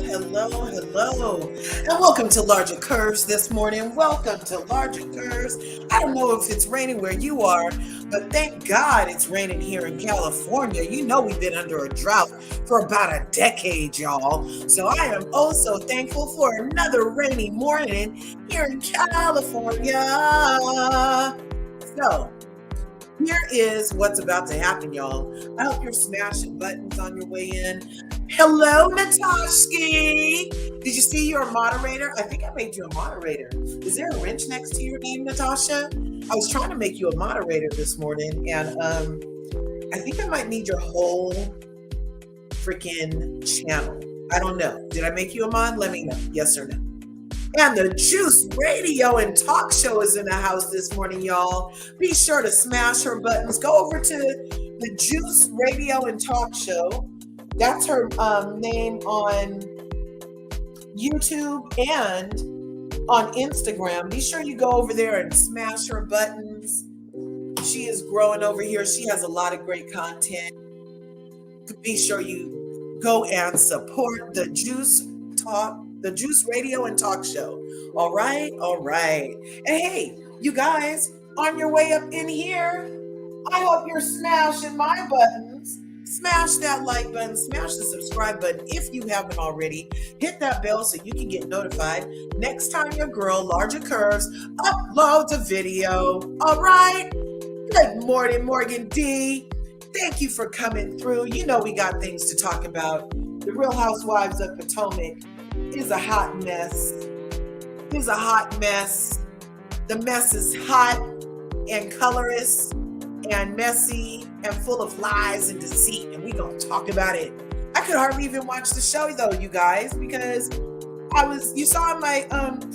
hello, and welcome to LRGA Curves this morning. Welcome to LRGA Curves. I don't know if it's raining where you are, but thank God it's raining here in California. You know we've been under a drought for about a decade, y'all. So I am also thankful for another rainy morning here in California. So here is what's about to happen, y'all. I hope you're smashing buttons on your way in. Hello, Natashki. Did you see you're a moderator? I think I made you a moderator. Is there a wrench next to your name, Natasha? I was trying to make you a moderator this morning, and I think I might need your whole freaking channel. I don't know. Did I make you a mod? Let me know. Yes or no. And the Juice Radio and Talk Show is in the house this morning, y'all. Be sure to smash her buttons. Go over to the Juice Radio and Talk Show. That's her name on YouTube and on Instagram. Be sure you go over there and smash her buttons. She is growing over here. She has a lot of great content. Be sure you go and support the Juice Radio and Talk Show. All right. And hey, you guys, on your way up in here, I hope you're smashing my buttons. Smash that like button, smash the subscribe button if you haven't already. Hit that bell so you can get notified next time your girl, LRGA Curves, uploads a video. All right. Good morning, Morgan D. Thank you for coming through. You know we got things to talk about. The Real Housewives of Potomac is a hot mess. The mess is hot and colorist and messy and full of lies and deceit, and we gonna talk about it. I could hardly even watch the show though, you guys, because you saw in my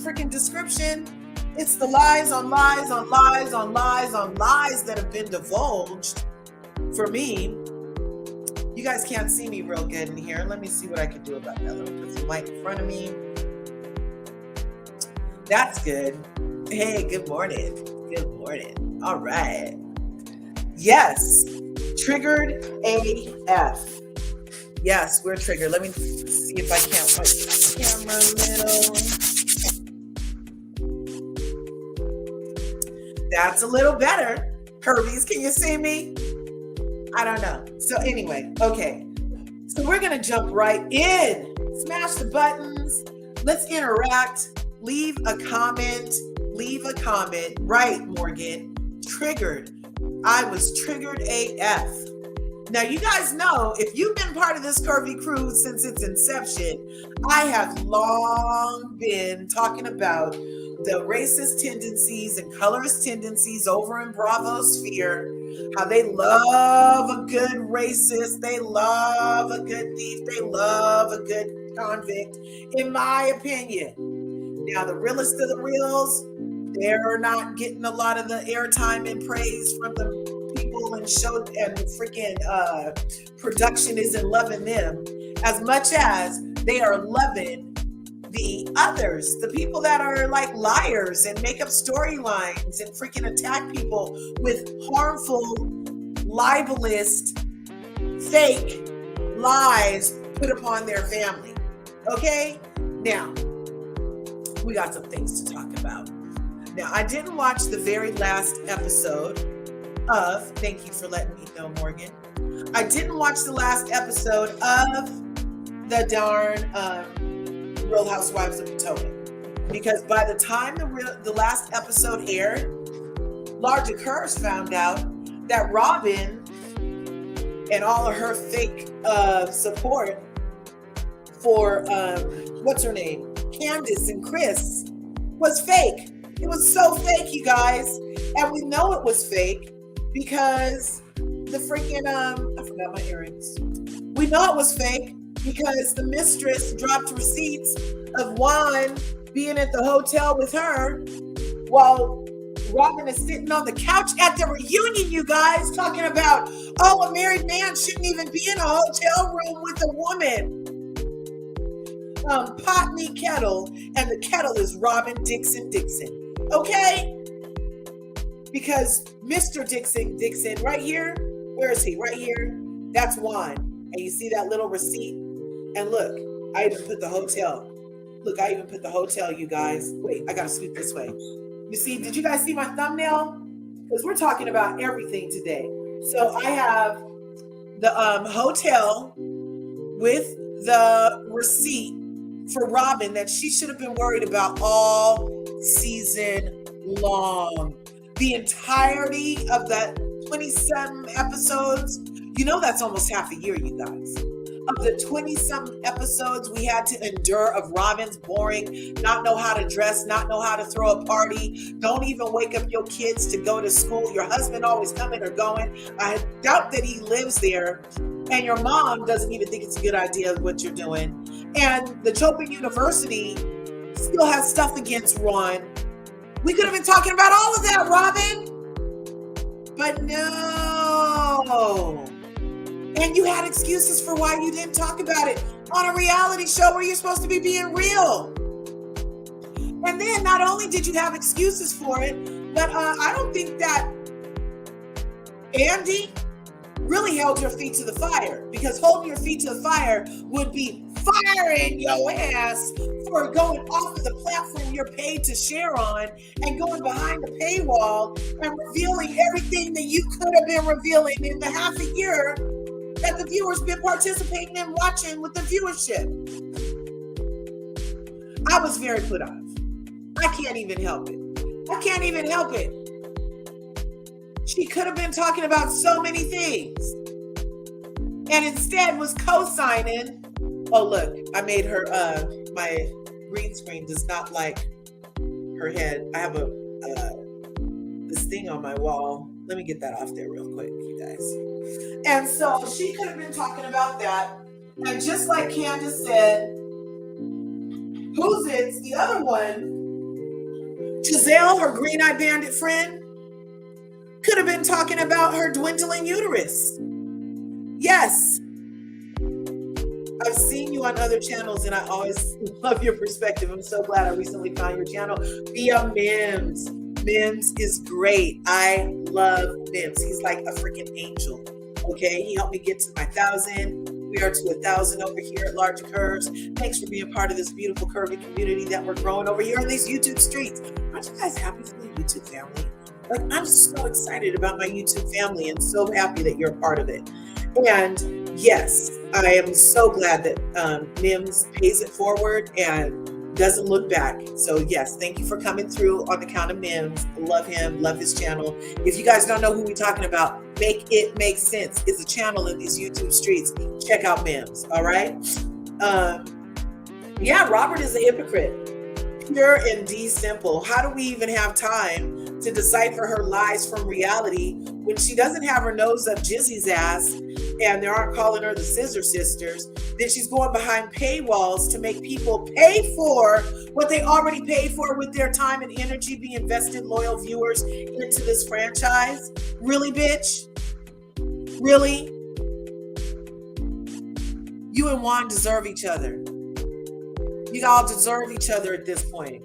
freaking description, it's the lies on lies on lies on lies on lies that have been divulged for me. You guys can't see me real good in here. Let me see what I can do about that. Let me put the mic in front of me. That's good. Hey, good morning. All right. Yes, triggered AF. Yes, we're triggered. Let me see if I can't put the camera a little. That's a little better. Curvies, can you see me? I don't know. So anyway, okay. So we're going to jump right in. Smash the buttons. Let's interact. Leave a comment. Right, Morgan. Triggered. I was triggered AF. Now, you guys know, if you've been part of this curvy crew since its inception, I have long been talking about the racist tendencies and colorist tendencies over in Bravo Sphere, how they love a good racist, they love a good thief, they love a good convict, in my opinion. Now, the realest of the reals, they're not getting a lot of the airtime and praise from the people and show, and freaking production isn't loving them as much as they are loving the others, the people that are like liars and make up storylines and freaking attack people with harmful, libelous, fake lies put upon their family. Okay? Now, we got some things to talk about. Now, I didn't watch the very last episode of, thank you for letting me know, Morgan. I didn't watch the last episode of the darn Real Housewives of Potomac, because by the time the last episode aired, LRGA Curves found out that Robin and all of her fake support for what's her name, Candace and Chris, was fake. It was so fake, you guys, and we know it was fake because the freaking I forgot my earrings. We know it was fake because the mistress dropped receipts of Juan being at the hotel with her while Robin is sitting on the couch at the reunion, you guys, talking about, oh, a married man shouldn't even be in a hotel room with a woman. Pot me kettle, and the kettle is Robin Dixon. Okay? Because Mr. Dixon, right here, where is he? Right here. That's Juan. And you see that little receipt? And look, I even put the hotel. Look, I even put the hotel, you guys. Wait, I gotta sweep this way. You see, did you guys see my thumbnail? Because we're talking about everything today. So I have the hotel with the receipt for Robin that she should have been worried about all season long. The entirety of that 27 episodes, you know, that's almost half a year, you guys. Of the 20-something episodes we had to endure of Robin's boring, not know how to dress, not know how to throw a party, don't even wake up your kids to go to school, your husband always coming or going, I doubt that he lives there, and your mom doesn't even think it's a good idea what you're doing, and the Chopin University still has stuff against Ron. We could have been talking about all of that, Robin, but no. And you had excuses for why you didn't talk about it on a reality show where you're supposed to be being real. And then not only did you have excuses for it, but I don't think that Andy really held your feet to the fire, because holding your feet to the fire would be firing your ass for going off of the platform you're paid to share on and going behind the paywall and revealing everything that you could have been revealing in the half a year that the viewers been participating and watching with the viewership. I was very put off. I can't even help it. I can't even help it. She could have been talking about so many things and instead was co-signing. Oh, look, I made her, my green screen does not like her head. I have this thing on my wall. Let me get that off there real quick, you guys. And so she could have been talking about that. And just like Candace said, who's it? The other one, Giselle, her green-eyed bandit friend, could have been talking about her dwindling uterus. Yes. I've seen you on other channels and I always love your perspective. I'm so glad I recently found your channel via Mims. Mims is great. I love Mims. He's like a freaking angel. Okay, he helped me get to my 1,000. We are to 1,000 over here at LRGA Curves. Thanks for being part of this beautiful curvy community that we're growing over here on these YouTube streets. Aren't you guys happy for the YouTube family? Like, I'm so excited about my YouTube family and so happy that you're a part of it. And yes, I am so glad that Mims pays it forward and doesn't look back. So yes, thank you for coming through on the count of Mims. Love him, love his channel. If you guys don't know who we're talking about, Make It Make Sense is a channel in these YouTube streets. Check out Mims, all right? Yeah, Robert is a hypocrite. Pure and simple. How do we even have time to decipher her lies from reality when she doesn't have her nose up Jizzy's ass and they aren't calling her the Scissor Sisters? Then she's going behind paywalls to make people pay for what they already paid for with their time and energy, being invested loyal viewers into this franchise. Really, bitch? Really? You and Juan deserve each other. You all deserve each other at this point.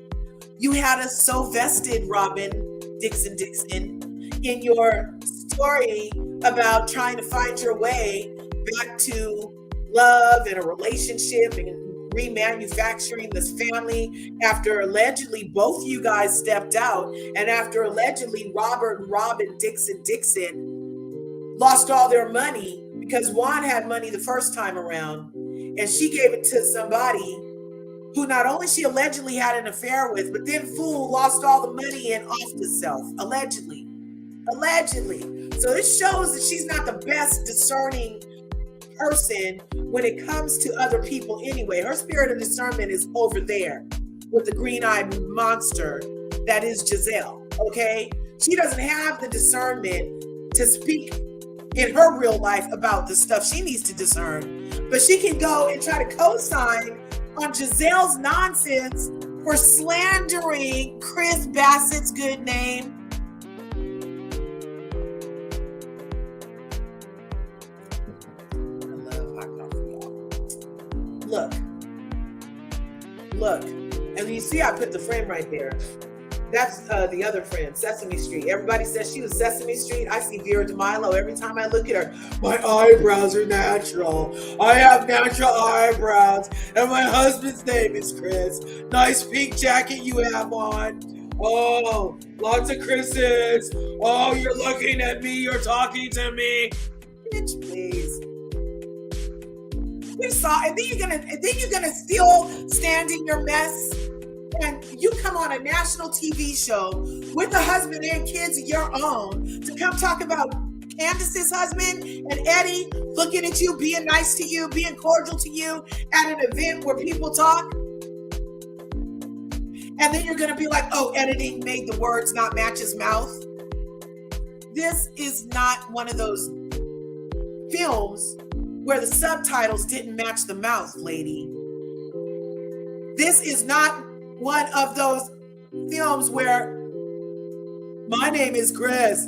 You had us so vested, Robin Dixon, in your story about trying to find your way back to love and a relationship and remanufacturing this family after allegedly both you guys stepped out and after allegedly Robert and Robin Dixon lost all their money because Juan had money the first time around and she gave it to somebody who not only she allegedly had an affair with, but then fool lost all the money and offed herself, allegedly. So this shows that she's not the best discerning person when it comes to other people anyway. Her spirit of discernment is over there with the green-eyed monster that is Giselle, okay? She doesn't have the discernment to speak in her real life about the stuff she needs to discern, but she can go and try to co-sign on Giselle's nonsense for slandering Chris Bassett's good name. I love hot coffee, y'all. Look. And you see I put the frame right there. That's the other friend, Sesame Street. Everybody says she was Sesame Street. I see Vera DeMilo every time I look at her. My eyebrows are natural. I have natural eyebrows. And my husband's name is Chris. Nice pink jacket you have on. Oh, lots of Chris's. Oh, you're looking at me. You're talking to me. Bitch, please. We saw, and then you're gonna still stand in your mess. And you come on a national TV show with a husband and kids of your own to come talk about Candace's husband and Eddie looking at you, being nice to you, being cordial to you at an event where people talk. And then you're going to be like, oh, editing made the words not match his mouth. This is not one of those films where the subtitles didn't match the mouth, lady. This is not one of those films where my name is Chris.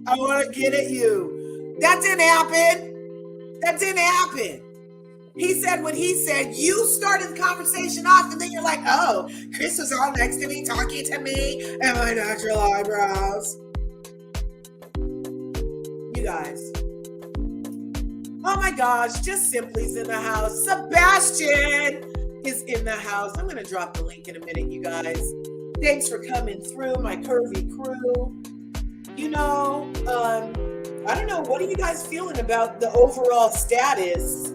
I want to get at you. That didn't happen. That didn't happen. He said what he said. You started the conversation off, and then you're like, oh, Chris was all next to me, talking to me, and my natural eyebrows. You guys. Oh my gosh, Just Simply's in the house. Sebastian is in the house. I'm going to drop the link in a minute, you guys. Thanks for coming through, my curvy crew. You know, I don't know, what are you guys feeling about the overall status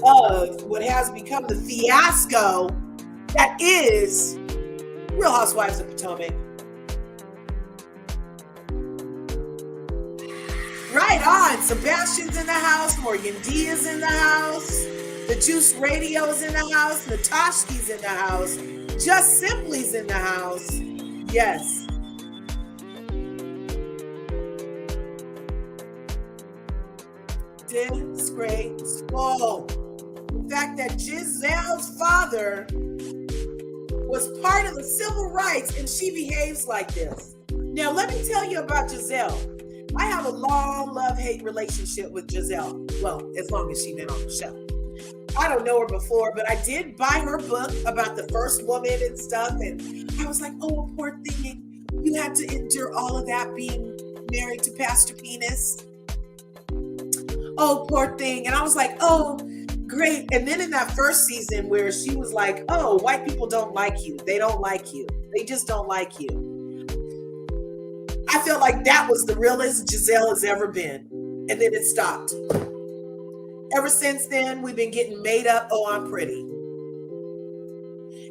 of what has become the fiasco that is Real Housewives of Potomac? Right on. Sebastian's in the house. Morgan D is in the house. The Juice Radio's in the house. Natashki's in the house. Just Simply's in the house. Yes. Disgraceful. The fact that Giselle's father was part of the civil rights and she behaves like this. Now, let me tell you about Giselle. I have a long love-hate relationship with Giselle. Well, as long as she's been on the show. I don't know her before, but I did buy her book about the first woman and stuff. And I was like, oh, poor thing. You had to endure all of that being married to Pastor Penis. Oh, poor thing. And I was like, oh, great. And then in that first season where she was like, oh, white people don't like you. They don't like you. They just don't like you. I felt like that was the realest Giselle has ever been. And then it stopped. Ever since then, we've been getting made up, oh, I'm pretty.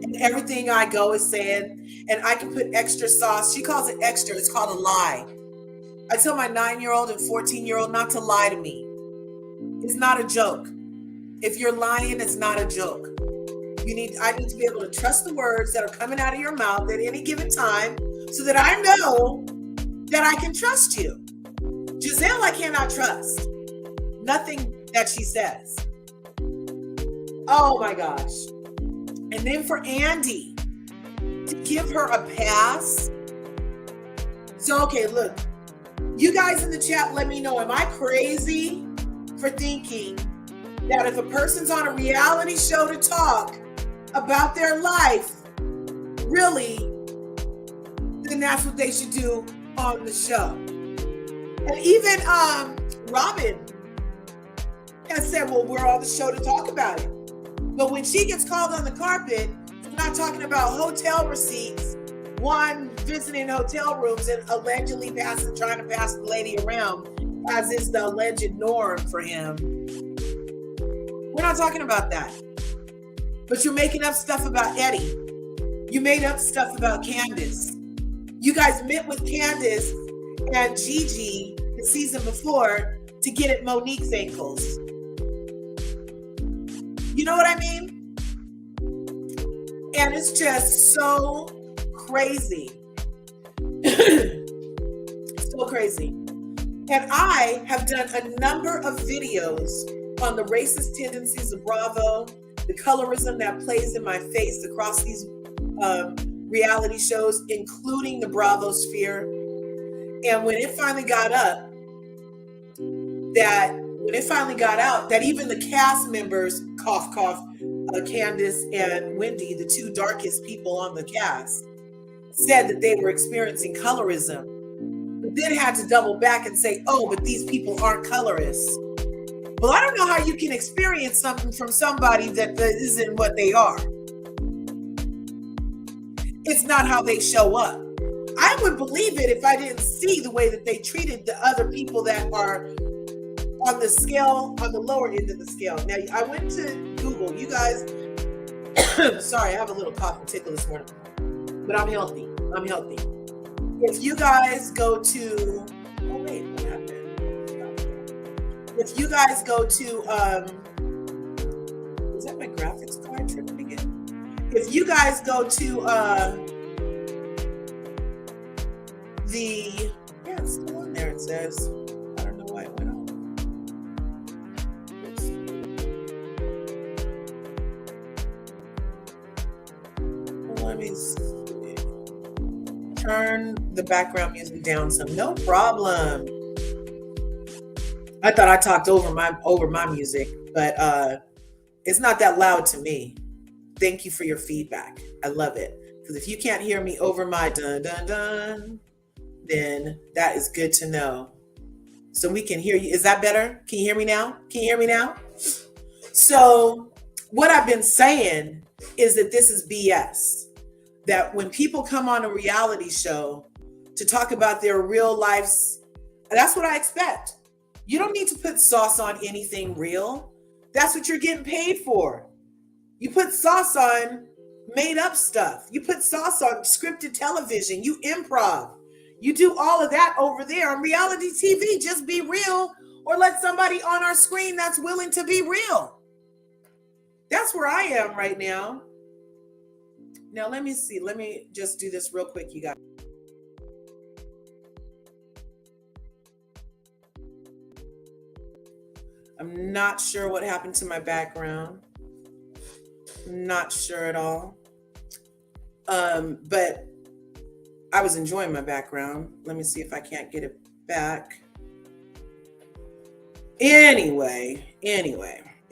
And everything I go is saying, and I can put extra sauce. She calls it extra. It's called a lie. I tell my 9-year-old and 14-year-old not to lie to me. It's not a joke. If you're lying, it's not a joke. I need to be able to trust the words that are coming out of your mouth at any given time so that I know that I can trust you. Giselle, I cannot trust. Nothing that she says. Oh my gosh. And then for Andy to give her a pass. So, okay, look, you guys in the chat, let me know, am I crazy for thinking that if a person's on a reality show to talk about their life, really, then that's what they should do on the show? And even Robin has said, well, we're on the show to talk about it. But when she gets called on the carpet, we're not talking about hotel receipts, one visiting hotel rooms and allegedly trying to pass the lady around, as is the alleged norm for him. We're not talking about that. But you're making up stuff about Eddie. You made up stuff about Candace. You guys met with Candace and Gigi the season before to get at Monique's ankles. You know what I mean? And it's just so crazy. So crazy. And I have done a number of videos on the racist tendencies of Bravo, the colorism that plays in my face across these reality shows, including the Bravo sphere. And when it finally got out that even the cast members, cough, Candace and Wendy, the two darkest people on the cast, said that they were experiencing colorism, but then had to double back and say, oh, but these people aren't colorists. Well, I don't know how you can experience something from somebody that isn't what they are. It's not how they show up. I would believe it if I didn't see the way that they treated the other people that are on the scale, on the lower end of the scale. Now, I went to Google. You guys, sorry, I have a little cough and tickle this morning, but I'm healthy. I'm healthy. If you guys go to, oh wait, what happened? If you guys go to, is that my graphics card tripping again? If you guys go to yeah, it's still on there. It says, I don't know why it went off. Let me see. Turn the background music down some. No problem. I thought I talked over my music, but it's not that loud to me. Thank you for your feedback. I love it. Because if you can't hear me over my dun dun dun, then that is good to know. So we can hear you. Is that better? Can you hear me now? Can you hear me now? So what I've been saying is that this is BS. That when people come on a reality show to talk about their real lives, that's what I expect. You don't need to put sauce on anything real. That's what you're getting paid for. You put sauce on made up stuff. You put sauce on scripted television. You improv. You do all of that over there on reality TV. Just be real, or let somebody on our screen that's willing to be real. That's where I am right now. Now, let me see. Let me just do this real quick, you guys. I'm not sure what happened to my background. Not sure at all. But I was enjoying my background. Let me see if I can't get it back. Anyway.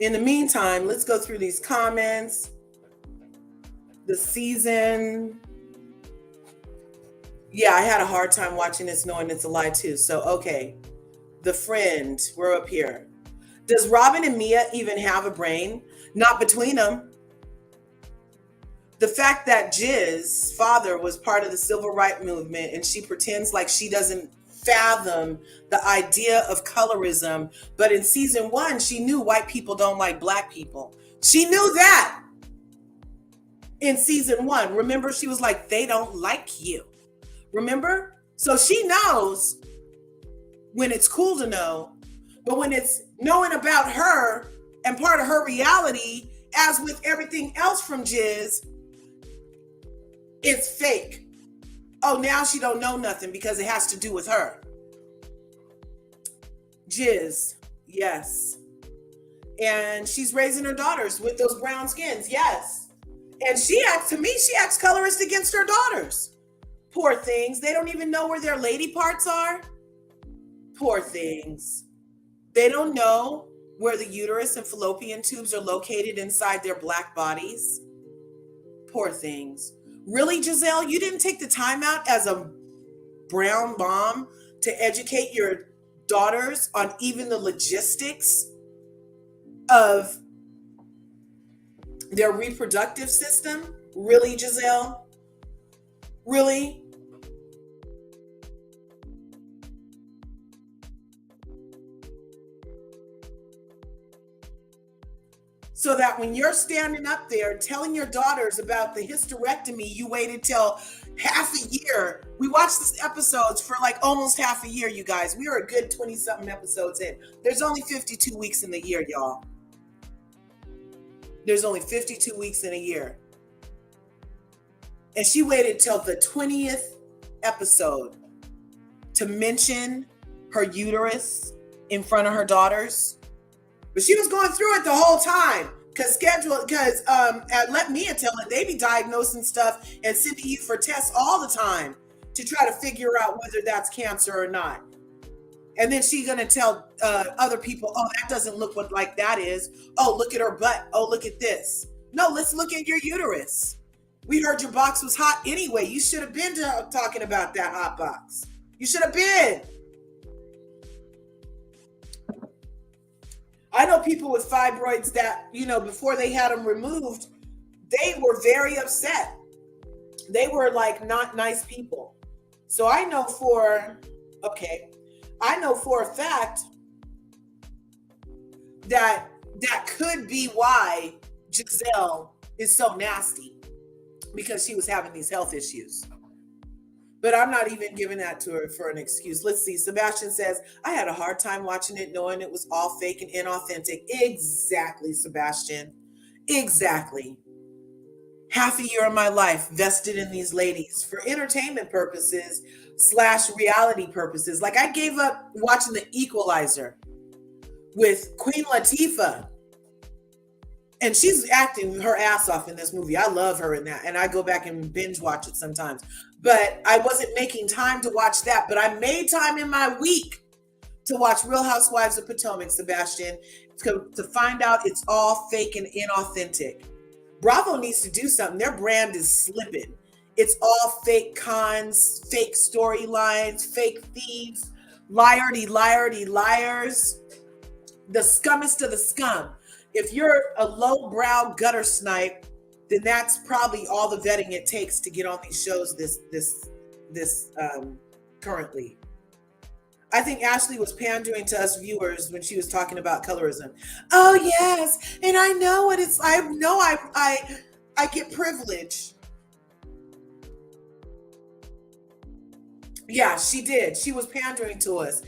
In the meantime, let's go through these comments. The season. Yeah, I had a hard time watching this knowing it's a lie too. So, okay. The Friend, we're up here. Does Robin and Mia even have a brain? Not between them. The fact that Jiz's father was part of the civil rights movement and she pretends like she doesn't fathom the idea of colorism, but in season 1, she knew white people don't like black people. She knew that in season 1. Remember, she was like, they don't like you. Remember? So she knows when it's cool to know, but when it's knowing about her and part of her reality, as with everything else from Jiz, it's fake. Oh, now she don't know nothing because it has to do with her. Jiz, yes. And she's raising her daughters with those brown skins, yes. And she acts colorist against her daughters. Poor things. They don't even know where their lady parts are. Poor things. They don't know where the uterus and fallopian tubes are located inside their black bodies. Poor things. Really, Giselle, you didn't take the time out as a brown mom to educate your daughters on even the logistics of their reproductive system? Really, Giselle? Really? So that when you're standing up there telling your daughters about the hysterectomy, you waited till half a year. We watched these episodes for like almost half a year, you guys. We were a good 20-something episodes in. There's only 52 weeks in the year, y'all. There's only 52 weeks in a year. And she waited till the 20th episode to mention her uterus in front of her daughters. But she was going through it the whole time because let Mia tell it, they be diagnosing stuff and sending you for tests all the time to try to figure out whether that's cancer or not. And then she's going to tell other people, oh, that doesn't look like that is. Oh, look at her butt. Oh, look at this. No, let's look at your uterus. We heard your box was hot anyway. You should have been talking about that hot box. You should have been. I know people with fibroids that, you know, before they had them removed, they were very upset. They were like not nice people. So I know for a fact that could be why Giselle is so nasty, because she was having these health issues. But I'm not even giving that to her for an excuse. Let's see. Sebastian says, I had a hard time watching it knowing it was all fake and inauthentic. Exactly, Sebastian. Exactly. Half a year of my life vested in these ladies for entertainment purposes / reality purposes. Like, I gave up watching The Equalizer with Queen Latifah. And she's acting her ass off in this movie. I love her in that. And I go back and binge watch it sometimes. But I wasn't making time to watch that. But I made time in my week to watch Real Housewives of Potomac, Sebastian, to find out it's all fake and inauthentic. Bravo needs to do something. Their brand is slipping. It's all fake cons, fake storylines, fake thieves, liars, the scummest of the scum. If you're a lowbrow gutter snipe, then that's probably all the vetting it takes to get on these shows this currently. I think Ashley was pandering to us viewers when she was talking about colorism. Oh yes, and I know what it's. I know I get privilege. Yeah, she did. She was pandering to us.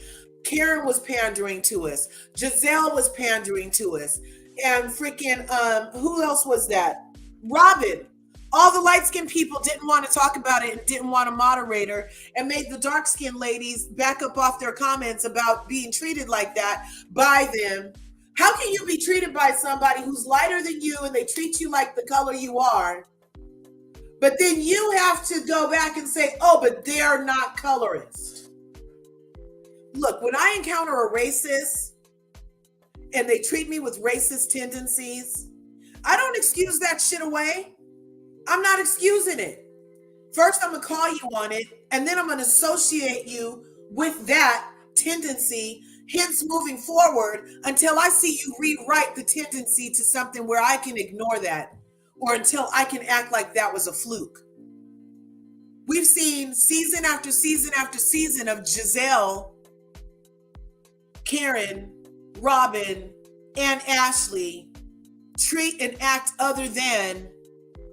Karen was pandering to us. Giselle was pandering to us. And freaking, who else was that? Robin. All the light-skinned people didn't want to talk about it and didn't want a moderator, and made the dark-skinned ladies back up off their comments about being treated like that by them. How can you be treated by somebody who's lighter than you and they treat you like the color you are, but then you have to go back and say, oh, but they're not colorist? Look, when I encounter a racist and they treat me with racist tendencies, I don't excuse that shit away. I'm not excusing it. First, I'm going to call you on it, and then I'm going to associate you with that tendency, hence moving forward until I see you rewrite the tendency to something where I can ignore that, or until I can act like that was a fluke. We've seen season after season after season of Giselle, Karen, Robin, and Ashley treat and act other than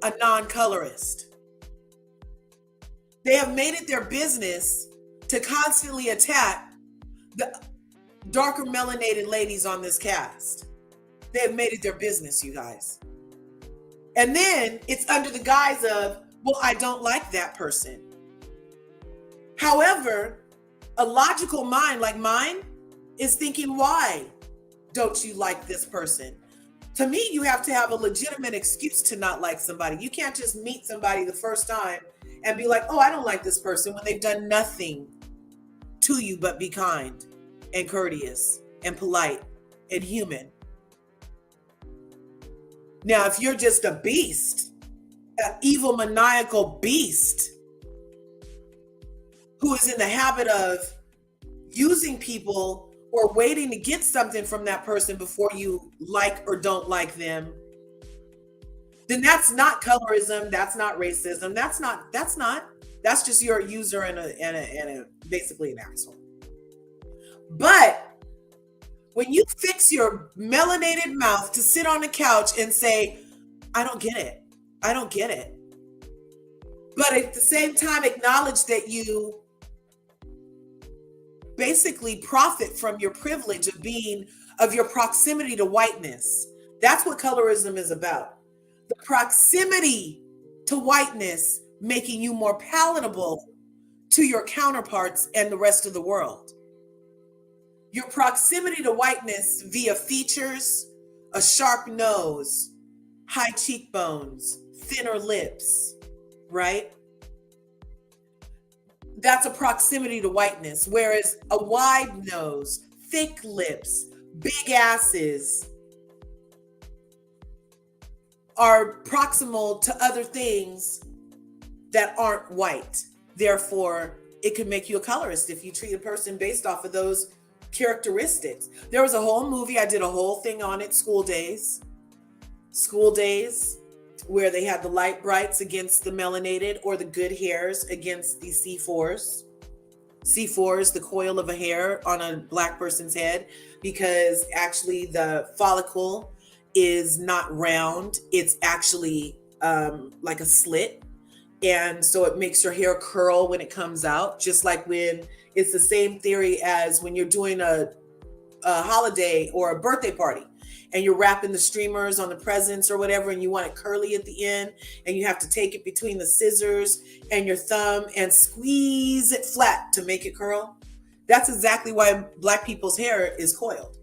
a non-colorist. They have made it their business to constantly attack the darker melanated ladies on this cast. They have made it their business, you guys. And then it's under the guise of, well, I don't like that person. However, a logical mind like mine is thinking, why don't you like this person? To me, you have to have a legitimate excuse to not like somebody. You can't just meet somebody the first time and be like, oh, I don't like this person, when they've done nothing to you but be kind and courteous and polite and human. Now, if you're just a beast, an evil, maniacal beast who is in the habit of using people or waiting to get something from that person before you like or don't like them, then that's not colorism. That's not racism. That's just you're a user and a basically an asshole. But when you fix your melanated mouth to sit on the couch and say, I don't get it. I don't get it. But at the same time, acknowledge that you basically profit from your privilege of your proximity to whiteness. That's what colorism is about. The proximity to whiteness making you more palatable to your counterparts and the rest of the world. Your proximity to whiteness via features, a sharp nose, high cheekbones, thinner lips, right? That's a proximity to whiteness. Whereas a wide nose, thick lips, big asses, are proximal to other things that aren't white. Therefore, it can make you a colorist if you treat a person based off of those characteristics. There was a whole movie, I did a whole thing on it, School Days, where they had the light brights against the melanated, or the good hairs against the C4s. C4 is the coil of a hair on a black person's head, because actually the follicle is not round. It's actually like a slit. And so it makes your hair curl when it comes out, just like when it's the same theory as when you're doing a holiday or a birthday party and you're wrapping the streamers on the presents or whatever, and you want it curly at the end, and you have to take it between the scissors and your thumb and squeeze it flat to make it curl. That's exactly why black people's hair is coiled.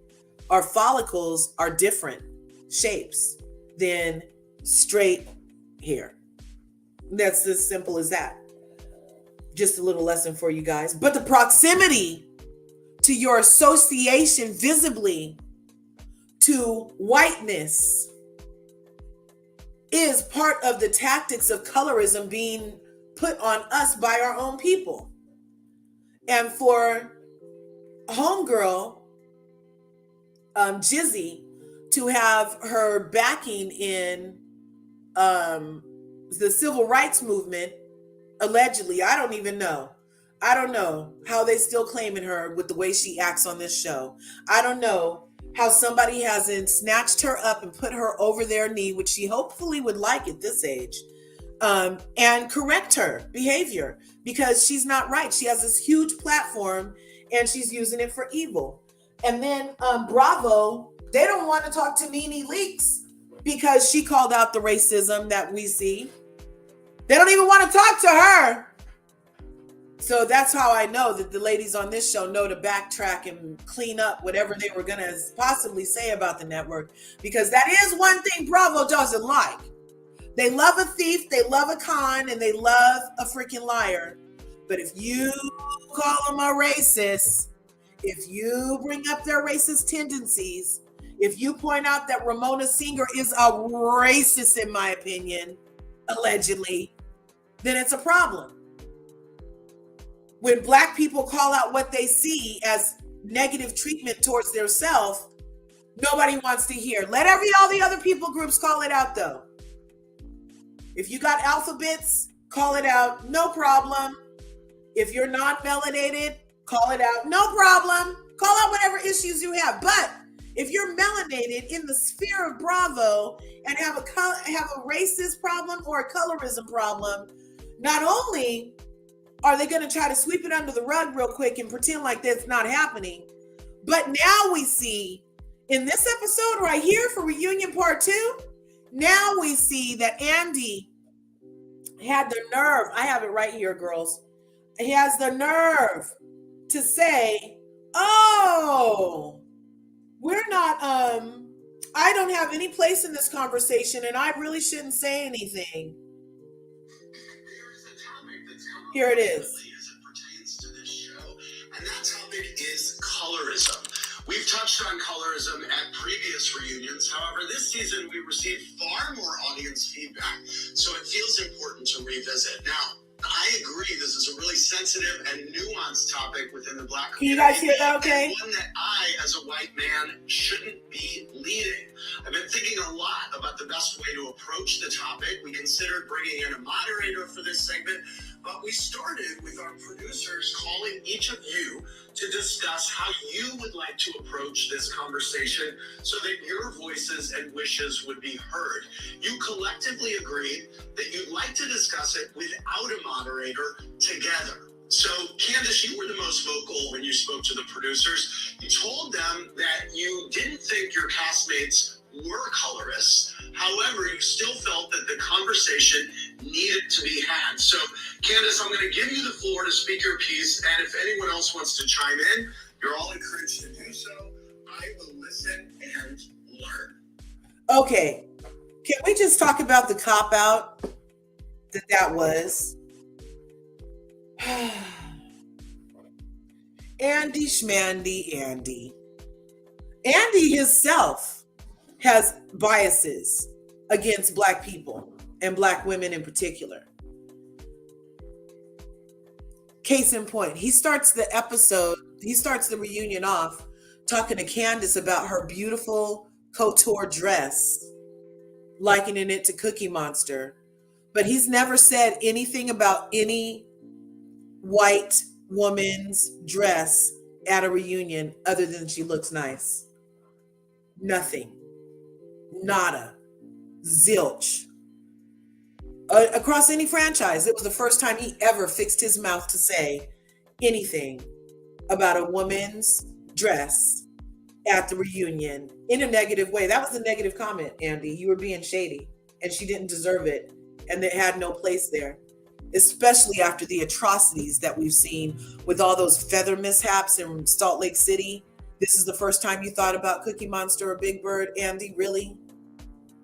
Our follicles are different shapes than straight hair. That's as simple as that. Just a little lesson for you guys. But the proximity to your association visibly to whiteness is part of the tactics of colorism being put on us by our own people. And for homegirl, Jizzy, to have her backing in the civil rights movement, allegedly, I don't even know. I don't know how they still claiming her with the way she acts on this show. I don't know how somebody hasn't snatched her up and put her over their knee, which she hopefully would like at this age, and correct her behavior, because she's not right. She has this huge platform and she's using it for evil. And then Bravo, they don't want to talk to Nene Leakes because she called out the racism that we see. They don't even want to talk to her. So that's how I know that the ladies on this show know to backtrack and clean up whatever they were going to possibly say about the network, because that is one thing Bravo doesn't like. They love a thief, they love a con, and they love a freaking liar. But if you call them a racist, if you bring up their racist tendencies, if you point out that Ramona Singer is a racist, in my opinion, allegedly, then it's a problem. When black people call out what they see as negative treatment towards themselves, nobody wants to hear. Let all the other people groups call it out, though. If you got alphabets, call it out, no problem. If you're not melanated, call it out, no problem. Call out whatever issues you have. But if you're melanated in the sphere of Bravo and have a racist problem or a colorism problem, not only are they going to try to sweep it under the rug real quick and pretend like that's not happening, but now we see in this episode right here for Reunion Part 2, now we see that Andy had the nerve. I have it right here, girls. He has the nerve to say, oh, we're not, I don't have any place in this conversation and I really shouldn't say anything. Here it is. As it pertains to this show, and that topic is colorism. We've touched on colorism at previous reunions. However, this season we received far more audience feedback, so it feels important to revisit. Now, I agree this is a really sensitive and nuanced topic within the Black community. Can you guys hear that okay? And one that I, as a white man, shouldn't be leading. I've been thinking a lot about the best way to approach the topic. We considered bringing in a moderator for this segment, but we started with our producers calling each of you to discuss how you would like to approach this conversation so that your voices and wishes would be heard. You collectively agreed that you'd like to discuss it without a moderator together. So, Candace, you were the most vocal when you spoke to the producers. You told them that you didn't think your castmates were colorists. However, you still felt that the conversation needed to be had. So, Candace, I'm going to give you the floor to speak your piece, and if anyone else wants to chime in, you're all encouraged to do so. I will listen and learn. Okay, can we just talk about the cop-out that was? Andy Schmandy Andy. Andy himself has biases. against Black people and Black women in particular. Case in point, he starts the reunion off talking to Candace about her beautiful couture dress, likening it to Cookie Monster. But he's never said anything about any white woman's dress at a reunion other than she looks nice. Nothing. Nada. Zilch. Across any franchise, it was the first time he ever fixed his mouth to say anything about a woman's dress at the reunion in a negative way. That was a negative comment, Andy. You were being shady, and she didn't deserve it, and it had no place there, especially after the atrocities that we've seen with all those feather mishaps in Salt Lake City. This is the first time you thought about Cookie Monster or Big Bird, Andy? Really?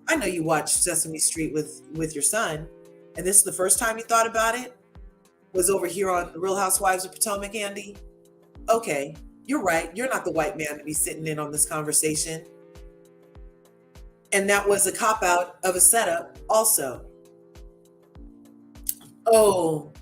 I know you watched Sesame Street with your son, and this is the first time you thought about it? Was over here on The Real Housewives of Potomac, Andy? Okay, you're right. You're not the white man to be sitting in on this conversation. And that was a cop-out of a setup also. Oh,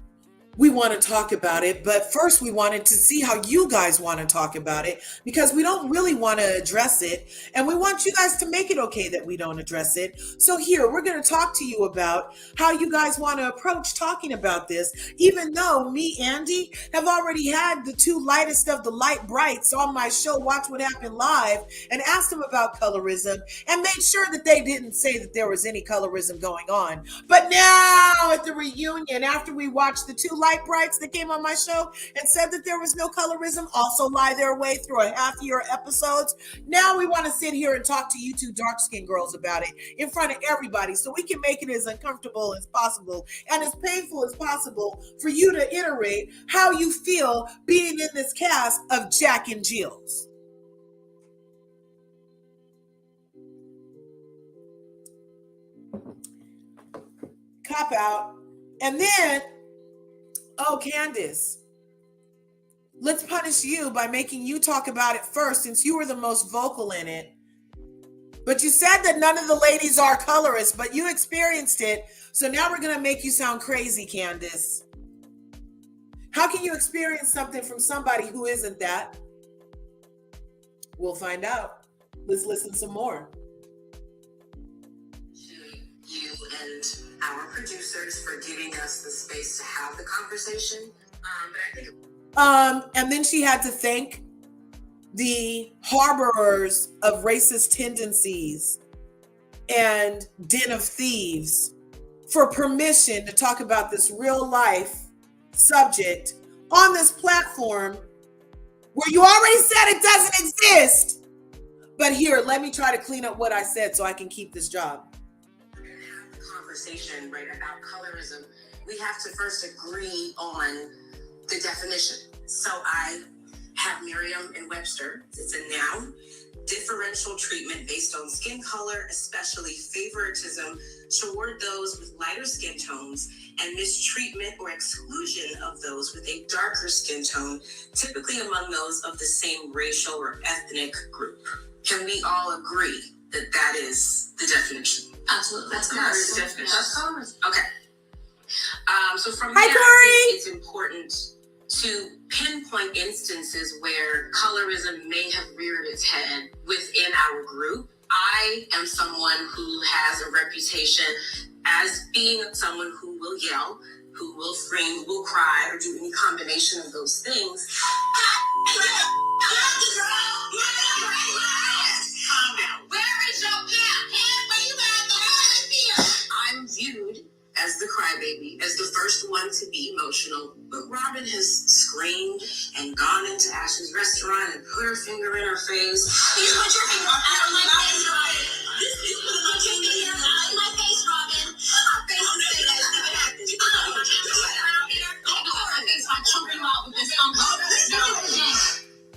we want to talk about it, but first we wanted to see how you guys want to talk about it, because we don't really want to address it, and we want you guys to make it okay that we don't address it. So here, we're going to talk to you about how you guys want to approach talking about this, even though me, Andy, have already had the two lightest of the light brights on my show, Watch What Happened Live, and asked them about colorism, and made sure that they didn't say that there was any colorism going on. But now at the reunion, after we watched the two light brights that came on my show and said that there was no colorism, also lie their way through a half-year episodes, now we want to sit here and talk to you two dark-skinned girls about it in front of everybody, so we can make it as uncomfortable as possible and as painful as possible for you to iterate how you feel being in this cast of Jack and Jill's. Cop out. And then, oh, Candace, let's punish you by making you talk about it first, since you were the most vocal in it. But you said that none of the ladies are colorists, but you experienced it. So now we're going to make you sound crazy, Candace. How can you experience something from somebody who isn't that? We'll find out. Let's listen some more. You and our producers for giving us the space to have the conversation. And then she had to thank the harborers of racist tendencies and den of thieves for permission to talk about this real life subject on this platform where you already said it doesn't exist. But here, let me try to clean up what I said so I can keep this job. Conversation right about colorism, we have to first agree on the definition. So I have Merriam and Webster. It's a noun. Differential treatment based on skin color, especially favoritism toward those with lighter skin tones, and mistreatment or exclusion of those with a darker skin tone, typically among those of the same racial or ethnic group. Can we all agree that that is the definition? Absolutely. That's the definition. That's colorism. Okay. So from here, I think it's important to pinpoint instances where colorism may have reared its head within our group. I am someone who has a reputation as being someone who will yell, who will scream, who will cry, or do any combination of those things. Calm down. Where is your pimp? Where you got the husband? I'm viewed as the crybaby, as the first one to be emotional. But Robin has screamed and gone into Ash's restaurant and put her finger in her face. You put your finger on my face, Robin. You put my finger in my face, Robin. My face is saying that never happened. You know what around here? Don't go my face. I'm choking out with this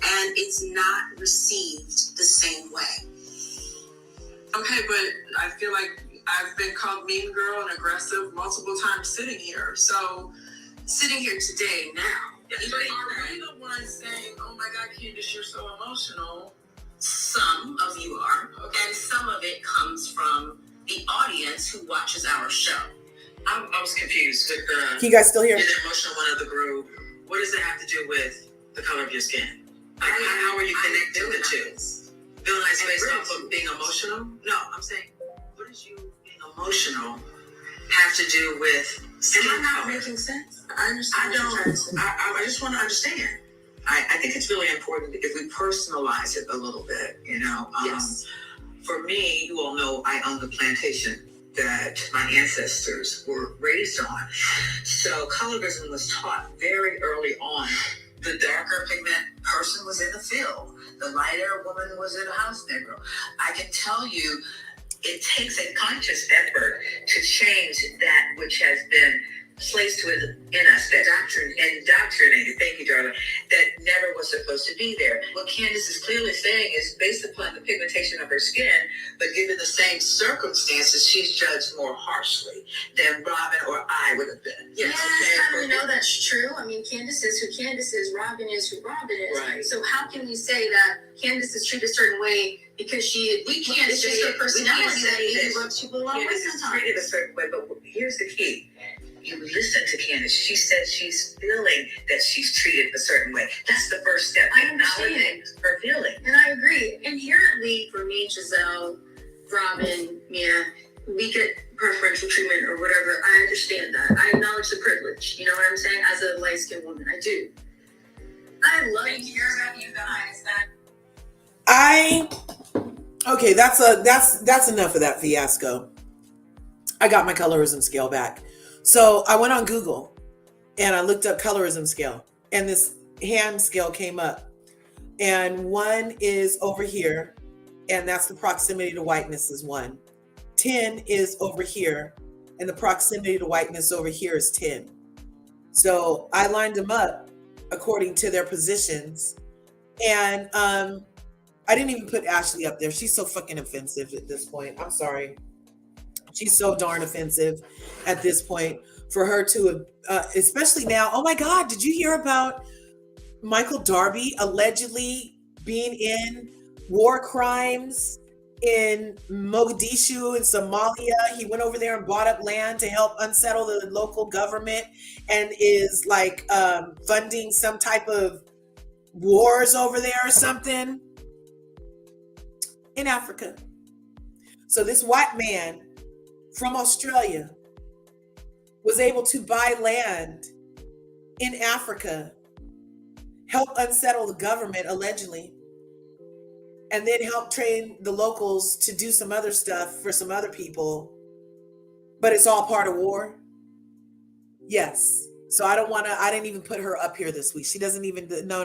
and it's not received the same way. Okay, but I feel like I've been called mean girl and aggressive multiple times sitting here. So Sitting here today now. but are we the ones saying, oh my God, Candace, you're so emotional? Some of you are, and some of it comes from the audience audience who watches our show. I was confused with the. Can you guys still hear? You're the emotional one of the group. What does that have to do with the color of your skin? Like, how are you connecting the two? Villainize based off of being emotional? No, I'm saying, what does you being emotional have to do with skin color? Am I not making sense? I understand. I just want to understand. I think it's really important if we personalize it a little bit, you know. Yes. For me, you all know I own the plantation that my ancestors were raised on. So colorism was taught very early on. The darker pigment person was in the field. The lighter woman was in a house neighbor. I can tell you, it takes a conscious effort to change that which has been placed within us, that indoctrinated, thank you, darling, that never was supposed to be there. What Candace is clearly saying is based upon the pigmentation of her skin, but given the same circumstances, she's judged more harshly than Robin or I would have been. Yes, how do we know that's true? I mean, Candace is who Candace is, Robin is who Robin is. Right. So how can we say that Candace is treated a certain way because we can't it's just her personality that maybe rubs people the wrong way sometimes. Candace is treated a certain way, but here's the key. You listen to Candace. She says she's feeling that she's treated a certain way. That's the first step. I understand her feeling. And I agree. Inherently, for me, Giselle, Robin, Mia, we get preferential treatment or whatever. I understand that. I acknowledge the privilege. You know what I'm saying? As a light-skinned woman, I do. I love to hear about you guys. Okay, that's enough of that fiasco. I got my colorism scale back. So I went on Google and I looked up colorism scale, and this hand scale came up, and 1 is over here, and that's the proximity to whiteness is 1. 10 is over here, and the proximity to whiteness over here is 10. So I lined them up according to their positions, and I didn't even put Ashley up there. She's so fucking offensive at this point. I'm sorry. She's so darn offensive at this point for her to, especially now. Oh my God, did you hear about Michael Darby allegedly being in war crimes in Mogadishu in Somalia? He went over there and bought up land to help unsettle the local government and is like funding some type of wars over there or something in Africa. So this white man from Australia was able to buy land in Africa, help unsettle the government allegedly, and then help train the locals to do some other stuff for some other people. But it's all part of war. Yes. So I didn't even put her up here this week. She doesn't even, no.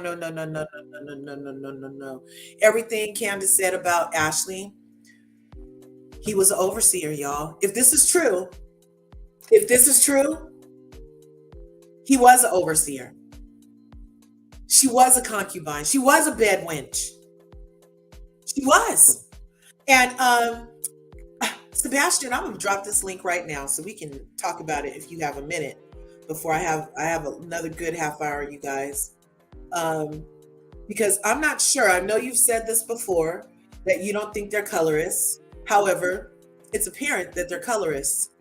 Everything Candace said about Ashley, he was an overseer, y'all. If this is true, he was an overseer. She was a concubine. She was a bed wench. She was. And Sebastian, I'm gonna drop this link right now so we can talk about it if you have a minute before I have another good half hour, you guys. Because I'm not sure. I know you've said this before that you don't think they're colorists. However, it's apparent that they're colorists,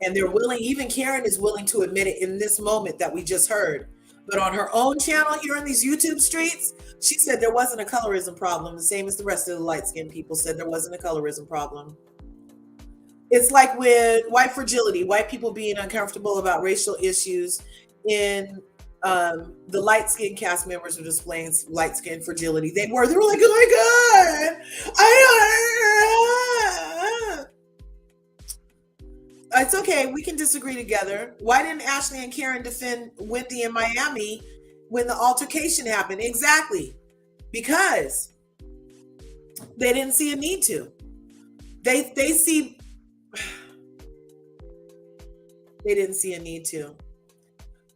and they're willing, even Karen is willing to admit it in this moment that we just heard. But on her own channel here in these YouTube streets, she said there wasn't a colorism problem, the same as the rest of the light-skinned people said there wasn't a colorism problem. It's like with white fragility, white people being uncomfortable about racial issues in the light-skinned cast members were displaying light-skinned fragility. They were like, oh my God, it's okay. We can disagree together. Why didn't Ashley and Karen defend Wendy in Miami when the altercation happened? Exactly. Because they didn't see a need to. They didn't see a need to.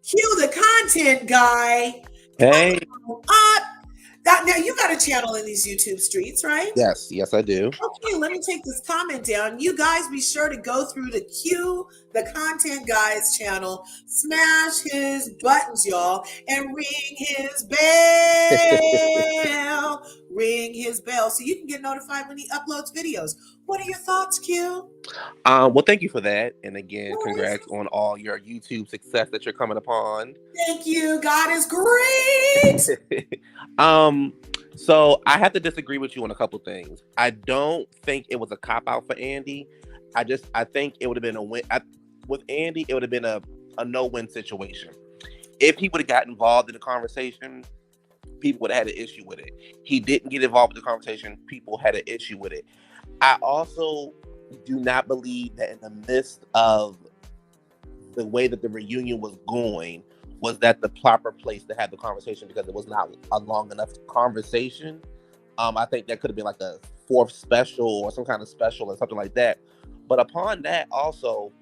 Cue the content guy. Hey. Now you got a channel in these YouTube streets, right? Yes, I do. Okay, let me take this comment down. You guys be sure to go through the Cue the Content Guy's channel, smash his buttons, y'all, and ring his bell. ring his bell so you can get notified when he uploads videos. What are your thoughts, Q? Well, thank you for that. And again, No congrats on all your YouTube success that you're coming upon. Thank you. God is great. So I have to disagree with you on a couple things. I don't think it was a cop-out for Andy. I think it would have been a win. With Andy, it would have been a no-win situation. If he would have got involved in the conversation, people would have had an issue with it. He didn't get involved with the conversation. People had an issue with it. I also do not believe that in the midst of the way that the reunion was going, was that the proper place to have the conversation, because it was not a long enough conversation. I think that could have been like a fourth special or some kind of special or something like that. But upon that, also,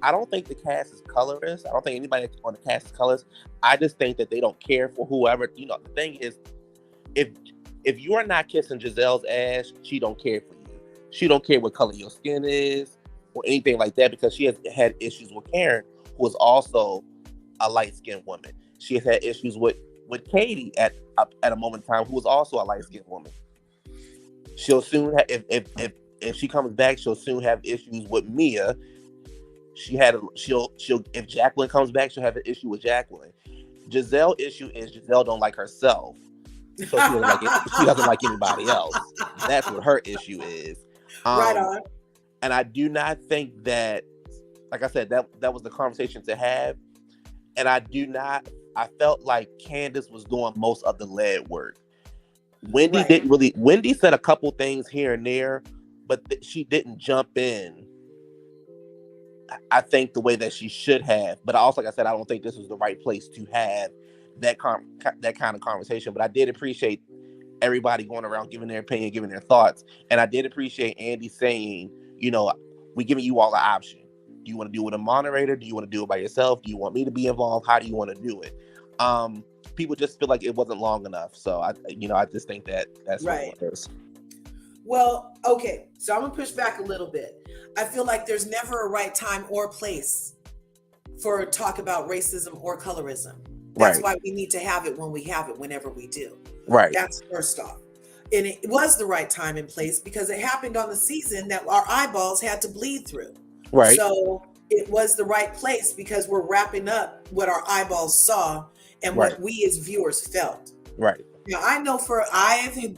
I don't think the cast is colorist. I don't think anybody on the cast is colorist. I just think that they don't care for whoever. You know, the thing is, if you are not kissing Giselle's ass, she don't care for you. She don't care what color your skin is or anything like that, because she has had issues with Karen, who is also a light-skinned woman. She has had issues with Katie at a moment in time, who was also a light-skinned woman. She'll soon have, if she comes back, she'll soon have issues with Mia. She'll if Jacqueline comes back, she'll have an issue with Jacqueline. Giselle's issue is Giselle don't like herself, so she doesn't like anybody else. That's what her issue is. Right on. And I do not think that, like I said, that was the conversation to have. And I felt like Candace was doing most of the lead work. Wendy said a couple things here and there, but she didn't jump in, I think, the way that she should have. But also, like I said, I don't think this was the right place to have that kind of conversation. But I did appreciate everybody going around giving their opinion, giving their thoughts. And I did appreciate Andy saying, you know, we're giving you all an option. Do you want to do it with a moderator? Do you want to do it by yourself? Do you want me to be involved? How do you want to do it? People just feel like it wasn't long enough. So I just think that's right. What it is. Well, okay. So I'm gonna push back a little bit. I feel like there's never a right time or place for talk about racism or colorism. That's why we need to have it when we have it, whenever we do. Right. That's first off. And it was the right time and place because it happened on the season that our eyeballs had to bleed through. Right. So it was the right place because we're wrapping up what our eyeballs saw and what we as viewers felt. Right. Now, I've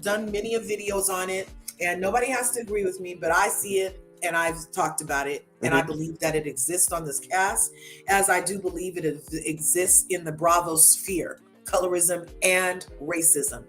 done many of videos on it and nobody has to agree with me, but I see it and I've talked about it. And I believe that it exists on this cast, as I do believe it exists in the Bravo sphere. Colorism and racism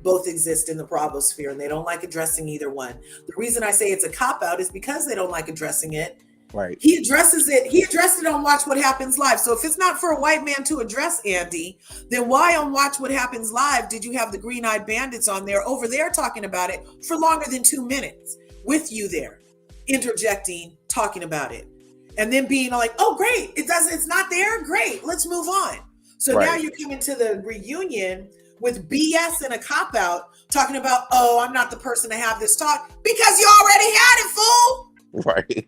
both exist in the Bravo sphere, and they don't like addressing either one. The reason I say it's a cop-out is because they don't like addressing it. Right. He addressed it on Watch What Happens Live. So if it's not for a white man to address Andy, then why on Watch What Happens Live did you have the Green-Eyed Bandits on there over there talking about it for longer than 2 minutes with you there, interjecting, talking about it, and then being like, oh, great, it's not there? Great, let's move on. So now you're coming to the reunion with BS and a cop-out talking about, oh, I'm not the person to have this talk because you already had it, fool. Right.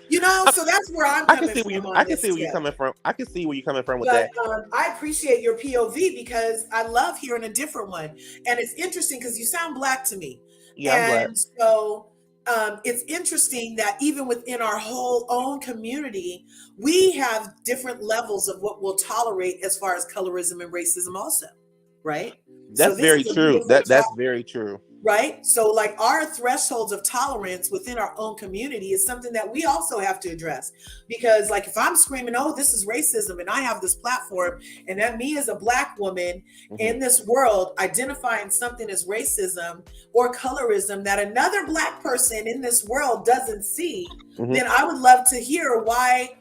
You know, so that's where I'm coming from. I can see where you're coming from. I can see where you're coming from with that. I appreciate your POV because I love hearing a different one. And it's interesting because you sound Black to me. Yeah, I'm glad. And so it's interesting that even within our whole own community, we have different levels of what we'll tolerate as far as colorism and racism also, right? That's very true. That's very true. Right? So like our thresholds of tolerance within our own community is something that we also have to address. Because like if I'm screaming, oh, this is racism, and I have this platform, and that me as a Black woman in this world identifying something as racism or colorism that another Black person in this world doesn't see, then I would love to hear why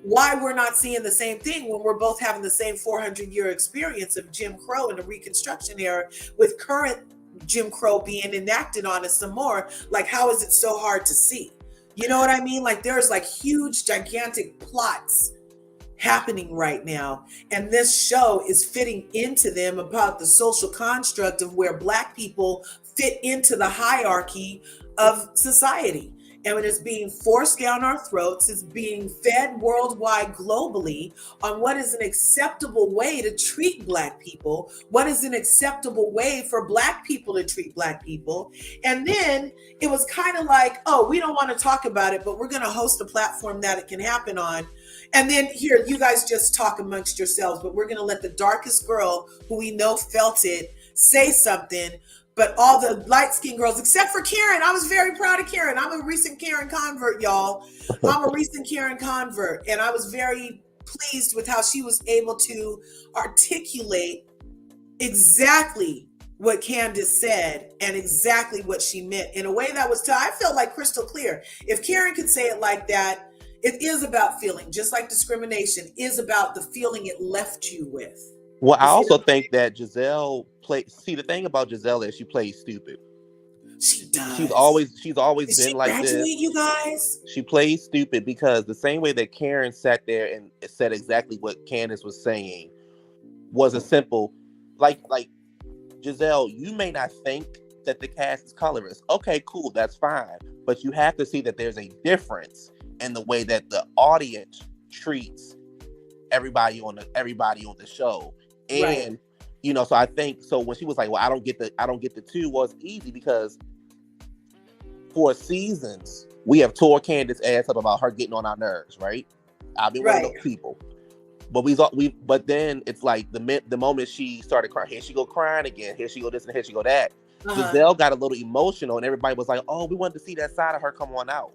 we're not seeing the same thing when we're both having the same 400-year experience of Jim Crow and the Reconstruction era with current Jim Crow being enacted on us some more. Like, how is it so hard to see? You know what I mean? Like there's like huge, gigantic plots happening right now. And this show is fitting into them about the social construct of where Black people fit into the hierarchy of society. and it's being forced down our throats. It's being fed worldwide, globally, on what is an acceptable way to treat Black people, what is an acceptable way for Black people to treat Black people. And then it was kind of like, oh, we don't want to talk about it, but we're going to host a platform that it can happen on. And then here, you guys just talk amongst yourselves, but we're going to let the darkest girl who we know felt it say something. But all the light-skinned girls, except for Karen, I was very proud of Karen. I'm a recent Karen convert, y'all. I'm a recent Karen convert. And I was very pleased with how she was able to articulate exactly what Candace said and exactly what she meant in a way that was, I felt like crystal clear. If Karen could say it like that, it is about feeling, just like discrimination is about the feeling it left you with. Well, I also think that Giselle see, the thing about Giselle is she plays stupid. She does. She's always Did been like this. You guys? She plays stupid because the same way that Karen sat there and said exactly what Candace was saying was a simple, like Giselle, you may not think that the cast is colorist. Okay, cool, that's fine. But you have to see that there's a difference in the way that the audience treats everybody on the show. And right. You know, so I think so when she was like, well, I don't get the two, was easy because for seasons we have tore Candace ass up about her getting on our nerves, right? I've been one of those people. But then it's like the moment she started crying, here she go crying again, here she go this and here she go that. Giselle got a little emotional and everybody was like, oh, we wanted to see that side of her come on out.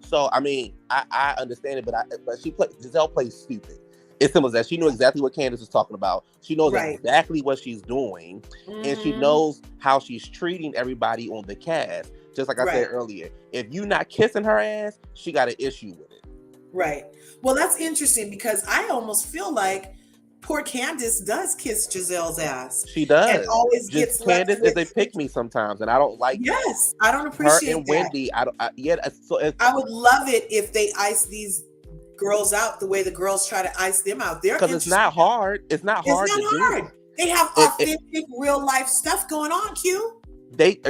So I mean, I understand it, but Giselle plays stupid. It's simple as that. She knew exactly what Candace was talking about. She knows exactly what she's doing, and she knows how she's treating everybody on the cast. Just like I said earlier, if you're not kissing her ass, she got an issue with it. Right. Well, that's interesting because I almost feel like poor Candace does kiss Giselle's ass. She does. And always gets Candace is a pick me sometimes, and I don't like. Yes, I don't appreciate her and that. Wendy. I would love it if they ice these girls out the way the girls try to ice them out. Because it's not hard. It's not hard to do. They have authentic, real life stuff going on. Q.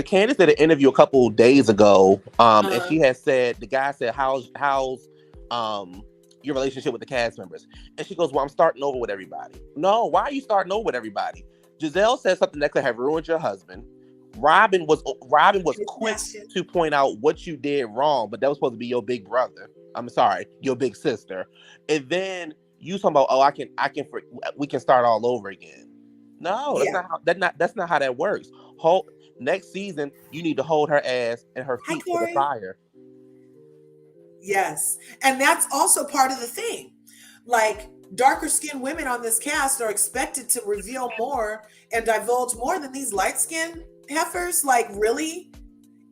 Candace did an interview a couple of days ago, and she had said, the guy said, "How's your relationship with the cast members?" And she goes, "Well, I'm starting over with everybody." No, why are you starting over with everybody? Giselle said something that could have ruined your husband. Robin was quick to point out what you did wrong, but that was supposed to be your big brother. I'm sorry, your big sister. And then you talking about, oh, we can start all over again. No, that's not how that works. Next season, you need to hold her ass and her feet to the fire. Yes, and that's also part of the thing. Like, darker skinned women on this cast are expected to reveal more and divulge more than these light skinned heifers. Like, really?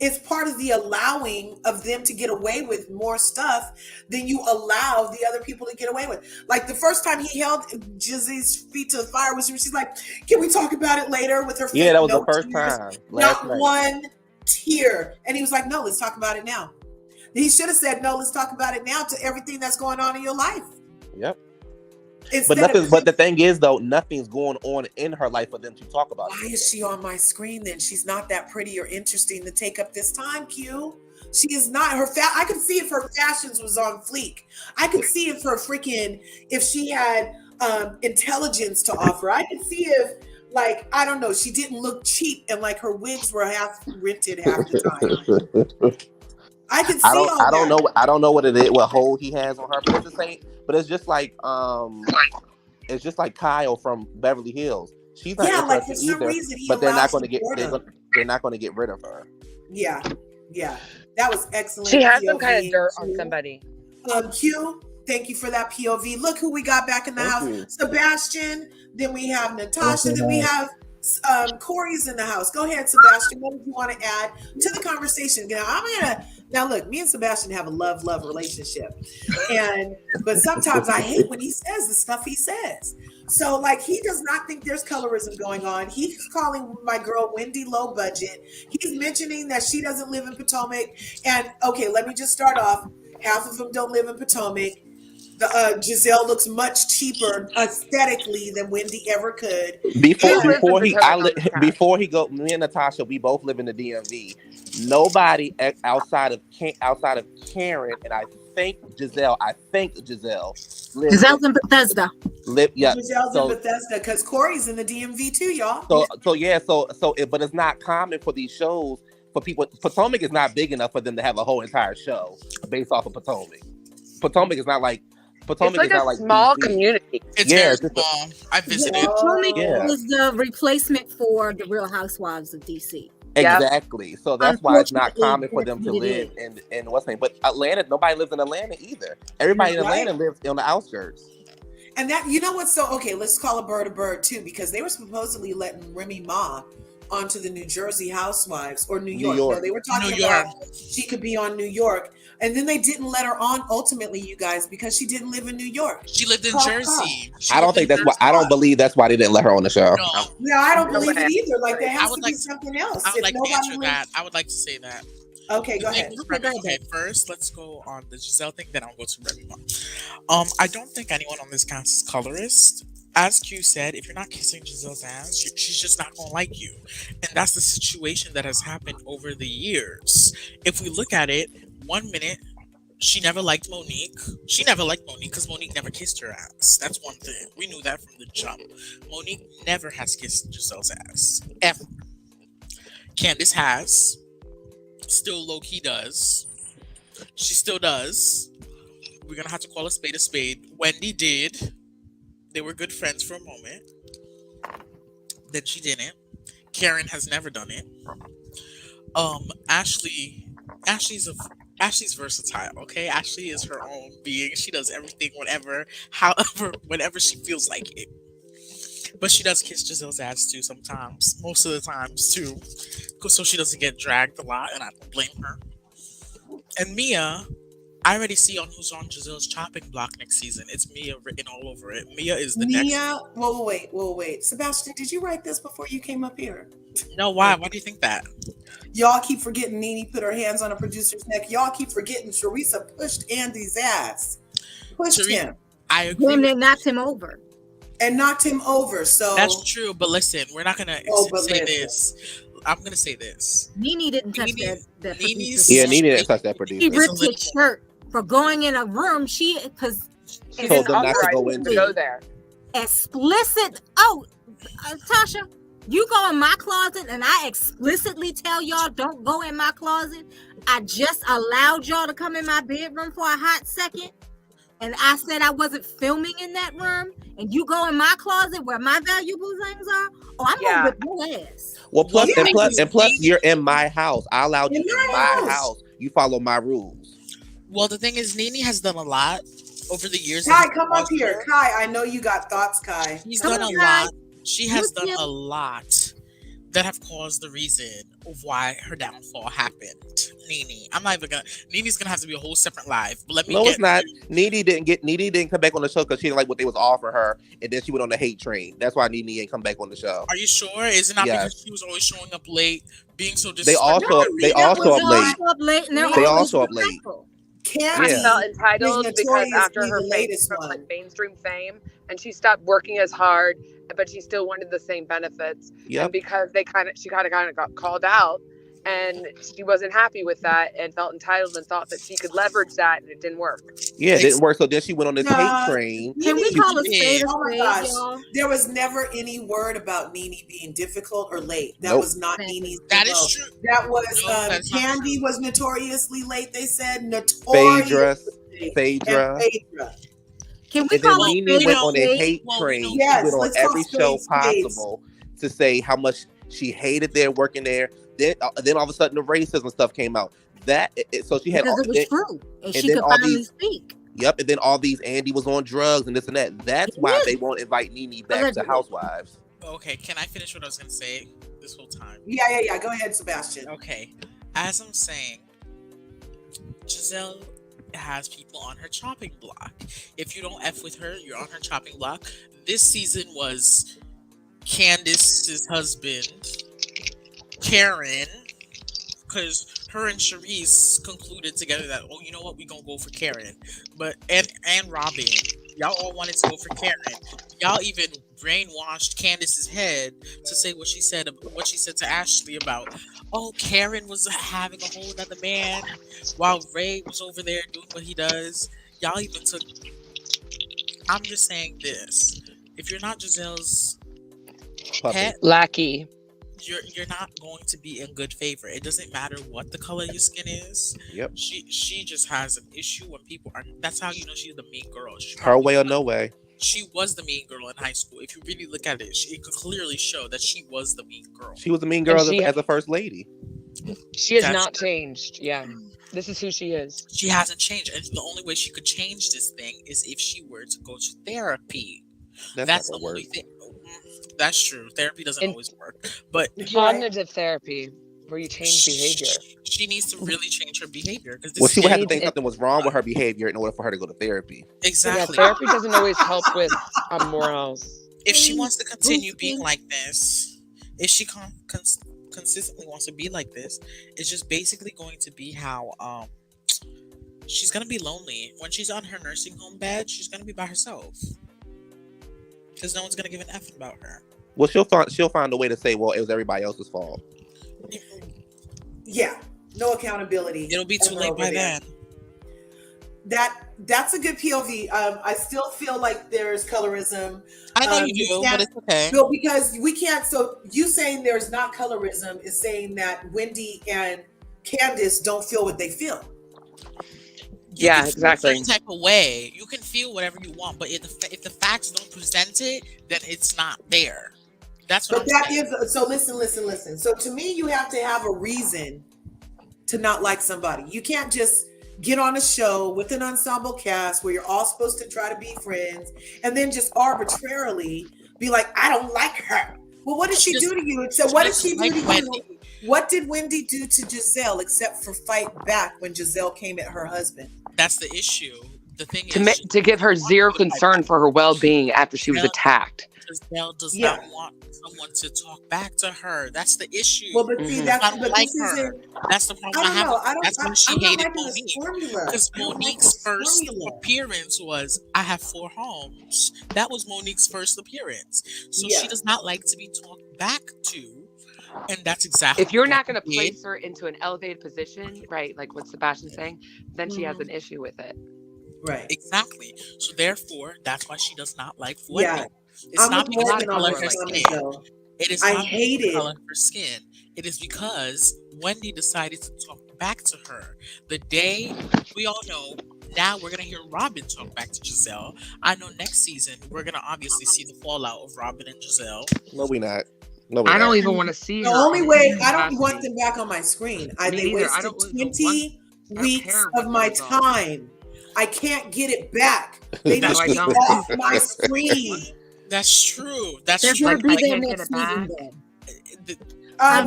It's part of the allowing of them to get away with more stuff than you allow the other people to get away with. Like, the first time he held Giselle's feet to the fire was she's like, "Can we talk about it later?" With her, that was the first time. Not one tear, and he was like, "No, let's talk about it now." He should have said, "No, let's talk about it now," to everything that's going on in your life. Yep. But the thing is, though, nothing's going on in her life for them to talk about. Why is she on my screen then? She's not that pretty or interesting to take up this time, Q. She is not. I could see if her fashions was on fleek. I could see if she had intelligence to offer. I could see if, like, I don't know, she didn't look cheap and like her wigs were half rented half the time. I can see I don't know what it is, what hold he has on her, but it's the same. But it's just like Kyle from Beverly Hills. She's not interested either. But they're not going to get rid of her. Yeah, that was excellent. She has some kind of dirt on somebody. Q, thank you for that POV. Look who we got back in the house. Sebastian. Then we have Natasha. Then we have Corey's in the house. Go ahead, Sebastian. What did you want to add to the conversation? Now look, me and Sebastian have a love relationship, but sometimes I hate when he says the stuff he says. So, like, he does not think there's colorism going on. He's calling my girl Wendy low budget. He's mentioning that she doesn't live in Potomac. And okay, let me just start off. Half of them don't live in Potomac. Giselle looks much cheaper aesthetically than Wendy ever could. Before he go, me and Natasha, we both live in the DMV. Nobody outside of Karen and I think Giselle. Lives Giselle's in Bethesda. Yeah. Giselle's in Bethesda because Corey's in the DMV too, y'all. But it's not common for these shows for people. Potomac is not big enough for them to have a whole entire show based off of Potomac. Potomac is not like Potomac it's like a small DC. community. It's very small. I visited. Potomac is the replacement for the Real Housewives of DC. Exactly. So that's why it's not common for them to live in what's name. But Atlanta, nobody lives in Atlanta either. Everybody in Atlanta lives on the outskirts. And that, you know what's so, okay, let's call a bird too, because they were supposedly letting Remy Ma onto the New Jersey Housewives or New York. No, they were talking about she could be on New York. And then they didn't let her on ultimately, you guys, because she didn't live in New York. She lived in Jersey. I don't think that's why. I don't believe that's why they didn't let her on the show. No, I don't believe it either. Like there has to be something else. I would like to answer that. I would like to say that. Okay, go ahead. Okay, first let's go on the Giselle thing, then I'll go to Remy Ma. I don't think anyone on this cast is colorist. As Q said, if you're not kissing Giselle's ass, she's just not gonna like you. And that's the situation that has happened over the years. If we look at it, 1 minute, she never liked Monique. She never liked Monique because Monique never kissed her ass. That's one thing. We knew that from the jump. Monique never has kissed Giselle's ass. Ever. Candace has. Still low-key does. She still does. We're gonna have to call a spade a spade. Wendy did. They were good friends for a moment. Then she didn't. Karen has never done it. Ashley's versatile, okay? Ashley is her own being. She does everything whenever she feels like it. But she does kiss Giselle's ass too sometimes. Most of the times too. So she doesn't get dragged a lot, and I don't blame her. And Mia, I already see on who's on Giselle's chopping block next season. It's Mia written all over it. Mia is the next. Wait. Sebastian, did you write this before you came up here? No, why? Why do you think that? Y'all keep forgetting Nene put her hands on a producer's neck. Y'all keep forgetting Teresa pushed Andy's ass. Pushed him. I agree. And then knocked him over. And knocked him over. So that's true. But listen, we're not gonna say this. I'm gonna say this. Nene didn't touch that producer. Yeah, Nene didn't touch that producer. He ripped his shirt for going in a room. She told them not to go there. Explicit. Oh, Tasha, you go in my closet, and I explicitly tell y'all don't go in my closet. I just allowed y'all to come in my bedroom for a hot second, and I said I wasn't filming in that room. And you go in my closet where my valuable things are. Oh, I'm gonna whip your ass. Well, plus, you're in my house. I allowed you in my house. You follow my rules. Well, the thing is, Nene has done a lot over the years. Kai, come up here. Kai, I know you got thoughts, Kai. She's done a lot. She has done a lot that have caused the reason of why her downfall happened. Nene, I'm not even gonna. Nene's gonna have to be a whole separate live. But let me. No, it's not. Nene didn't come back on the show because she didn't like what they was offering her, and then she went on the hate train. That's why Nene ain't come back on the show. Are you sure? Is it not because she was always showing up late, being so disrespectful? They all show up late. They all show up late. I felt entitled because after her fame from mainstream fame, and she stopped working as hard, but she still wanted the same benefits. Yep. And because she kind of got called out, and she wasn't happy with that, and felt entitled and thought that she could leverage that, and it didn't work. Yeah, it didn't work. So then she went on this hate train. Can we call a spade? Oh my gosh! There was never any word about Nene being difficult or late. That was not Nene's. That is true. That was Candy was notoriously late. They said notoriously. Phaedra. Can we call it? Nene went on a hate train. Yes, she went on every show possible to say how much she hated their working there. Then all of a sudden the racism stuff came out. So she had because it was true, and she could finally speak. Yep, and then all these Andy was on drugs and this and that. That's why they won't invite Nene back to Housewives. Okay, can I finish what I was gonna say this whole time? Yeah. Go ahead, Sebastian. Okay, as I'm saying, Giselle has people on her chopping block. If you don't F with her, you're on her chopping block. This season was Candace's husband, Karen, because her and Charisse concluded together that, oh, you know what, we gonna go for Karen. But and Robin, y'all all wanted to go for Karen. Y'all even brainwashed Candace's head to say what she said to Ashley about, oh, Karen was having a whole other man while Ray was over there doing what he does. Y'all even took. I'm just saying this: if you're not Giselle's pet, lackey, you're not going to be in good favor. It doesn't matter what the color of your skin is. Yep. She just has an issue when people are. That's how you know she's the mean girl. Her way or no way. She was the mean girl in high school. If you really look at it, it could clearly show that she was the mean girl. She was the mean girl as a first lady. She has not changed. Yeah. This is who she is. She hasn't changed. And the only way she could change this thing is if she were to go to therapy. That's the only thing. That's true. Therapy doesn't always work. But cognitive therapy, where you change behavior. She needs to really change her behavior. Well, she would have to think something was wrong with her behavior in order for her to go to therapy. Exactly. Yeah, therapy doesn't always help with morals. If she wants to continue being like this, if she consistently wants to be like this, it's just basically going to be how she's going to be lonely. When she's on her nursing home bed, she's going to be by herself. Because no one's going to give an F about her. Well, she'll find a way to say, well, it was everybody else's fault. Yeah, no accountability. It'll be too late by then. That's a good POV. I still feel like there's colorism. I know you do, but it's okay. No, because we can't. So you saying there's not colorism is saying that Wendy and Candace don't feel what they feel. Yeah, exactly. Some type of way. You can feel whatever you want, but if the facts don't present it, then it's not there. That's what I'm saying. So listen. So to me, you have to have a reason to not like somebody. You can't just get on a show with an ensemble cast where you're all supposed to try to be friends and then just arbitrarily be like, I don't like her. Well, what did she do to you? So what did she do to you? What did Wendy do to Giselle except for fight back when Giselle came at her husband? That's the issue. The thing is to give her zero concern for her well-being after she was attacked. Giselle does not want someone to talk back to her. That's the issue. Well, but see, that's the problem I have. That's when she hated Monique. Because Monique's first appearance was, I have 4 homes. That was Monique's first appearance. So she does not like to be talked back to. And that's exactly. If you're not going to place her into an elevated position, right, like what Sebastian's saying, then she has an issue with it. Right. Exactly. So therefore, that's why she does not like Wendy. Yeah. It's not because of the color of her skin. It is not because of the color of her skin. It is because Wendy decided to talk back to her. The day we all know, now we're going to hear Robin talk back to Giselle. I know next season, we're going to obviously see the fallout of Robin and Giselle. No, we're not. I don't even want to see the only way I don't want them back on my screen. They wasted 20 weeks of my time. I can't get it back. They need to be off my screen. That's true. That's true. Like, be there next season then. I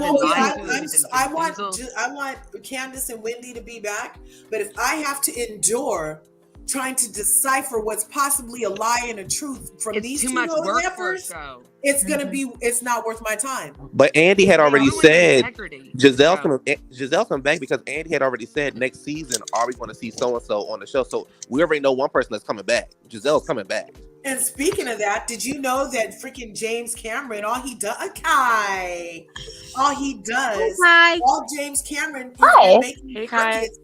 want Candace and Wendy to be back, but if I have to endure trying to decipher what's possibly a lie and a truth from these two little heifers, it's not worth my time. But Andy had already said Giselle's coming back because Andy had already said next season are we going to see so and so on the show. So we already know one person that's coming back. Giselle's coming back. And speaking of that, did you know that freaking James Cameron, all James Cameron is making crickets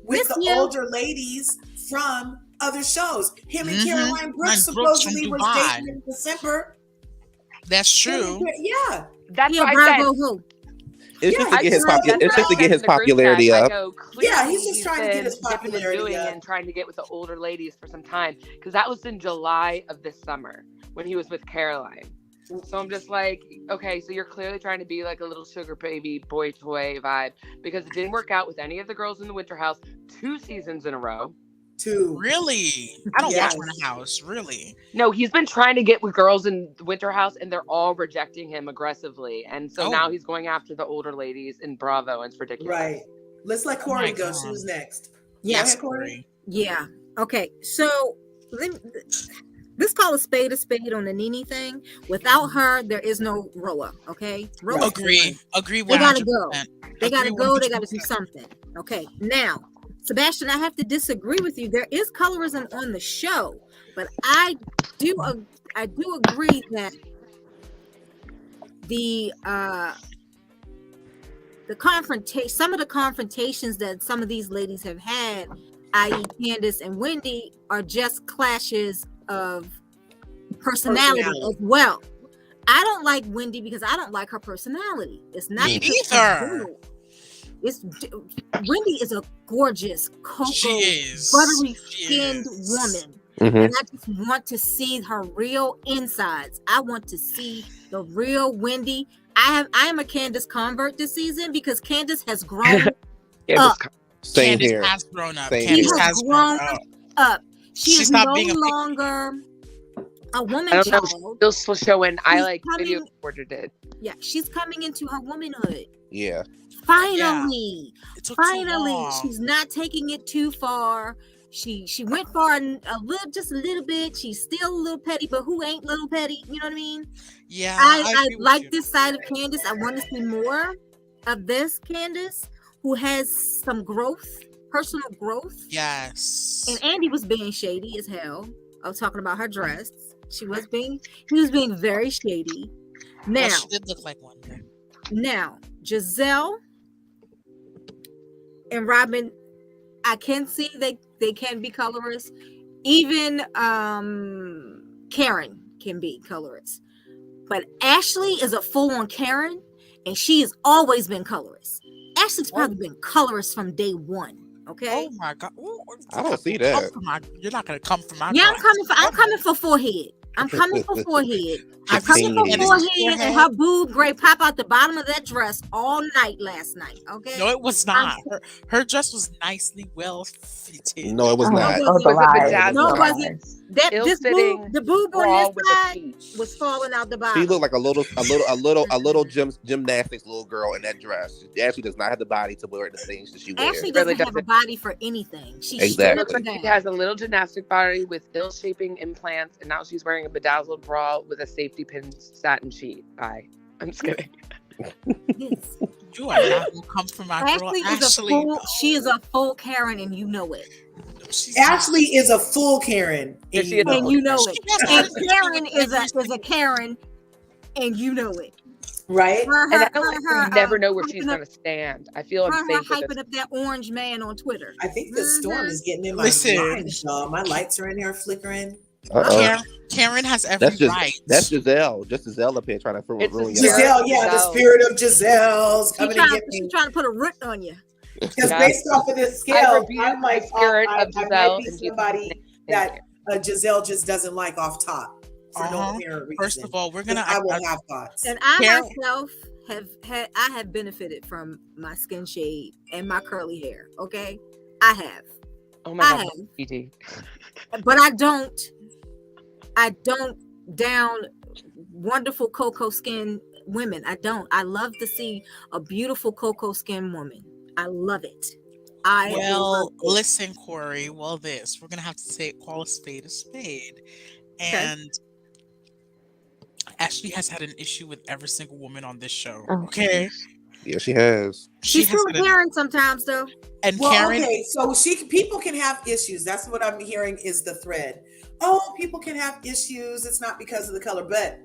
with the older ladies from other shows. Him and Caroline Brooks supposedly was dating in December. That's true. Yeah. That's what I said. It's just to get his popularity up. Yeah, he's just trying to get his popularity up. And trying to get with the older ladies for some time. Because that was in July of this summer when he was with Caroline. So I'm just like, okay, so you're clearly trying to be like a little sugar baby boy toy vibe. Because it didn't work out with any of the girls in the Winter House 2 seasons in a row. 2. Really? I don't watch Winter House. Really? No, he's been trying to get with girls in the Winter House, and they're all rejecting him aggressively. And so now he's going after the older ladies in Bravo, and it's ridiculous. Right. Let's let Corey go. She was next. Yes, Corey. Yeah. Okay. So let's call a spade on the Nene thing. Without her, there is no Roa. Okay. Roa. Agree. 100%. They gotta go. They gotta go. They gotta do something. Okay. Now, Sebastian, I have to disagree with you. There is colorism on the show, But I do agree that the confrontation, some of the confrontations that some of these ladies have had, i.e. Candace and Wendy, are just clashes of personality as well. I don't like Wendy because I don't like her personality. It's not Me because neither. Wendy is a gorgeous, cocoa, buttery skinned woman. Mm-hmm. And I just want to see her real insides. I want to see the real Wendy. I am a Candace convert this season because Candace has grown up. Same Candace here. has grown up. Same Candace here. has grown up. She is stopped no being a longer a woman I don't know. child. Still showing. I She's like coming- video recorder did. Yeah, she's coming into her womanhood. Yeah. Finally, It took too finally, long. she's not taking it too far. She went far just a little bit. She's still a little petty, but who ain't little petty? You know what I mean? Yeah, I agree with like you. this side of Candace. I want to see more of this Candace, who has some growth, personal growth. Yes. And Andy was being shady as hell. I was talking about her dress. He was being very shady. Now, Well, she did look like one. Now, Giselle and Robin, I can see they can be colorists. Even Karen can be colorist. But Ashley is a full-on Karen, and she has always been colorist. Ashley's probably been colorist from day one. Okay. Oh my God! Ooh, I don't see that. You're not gonna come for my. Yeah, class. I'm coming for forehead. I'm coming for forehead. I'm Have you coming seen for Candace's forehead, and her boob gray pop out the bottom of that dress all night last night. Okay. No, it was not. Her dress was nicely well fitted. No, it was not. Was a bedazzled No, it wasn't. This ill-fitting boob, the boob bra on with this a side peach. was falling out the bottom. She looked like a little gymnastics little girl in that dress. She actually does not have the body to wear the things that she wears. Ashley Really doesn't have a body for anything. She Exactly. Looks like she has a little gymnastic body with ill-shaping implants, and now she's wearing a bedazzled bra with a safety pin satin sheet. Bye. I'm just kidding. Yes. You are not gonna come for my girl, Ashley is Ashley. a full. She is a full Karen, and you know it. She's Ashley is a full Karen. Yeah, she is a And full you know She it. has And Karen is a Karen, and you know it. Right? And I don't never know where she's going to stand. I feel Her unsafe with hyping this. up that orange man on Twitter. I think the storm is getting in my Listen. mind, y'all. My lights are in there flickering. Karen has every right. That's Giselle. Just Giselle up here trying to ruin your life. Giselle, yeah, the spirit of Giselle's coming to get She's me. trying to put a root on you. Because based off of this I scale, rebuke I'm like, the spirit I of Giselle might be and Jesus' somebody name. that Giselle just doesn't like off top for no apparent reason. First of all, we're gonna. I will have thoughts. And I Karen- myself have benefited from my skin shade and my curly hair. Okay, I have. Oh my I God, have. ED. But I don't down wonderful cocoa skin women. I don't. I love to see a beautiful cocoa skin woman. I love it. Well, listen, Corey. Well, we're gonna have to call a spade, and Ashley has had an issue with every single woman on this show. Okay. Yeah, she has. She's still Karen sometimes, though. And Well, Karen, okay, so people can have issues. That's what I'm hearing is the thread. Oh, people can have issues. It's not because of the color, but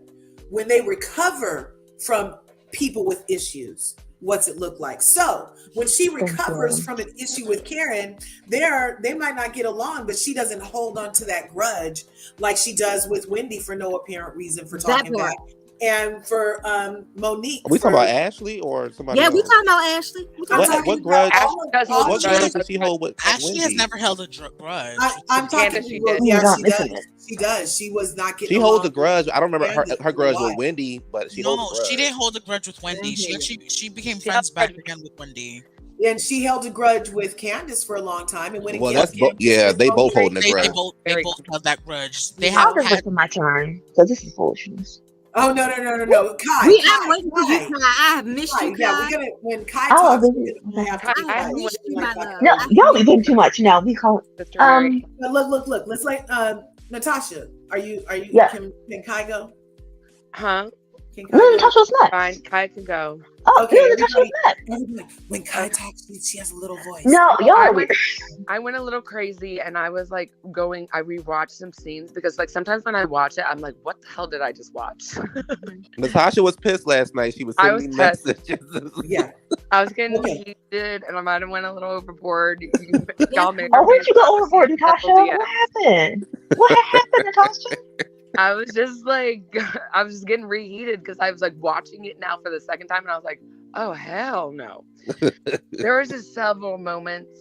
when they recover from people with issues, what's it look like? So when she recovers from an issue with Karen, they might not get along, but she doesn't hold on to that grudge like she does with Wendy for no apparent reason for talking back. And for Monique. Are we talking about Ashley or somebody Yeah, else? we talking about Ashley. What grudge? What What grudge does she hold with Ashley has Wendy? never held a grudge. I'm talking Candace, she about, did. yeah, she does. She does. She was not getting She holds along a grudge. I don't remember Wendy her grudge for a with Wendy, but she No, holds a grudge. she didn't hold a grudge with Wendy. She became friends back again with Wendy. And she held a grudge with Candace for a long time. And when it Well, came that's to Candace, yeah, was they both okay. holding a grudge. They both held that grudge. They I'll have just had wait for my turn because this is foolishness. Oh no. Kai, I'm waiting for you, Kai. I have missed Kai, you, yeah, Kai. we're gonna when Kai Oh, talks, this we're is- gonna have to Kai, do I that. haven't missed you, my love. No, y'all be doing too much. No, we call Sister Mary. But look. Let's Natasha. Are you? Yeah. Can Kai go? Huh? Can No, Kai go? Natasha was next. Fine, Kai can go. Oh, Okay, no, Natasha was next. everybody, when Kai talks, she has a little voice. No, y'all I are went, weird. I went a little crazy, and I was like I rewatched some scenes because like sometimes when I watch it, I'm like, what the hell did I just watch? Natasha was pissed last night. She was I sending me was pissed. messages. Yeah. I was getting Okay. heated, and I might have went a little overboard. Y'all may Oh, or may where'd you not go have overboard, seen Natasha? double DM. What happened? What happened, Natasha? I was just like, I was just getting reheated because I was like watching it now for the second time, and I was like, oh hell no. There was just several moments.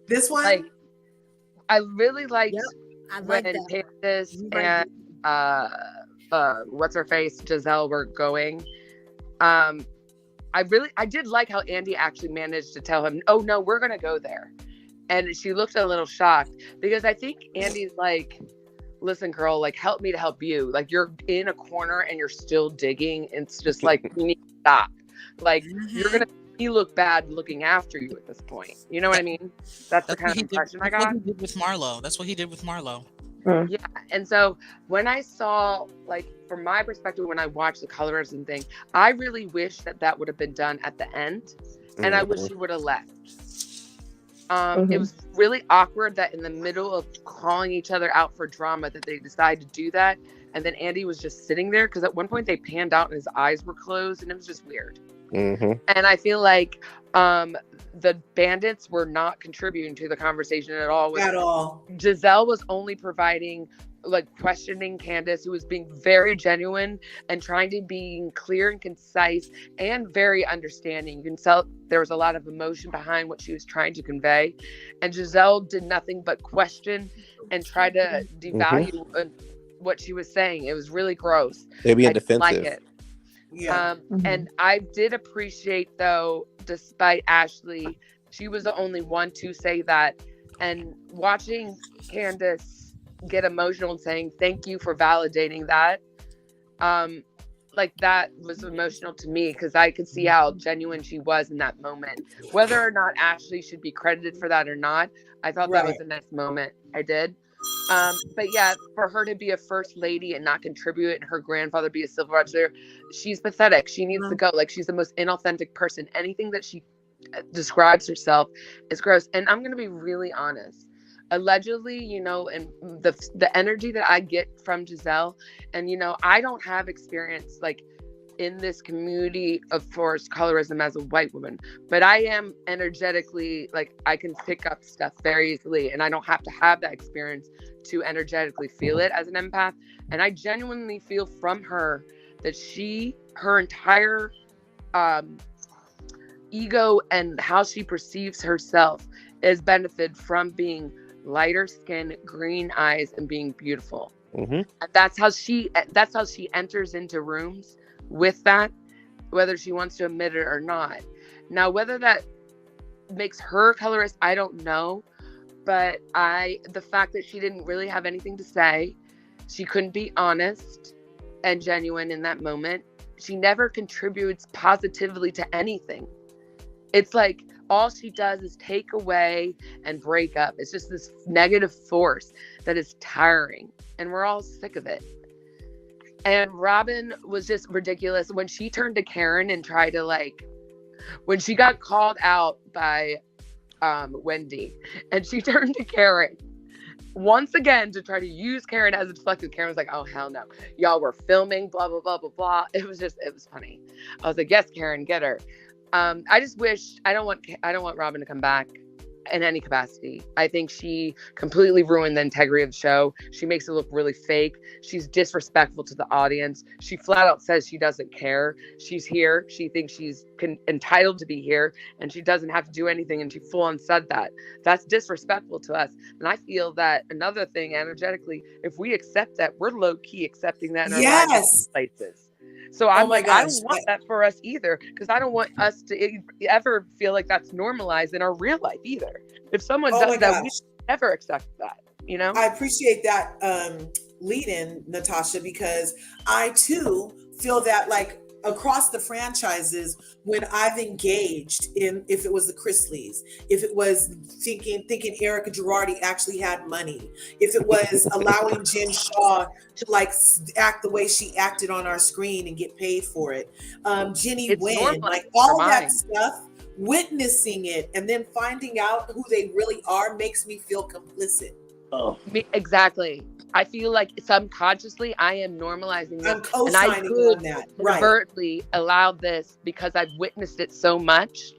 This one? Like I really liked Yep, I when like that. Candace You right. and what's her face, Giselle were going. I did like how Andy actually managed to tell him, oh no, we're gonna go there. And she looked a little shocked because I think Andy's like, listen, girl, like help me to help you. Like you're in a corner and you're still digging. It's just like you need to stop. Like you're gonna look bad looking after you at this point. You know what I mean? That's the kind of impression I got. That's what he did with Marlo. That's what he did with Marlo. Yeah, and so when I saw, like, from my perspective, when I watched the colorism thing, I really wish that would have been done at the end, and I wish he would have left. It was really awkward that in the middle of calling each other out for drama that they decided to do that, and then Andy was just sitting there because at one point they panned out and his eyes were closed, and it was just weird. And I feel like the bandits were not contributing to the conversation at all. At all. Giselle was only providing, like, questioning Candace, who was being very genuine and trying to be clear and concise and very understanding. You can tell there was a lot of emotion behind what she was trying to convey. And Giselle did nothing but question and try to devalue what she was saying. It was really gross. They'd be I didn't defensive. like it. Yeah. And I did appreciate, though, despite Ashley, she was the only one to say that. And watching Candace get emotional and saying, thank you for validating that. Like that was emotional to me because I could see how genuine she was in that moment. Whether or not Ashley should be credited for that or not, I thought that was a nice moment. I did. But yeah, for her to be a first lady and not contribute, and her grandfather be a civil rights lawyer, she's pathetic. She needs to go. Like, she's the most inauthentic person. Anything that she describes herself is gross. And I'm gonna be really honest. Allegedly, you know, and the energy that I get from Giselle, and you know, I don't have experience like in this community of forced colorism as a white woman, but I am energetically, like, I can pick up stuff very easily, and I don't have to have that experience to energetically feel it as an empath. And I genuinely feel from her that her entire ego and how she perceives herself is benefited from being lighter skin, green eyes, and being beautiful. And that's how she enters into rooms with that, whether she wants to admit it or not. Now, whether that makes her colorist, I don't know. But the fact that she didn't really have anything to say, she couldn't be honest and genuine in that moment. She never contributes positively to anything. It's like all she does is take away and break up. It's just this negative force that is tiring, and we're all sick of it. And Robin was just ridiculous when she turned to Karen and tried to, like, when she got called out by Wendy, and she turned to Karen once again to try to use Karen as a deflected. Karen was like, oh hell no, y'all were filming, blah blah blah blah blah. It was funny. I was like, yes, Karen, get her. I just wish I don't want Robin to come back in any capacity. I think she completely ruined the integrity of the show. She makes it look really fake. She's disrespectful to the audience. She flat out says she doesn't care. She's here. She thinks she's entitled to be here, and she doesn't have to do anything. And she full on said that. That's disrespectful to us. And I feel that another thing, energetically, if we accept that, we're low key accepting that in our lives places. So I don't want that for us either, because I don't want us to ever feel like that's normalized in our real life either. If someone does that, we never accept that, you know? I appreciate that lead in, Natasha, because I too feel that, like, across the franchises, when I've engaged in, if it was the Chrisleys, if it was thinking Erica Girardi actually had money, if it was allowing Jen Shaw to like act the way she acted on our screen and get paid for it, Jenny It's Wynn, normalized like in all our that mind. stuff, witnessing it and then finding out who they really are makes me feel complicit. Exactly. I feel like subconsciously I am normalizing this, I'm and I co-signing could on that. Right. inadvertently allow this because I've witnessed it so much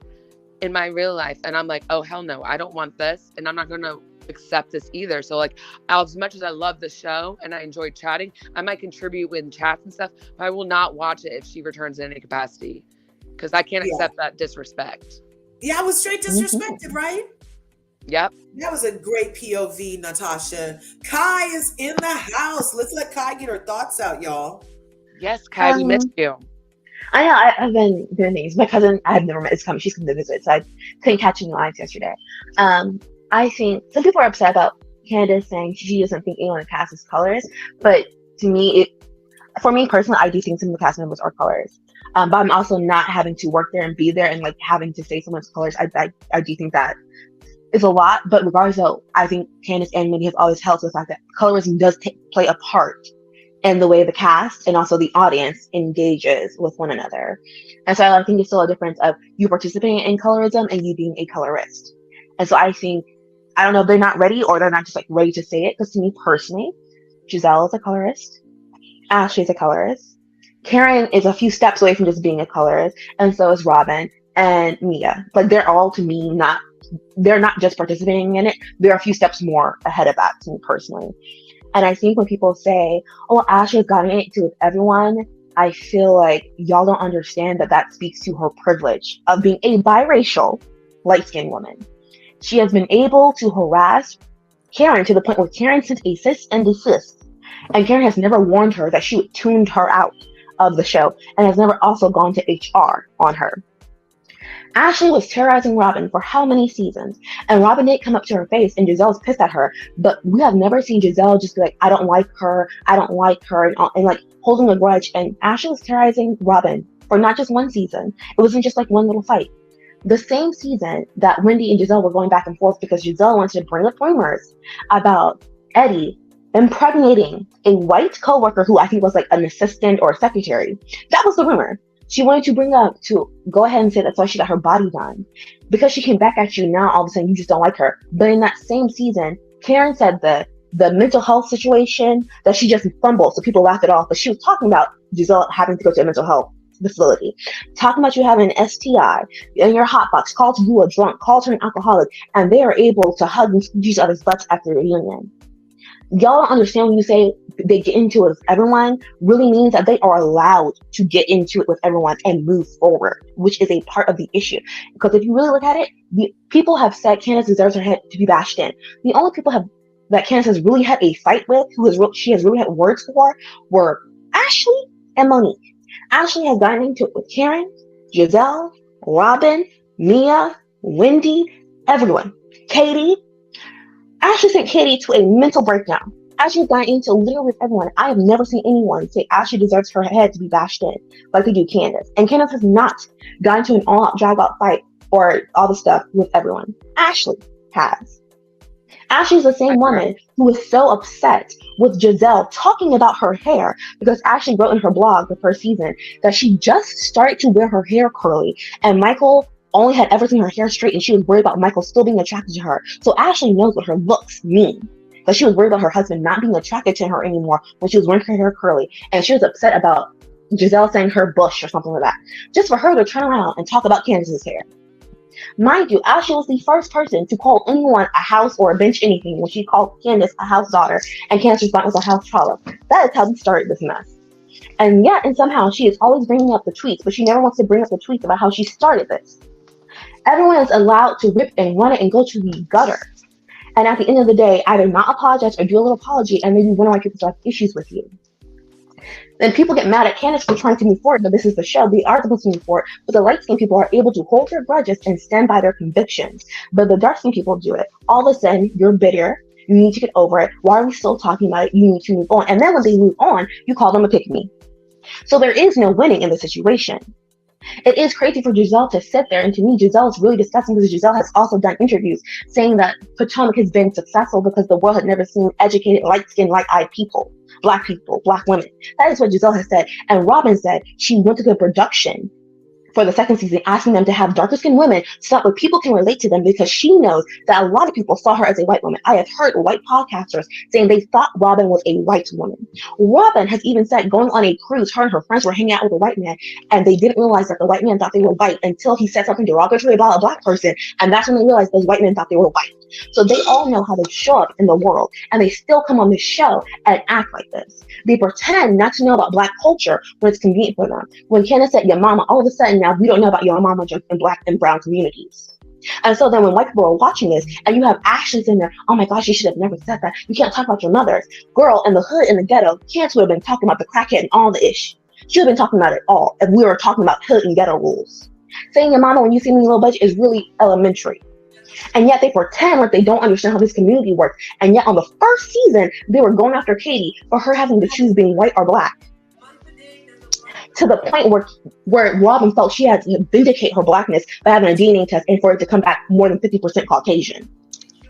in my real life, and I'm like, oh hell no, I don't want this, and I'm not going to accept this either. So like, as much as I love the show and I enjoy chatting, I might contribute in chats and stuff, but I will not watch it if she returns in any capacity, because I can't accept that disrespect. Yeah, I was straight disrespected, right? Yep. That was a great POV, Natasha. Kai is in the house. Let's let Kai get her thoughts out, y'all. Yes, Kai, we missed you. I know, I've been doing things. My cousin, I have never met, is coming. She's coming to visit, so I couldn't catch any lives yesterday. I think some people are upset about Candace saying she doesn't think anyone in the cast is colorist, but to me, for me personally, I do think some of the cast members are colorists. But I'm also not having to work there and be there and like having to say someone's colorist. I do think that is a lot, but regardless, though, I think Candace and Mindy have always held to the fact that colorism does play a part in the way the cast and also the audience engages with one another. And so I think it's still a difference of you participating in colorism and you being a colorist. And so I think, I don't know if they're not ready or they're not just like ready to say it, because to me personally, Giselle is a colorist, Ashley is a colorist, Karen is a few steps away from just being a colorist, and so is Robin and Mia. Like they're all to me they're not just participating in it, they're a few steps more ahead of that to me personally. And I think when people say, oh, Ashley has gotten into it with everyone, I feel like y'all don't understand that speaks to her privilege of being a biracial, light-skinned woman. She has been able to harass Karen to the point where Karen sent a cease and desist. And Karen has never warned her that she would tuned her out of the show and has never also gone to HR on her. Ashley was terrorizing Robin for how many seasons? And Robin didn't come up to her face and Giselle's pissed at her. But we have never seen Giselle just be like, I don't like her, and like holding a grudge. And Ashley was terrorizing Robin for not just one season. It wasn't just like one little fight. The same season that Wendy and Giselle were going back and forth because Giselle wanted to bring up rumors about Eddie impregnating a white coworker who I think was like an assistant or a secretary. That was the rumor. She wanted to bring up to go ahead and say that's why she got her body done. Because she came back at you now, all of a sudden you just don't like her. But in that same season, Karen said the mental health situation that she just fumbled, so people laughed it off. But she was talking about Giselle having to go to a mental health facility, talking about you having an STI in your hotbox, called you a drunk, called her an alcoholic, and they are able to hug and squeeze each other's butts at the reunion. Y'all don't understand when you say they get into it with everyone, really means that they are allowed to get into it with everyone and move forward, which is a part of the issue. Because if you really look at it, the people have said Candace deserves her head to be bashed in. The only people that Candace has really had a fight with, she has really had words for, were Ashley and Monique. Ashley has gotten into it with Karen, Giselle, Robin, Mia, Wendy, everyone. Katie. Ashley sent Katie to a mental breakdown. Ashley got into literally with everyone. I have never seen anyone say Ashley deserves her head to be bashed in like they do Candace. And Candace has not gotten to an all-out drag-out fight or all the stuff with everyone. Ashley has. Ashley's the same woman who was so upset with Giselle talking about her hair because Ashley wrote in her blog the first season that she just started to wear her hair curly and Michael only had ever seen her hair straight and she was worried about Michael still being attracted to her. So Ashley knows what her looks mean. But she was worried about her husband not being attracted to her anymore when she was wearing her hair curly. And she was upset about Giselle saying her bush or something like that. Just for her to turn around and talk about Candace's hair. Mind you, Ashley was the first person to call anyone a house or a bench anything when she called Candace a house daughter and Candace's response was a house child. That is how we started this mess. And yet, and somehow, she is always bringing up the tweets, but she never wants to bring up the tweets about how she started this. Everyone is allowed to rip and run it and go to the gutter. And at the end of the day, either not apologize or do a little apology and maybe wonder why people have issues with you. Then people get mad at Candace for trying to move forward, but this is the show. They are supposed to move forward, but the light-skinned people are able to hold their grudges and stand by their convictions. But the dark-skinned people do it. All of a sudden, you're bitter. You need to get over it. Why are we still talking about it? You need to move on. And then when they move on, you call them a pick-me. So there is no winning in the situation. It is crazy for Giselle to sit there, and to me, Giselle is really disgusting because Giselle has also done interviews saying that Potomac has been successful because the world had never seen educated, light-skinned, light-eyed people, black women. That is what Giselle has said. And Robin said she went to the production for the second season, asking them to have darker skinned women so that way people can relate to them, because she knows that a lot of people saw her as a white woman. I have heard white podcasters saying they thought Robin was a white woman. Robin has even said going on a cruise, her and her friends were hanging out with a white man, and they didn't realize that the white man thought they were white until he said something derogatory about a black person, and that's when they realized those white men thought they were white. So they all know how to show up in the world, and they still come on this show and act like this. They pretend not to know about black culture when it's convenient for them. When Candace said your mama, all of a sudden now we don't know about your mama in black and brown communities. And so then when white people are watching this and you have Ashley in there, oh my gosh, you should have never said that. You can't talk about your mothers. Girl, in the hood, in the ghetto, Candace would have been talking about the crackhead and all the ish. She would have been talking about it all if we were talking about hood and ghetto rules. Saying your mama when you see me low budget is really elementary. And yet they pretend like they don't understand how this community works. And yet on the first season, they were going after Katie for her having to choose being white or black. To the point where Robin felt she had to vindicate her blackness by having a DNA test and for it to come back more than 50% Caucasian.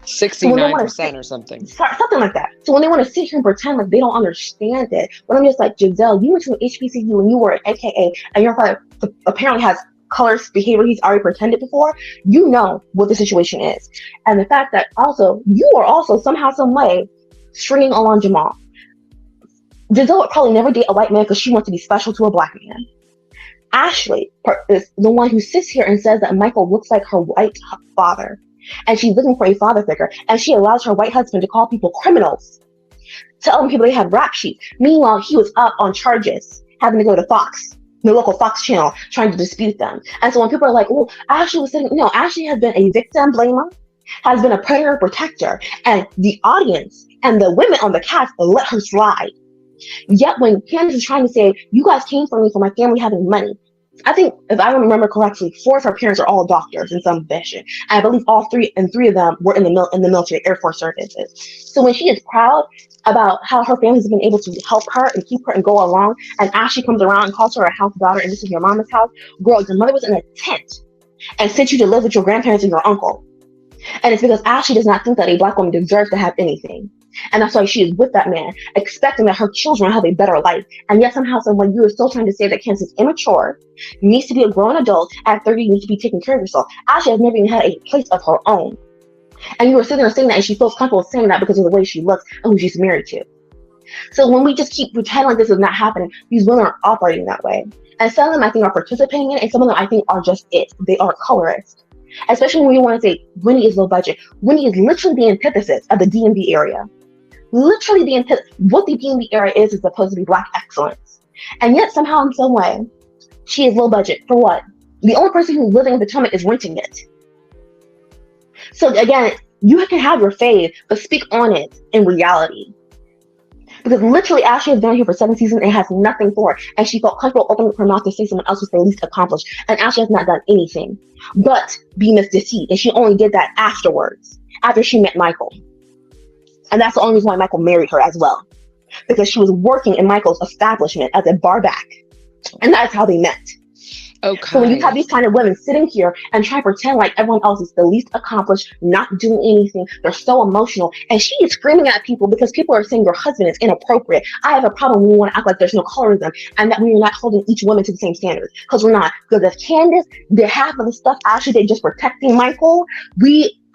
69% or something. Something like that. So when they want to sit here and pretend like they don't understand it, but I'm just like, Giselle, you went to an HBCU and you were an AKA, and your father apparently has colorist behavior he's already pretended before, you know what the situation is. And the fact that also, you are also somehow, some way, stringing along Jamal. Giselle would probably never date a white man because she wants to be special to a black man. Ashley is the one who sits here and says that Michael looks like her white father, and she's looking for a father figure, and she allows her white husband to call people criminals, telling people they had rap sheets. Meanwhile, he was up on charges, having to go to Fox, the local Fox channel, trying to dispute them. And so when people are like, oh, Ashley was saying, no, Ashley has been a victim blamer, has been a predator protector, and the audience and the women on the cast let her slide. Yet when Candace is trying to say, you guys came for me for my family having money, I think, if I remember correctly, 4 of her parents are all doctors in some fashion. I believe all 3 of them were in the military, Air Force services. So when she is proud about how her family has been able to help her and keep her and go along, and Ashley comes around and calls her a house daughter, and this is your mama's house, girl, your mother was in a tent and sent you to live with your grandparents and your uncle. And it's because Ashley does not think that a black woman deserves to have anything. And that's why she is with that man, expecting that her children have a better life. And yet somehow, someone, you are still trying to say that Candace is immature, needs to be a grown adult, at 30 needs to be taking care of herself. Ashley has never even had a place of her own. And you are sitting there saying that, and she feels comfortable saying that because of the way she looks and who she's married to. So when we just keep pretending like this is not happening, these women are operating that way. And some of them I think are participating in it, and some of them I think are just it. They are colorist. Especially when you want to say Winnie is low budget. Winnie is literally the antithesis of the DMV area. Literally what the DMV area is supposed to be black excellence. And yet somehow in some way, she is low budget. For what? The only person who's living in Potomac is renting it. So again, you can have your fave, but speak on it in reality. Because literally Ashley has been here for 7 seasons and has nothing for her. And she felt comfortable opening up her mouth to say someone else was the least accomplished. And Ashley has not done anything but be Miss Deceit. And she only did that afterwards, after she met Michael. And that's the only reason why Michael married her as well. Because she was working in Michael's establishment as a barback. And that's how they met. Okay. So when you have these kind of women sitting here and try to pretend like everyone else is the least accomplished, not doing anything, they're so emotional, and she is screaming at people because people are saying your husband is inappropriate. I have a problem when we want to act like there's no colorism and that we are not holding each woman to the same standards, because we're not. Because if Candace did half of the stuff Ashley did just protecting Michael,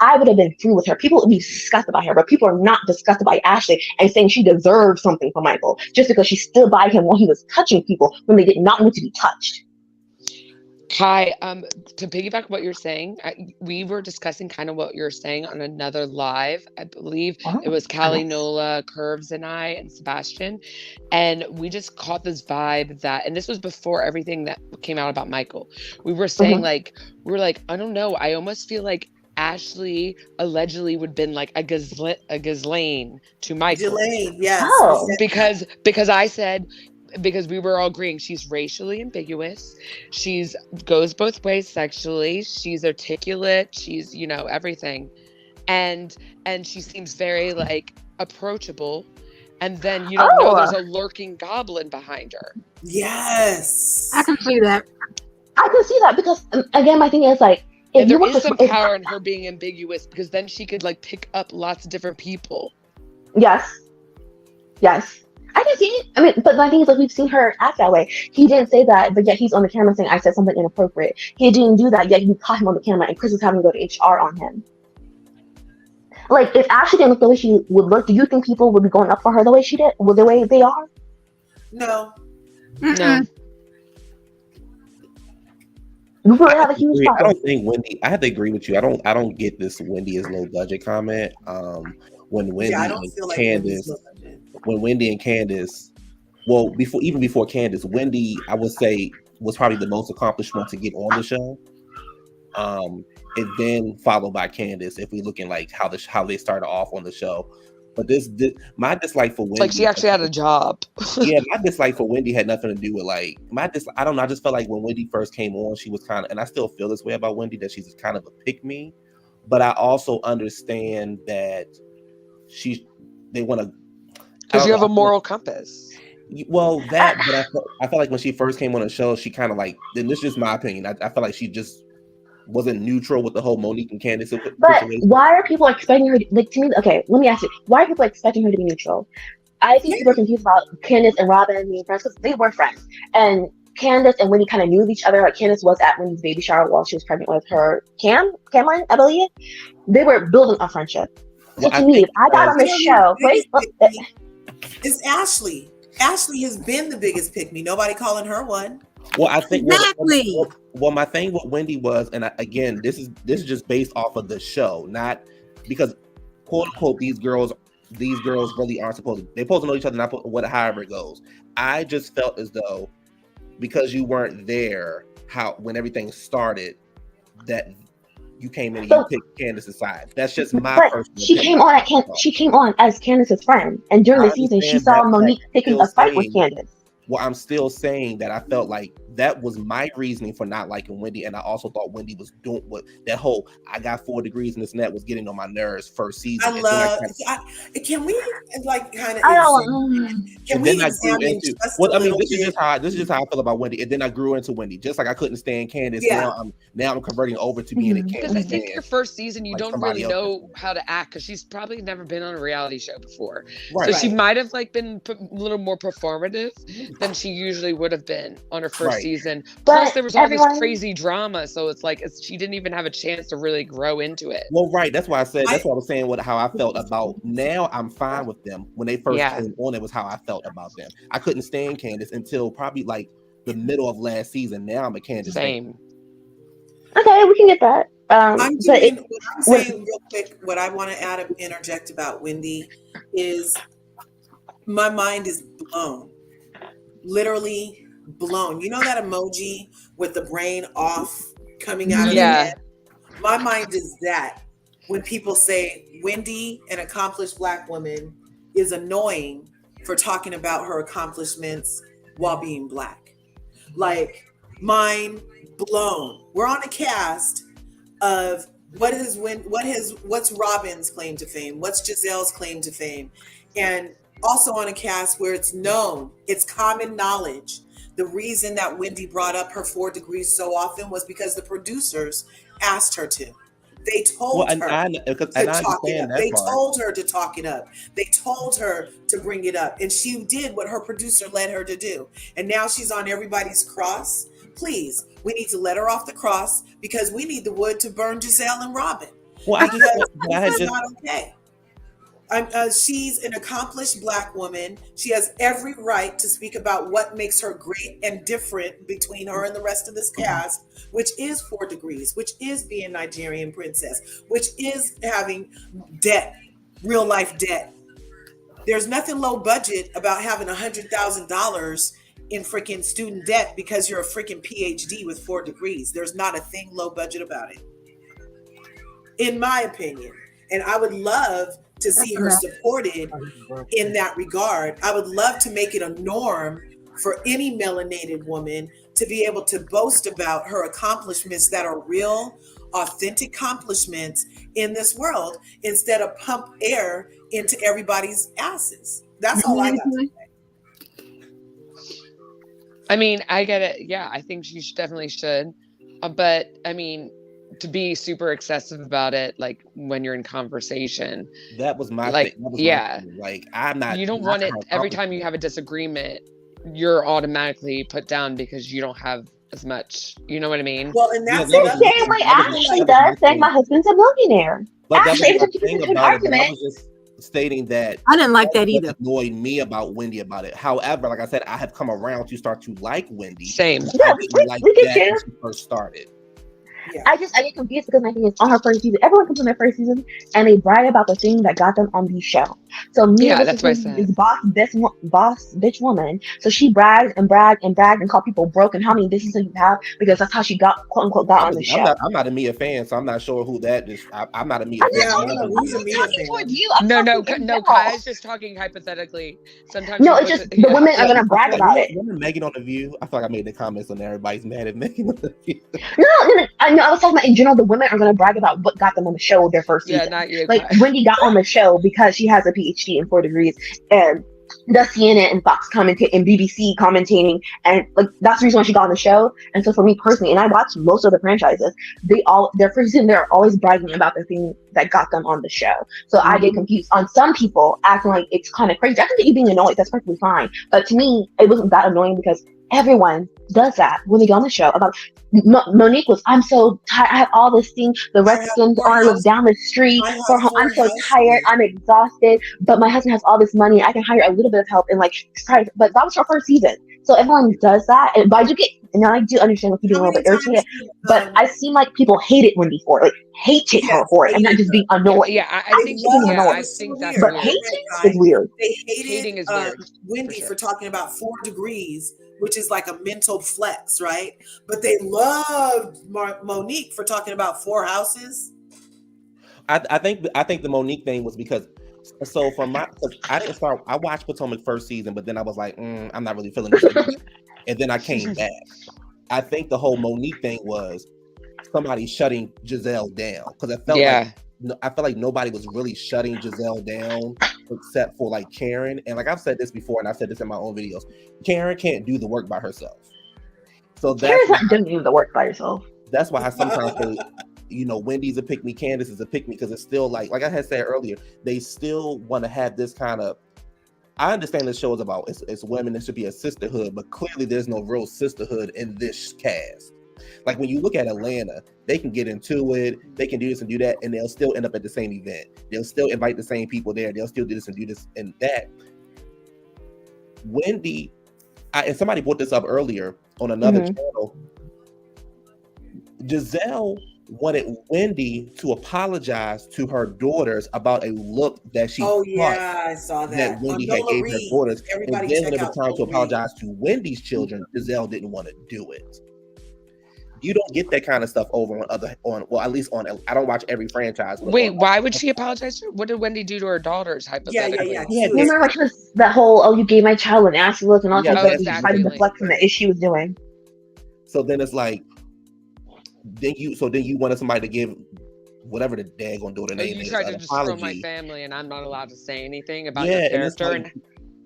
I would have been through with her. People would be disgusted by her, but people are not disgusted by Ashley and saying she deserved something from Michael just because she stood by him while he was touching people when they did not want to be touched. Hi, to piggyback what you're saying, we were discussing kind of what you're saying on another live. I believe it was Callie, Nola, Curves, and I, and Sebastian. And we just caught this vibe that, and this was before everything that came out about Michael. We were saying I don't know, I almost feel like Ashley allegedly would have been like a Ghislaine to Michael. Ghislaine, yes. Oh. Because I said, because we were all agreeing she's racially ambiguous, she's goes both ways sexually, she's articulate, she's everything, and she seems very like approachable, and then you don't know Oh. there's a lurking goblin behind her. Yes. I can see that. I can see that because again, my thing is like if And you there want is to, some power in her being ambiguous, because then she could like pick up lots of different people. yes, I can see it. I mean, but my thing is like we've seen her act that way. He didn't say that, but yet he's on the camera saying I said something inappropriate. He didn't do that, yet you caught him on the camera, and Chris was having to go to HR on him. Like if Ashley didn't look the way she would look, do you think people would be going up for her the way she did, with the way they are? No. No. You really have a huge I problem. don't think Wendy. I have to agree with you. I don't get this Wendy is low budget comment. When Wendy Yeah, I don't and feel like Wendy's Candace, low budget. when Wendy and Candace, well, before Candace, Wendy, I would say was probably the most accomplished one to get on the show. And then followed by Candace, if we looking like how they started off on the show. But this my dislike for Wendy, Like she actually had a job. yeah, my dislike for Wendy had nothing to do with like I don't know. I just felt like when Wendy first came on, she was kind of, and I still feel this way about Wendy, that she's kind of a pick me. But I also understand that they want to, Because you have a moral compass. well, that, but I felt like when she first came on the show, she kind of like, and this is just my opinion, I felt like she just wasn't neutral with the whole Monique and Candace situation. But why are people expecting her? Like to me, okay, let me ask you: why are people expecting her to be neutral? I think people are confused about Candace and Robin being friends because they were friends, and Candace and Wendy kind of knew each other. Like Candace was at Wendy's baby shower while she was pregnant with her Cameron, I believe. They were building a friendship. So to me, if I got on this show, wait, it's Ashley. Ashley has been the biggest pick me. Nobody calling her one. Well, I think Exactly. well, my thing with Wendy was, and again, this is just based off of the show, not because quote unquote these girls really aren't they're supposed to know each other, not however it goes. I just felt as though because you weren't there when everything started, that you came in and you picked Candace's side. That's just my personal opinion. She came on as Candace's friend, and during the season, she saw Monique picking a fight with Candace. Well, I'm still saying that I felt like that was my reasoning for not liking Wendy, and I also thought Wendy was doing what that whole "I got 4 degrees and this and that" was getting on my nerves first season. Can we like kind of? I don't. Can we examine just well, a I mean, little this is bit? just how I feel about Wendy, and then I grew into Wendy. Just like I couldn't stand Candace, Yeah. now I'm converting over to being a Candace. Because I think your first season, you like don't somebody really else. know how to act, because she's probably never been on a reality show before. Right. So she might have like been a little more performative than she usually would have been on her first Right. season. But Plus, there was all everyone- this crazy drama, so it's like she didn't even have a chance to really grow into it. Well, right. That's why I said. That's what I was saying. How I felt about. Now I'm fine with them. When they first came on, it was how I felt about them. I couldn't stand Candace until probably like the middle of last season. Now I'm a Candace fan. Same. Okay, we can get that. I'm saying real quick. What I want to interject about Wendy is my mind is blown, literally blown. You know that emoji with the brain off coming out of the head? My mind is that when people say Wendy, an accomplished Black woman, is annoying for talking about her accomplishments while being Black. Like, mind blown. We're on a cast of what's Robin's claim to fame, what's Giselle's claim to fame, and also on a cast where it's known, it's common knowledge. The reason that Wendy brought up her 4 degrees so often was because the producers asked her to. They told her to talk it up. They told her to talk it up. They told her to bring it up. And she did what her producer led her to do. And now she's on everybody's cross. Please, we need to let her off the cross because we need the wood to burn Giselle and Robin. Well, That's not okay. She's an accomplished Black woman. She has every right to speak about what makes her great and different between her and the rest of this cast, which is 4 degrees, which is being Nigerian princess, which is having debt, real life debt. There's nothing low budget about having $100,000 in freaking student debt because you're a freaking PhD with 4 degrees. There's not a thing low budget about it, in my opinion. And I would love to see her supported in that regard. I would love to make it a norm for any melanated woman to be able to boast about her accomplishments that are real authentic accomplishments in this world instead of pump air into everybody's asses. That's all I got to say. I mean, I get it. Yeah, I think she definitely should. But I mean, to be super excessive about it, like when you're in conversation. That was my like, thing. That was yeah. my thing. Like, I'm not. You don't want it every time you have a disagreement, you're automatically put down because you don't have as much. You know what I mean? Well, and that's the same way Ashley does saying my husband's a millionaire. But Ashley, every time that's she the gets thing into an about it. But I argument. was just stating that I didn't like that either. Annoyed me about Wendy about it. However, like I said, I have come around to start to like Wendy. Same. Yeah, I didn't like we that can when she first started. Yeah. I get confused because my thing is on her first season, everyone comes on their first season and they brag about the thing that got them on the show. So Mia that's what I said. is boss bitch woman. So she bragged and bragged and bragged and called people broke and how many businesses you have because that's how she got quote unquote on the show. I'm not a Mia fan, so I'm not sure who that is. I'm not a Mia I'm fan. not who's a Mia talking fan? towards you. No, Kai's just talking hypothetically. Sometimes No, it's just the women are gonna brag about it. Remember Megan on The View? I feel like I made the comments on there. Everybody's mad at Megan on The View. No, I know. I was talking about in general. The women are gonna brag about what got them on the show their first season. Yeah, not you. Like Wendy got on the show because she has a PhD in 4 degrees and does CNN and Fox commentate and BBC commentating, and like that's the reason why she got on the show. And so for me personally, and I watched most of the franchises, their first season they're always bragging about the thing that got them on the show. So I get confused on some people acting like it's kind of crazy. I can get you being annoyed, that's perfectly fine. But to me, it wasn't that annoying because everyone does that when they get on the show. About Monique was, I'm so tired. I have all this thing. The Redskins are live down the street. I'm so tired. I'm exhausted. But my husband has all this money. I can hire a little bit of help and like try. But that was her first season. So everyone does that. And but I do get, and I do understand what you're doing a little bit irritated. But I seem like people hated Wendy for it. Like hated her for it. And not just being annoyed. Yeah, I think that's but weird. hating is weird. They hated is weird, Wendy for for talking about 4 degrees, which is like a mental flex, right? But they loved Monique for talking about 4 houses. I think the Monique thing was because I watched Potomac first season, but then I was like, I'm not really feeling this. And then I came back. I think the whole Monique thing was somebody shutting Giselle down because I felt like nobody was really shutting Giselle down except for like Karen. And like I've said this before, and I've said this in my own videos, Karen can't do the work by herself. So Karen's not doing the work by herself. That's why I sometimes say, Wendy's a pick me, Candace is a pick me, because it's still like I had said earlier, they still want to have this kind of. I understand this show is about it's women. It should be a sisterhood, but clearly there's no real sisterhood in this cast. Like when you look at Atlanta, they can get into it, they can do this and do that, and they'll still end up at the same event. They'll still invite the same people there. They'll still do this and do this and that. Wendy, and somebody brought this up earlier on another channel. Giselle wanted Wendy to apologize to her daughters about a look that she I saw that Wendy had gave her daughters. Everybody and then when it was time to apologize to Wendy's children, Giselle didn't want to do it. You don't get that kind of stuff over at least on I don't watch every franchise. Wait, why would she apologize to her? What did Wendy do to her daughters, hypothetically? Yeah. Remember like that whole, you gave my child an ass look and all that stuff, exactly. trying to deflect from the issue she was doing. So then it's like, then you wanted somebody to give whatever the daggone daughter name is. You tried to destroy my family and I'm not allowed to say anything about your character.